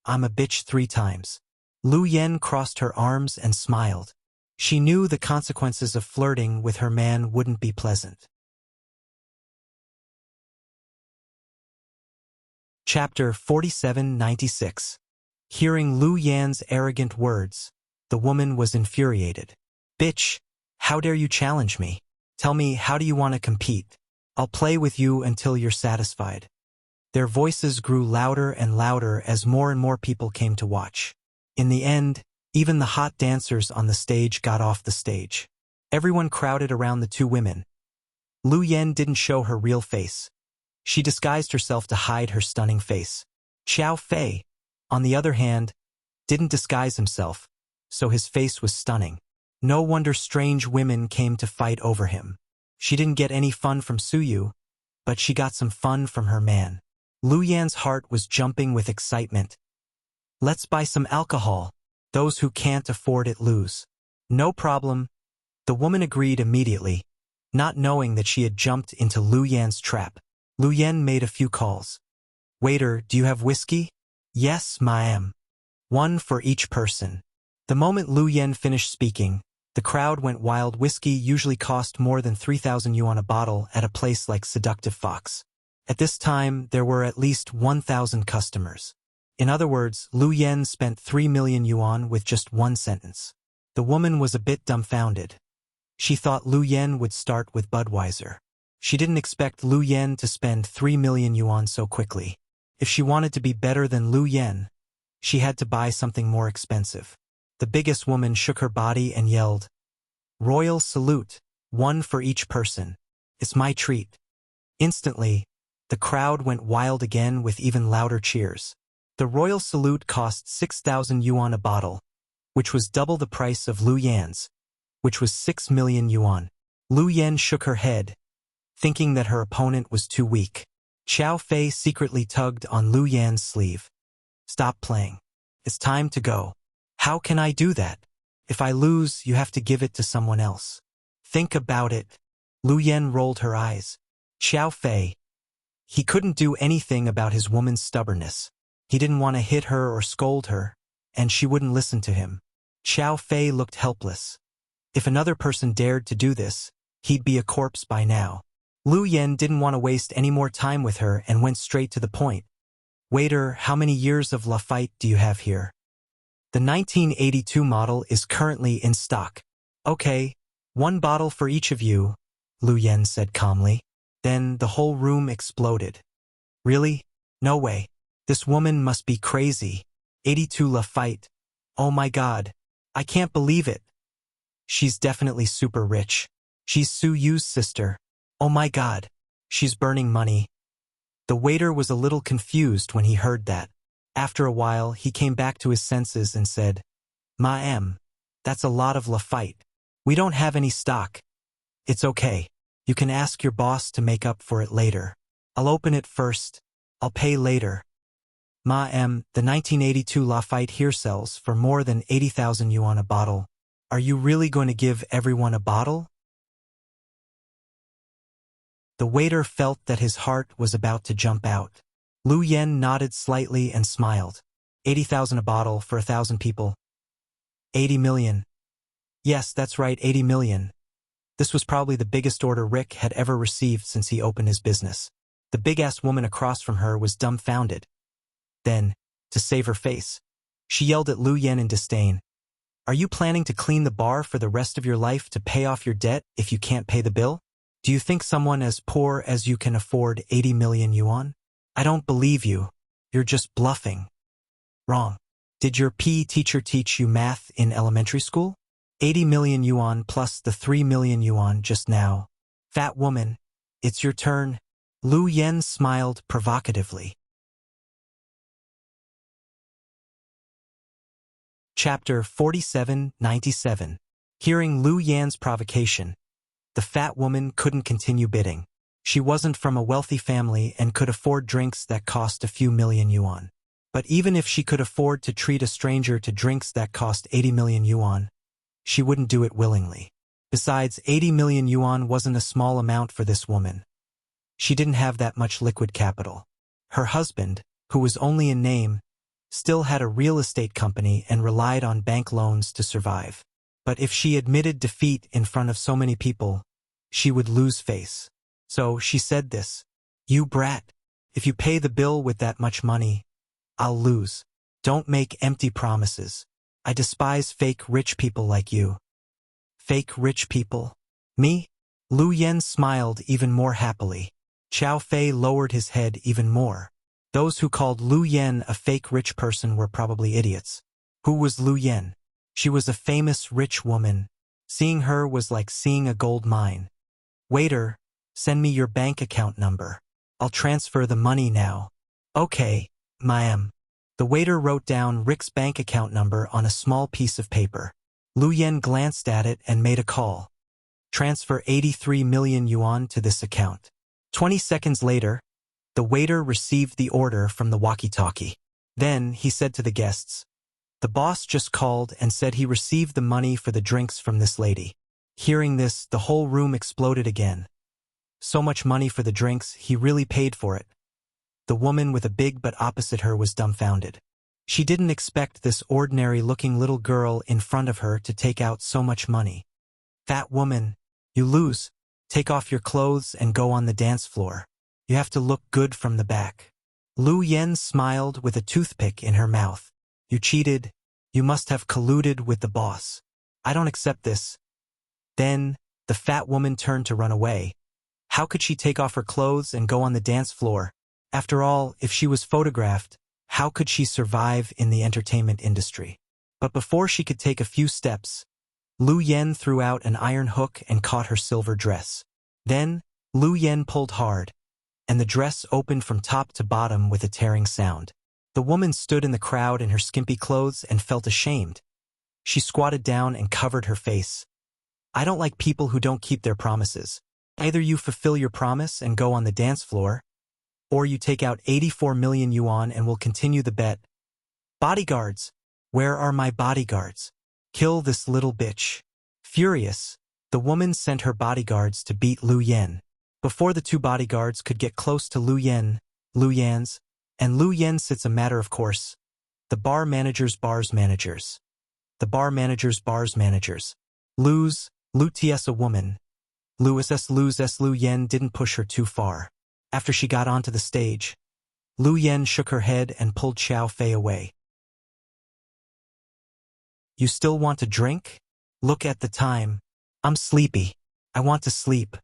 [SPEAKER 1] 'I'm a bitch' 3 times. Lu Yen crossed her arms and smiled. She knew the consequences of flirting with her man wouldn't be pleasant. Chapter 4796. Hearing Lu Yan's arrogant words, the woman was infuriated. "Bitch, how dare you challenge me? Tell me, how do you want to compete? I'll play with you until you're satisfied." Their voices grew louder and louder as more and more people came to watch. In the end, even the hot dancers on the stage got off the stage. Everyone crowded around the 2 women. Lu Yen didn't show her real face. She disguised herself to hide her stunning face. Xiao Fei, on the other hand, didn't disguise himself, so his face was stunning. No wonder strange women came to fight over him. She didn't get any fun from Su Yu, but she got some fun from her man. Lu Yan's heart was jumping with excitement. "Let's buy some alcohol. Those who can't afford it lose." "No problem." The woman agreed immediately, not knowing that she had jumped into Lu Yan's trap. Lu Yan made a few calls. "Waiter, do you have whiskey?" "Yes, ma'am. 1 for each person." The moment Lu Yan finished speaking, the crowd went wild. Whiskey usually cost more than 3,000 yuan a bottle at a place like Seductive Fox. At this time, there were at least 1,000 customers. In other words, Lu Yen spent 3 million yuan with just 1 sentence. The woman was a bit dumbfounded. She thought Lu Yen would start with Budweiser. She didn't expect Lu Yen to spend 3 million yuan so quickly. If she wanted to be better than Lu Yen, she had to buy something more expensive. The biggest woman shook her body and yelled, "Royal salute, 1 for each person. It's my treat." Instantly, the crowd went wild again with even louder cheers. The royal salute cost 6,000 yuan a bottle, which was double the price of Lu Yan's, which was 6 million yuan. Lu Yen shook her head, thinking that her opponent was too weak. Xiao Fei secretly tugged on Lu Yan's sleeve. "Stop playing. It's time to go." "How can I do that? If I lose, you have to give it to someone else." "Think about it." Lu Yen rolled her eyes. Xiao Fei. He couldn't do anything about his woman's stubbornness. He didn't want to hit her or scold her, and she wouldn't listen to him. Xiao Fei looked helpless. If another person dared to do this, he'd be a corpse by now. Lu Yen didn't want to waste any more time with her and went straight to the point. Waiter, how many years of Lafite do you have here? The 1982 model is currently in stock. Okay, 1 bottle for each of you, Lu Yen said calmly. Then the whole room exploded. Really? No way. This woman must be crazy. 82 Lafite. Oh my god. I can't believe it. She's definitely super rich. She's Su Yu's sister. Oh my god. She's burning money. The waiter was a little confused when he heard that. After a while, he came back to his senses and said, "Ma'am, that's a lot of Lafite. We don't have any stock. It's okay. You can ask your boss to make up for it later. I'll open it first. I'll pay later." "Ma'am, the 1982 Lafite here sells for more than 80,000 yuan a bottle. Are you really going to give everyone a bottle?" The waiter felt that his heart was about to jump out. Lu Yen nodded slightly and smiled. 80,000 a bottle for 1,000 people. 80 million. Yes, that's right, 80 million. This was probably the biggest order Rick had ever received since he opened his business. The big-ass woman across from her was dumbfounded. Then, to save her face, she yelled at Lu Yen in disdain. "Are you planning to clean the bar for the rest of your life to pay off your debt if you can't pay the bill? Do you think someone as poor as you can afford 80 million yuan? I don't believe you. You're just bluffing." "Wrong. Did your PE teacher teach you math in elementary school? 80 million yuan plus the 3 million yuan just now. Fat woman, it's your turn." Lu Yen smiled provocatively. Chapter 4797. Hearing Lu Yan's provocation, the fat woman couldn't continue bidding. She wasn't from a wealthy family and could afford drinks that cost a few million yuan. But even if she could afford to treat a stranger to drinks that cost 80 million yuan, she wouldn't do it willingly. Besides, 80 million yuan wasn't a small amount for this woman. She didn't have that much liquid capital. Her husband, who was only in name, still had a real estate company and relied on bank loans to survive. But if she admitted defeat in front of so many people, she would lose face. So she said this, "You brat, if you pay the bill with that much money, I'll lose. Don't make empty promises. I despise fake rich people like you." "Fake rich people? Me?" Lu Yen smiled even more happily. Qiao Fei lowered his head even more. Those who called Lu Yen a fake rich person were probably idiots. Who was Lu Yen? She was a famous rich woman. Seeing her was like seeing a gold mine. "Waiter, send me your bank account number. I'll transfer the money now." "Okay, ma'am." The waiter wrote down Rick's bank account number on a small piece of paper. Lu Yen glanced at it and made a call. "Transfer 83 million yuan to this account." 20 seconds later, the waiter received the order from the walkie-talkie. Then he said to the guests, "The boss just called and said he received the money for the drinks from this lady." Hearing this, the whole room exploded again. So much money for the drinks, he really paid for it. The woman with a big butt opposite her was dumbfounded. She didn't expect this ordinary-looking little girl in front of her to take out so much money. "Fat woman, you lose. Take off your clothes and go on the dance floor. You have to look good from the back." Lu Yen smiled with a toothpick in her mouth. "You cheated. You must have colluded with the boss. I don't accept this." Then, the fat woman turned to run away. How could she take off her clothes and go on the dance floor? After all, if she was photographed, how could she survive in the entertainment industry? But before she could take a few steps, Lu Yen threw out an iron hook and caught her silver dress. Then, Lu Yen pulled hard, and the dress opened from top to bottom with a tearing sound. The woman stood in the crowd in her skimpy clothes and felt ashamed. She squatted down and covered her face. "I don't like people who don't keep their promises. Either you fulfill your promise and go on the dance floor, or you take out 84 million yuan and we'll continue the bet." "Bodyguards! Where are my bodyguards? Kill this little bitch." Furious, the woman sent her bodyguards to beat Lu Yen. Before the two bodyguards could get close to Lu Yan's, and Lu Yen sits a matter of course, the bar managers bars managers. The bar managers bars managers. Lu Ts a woman. Lu Yen didn't push her too far. After she got onto the stage, Lu Yen shook her head and pulled Xiao Fei away. You still want a drink? Look at the time. I'm sleepy. I want to sleep.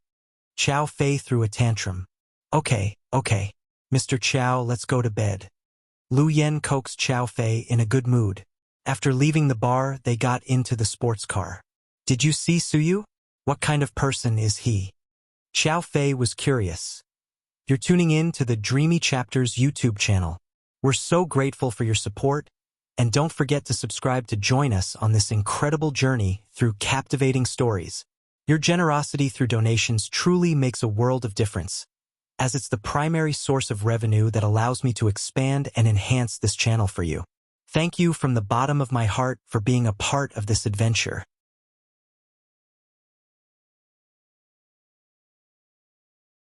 [SPEAKER 1] Xiao Fei threw a tantrum. Okay. Mr. Xiao, let's go to bed. Lu Yen coaxed Xiao Fei in a good mood. After leaving the bar, they got into the sports car. Did you see Suyu? What kind of person is he? Xiao Fei was curious. You're tuning in to the Dreamy Chapters YouTube channel. We're so grateful for your support, and don't forget to subscribe to join us on this incredible journey through captivating stories. Your generosity through donations truly makes a world of difference, as it's the primary source of revenue that allows me to expand and enhance this channel for you. Thank you from the bottom of my heart for being a part of this adventure.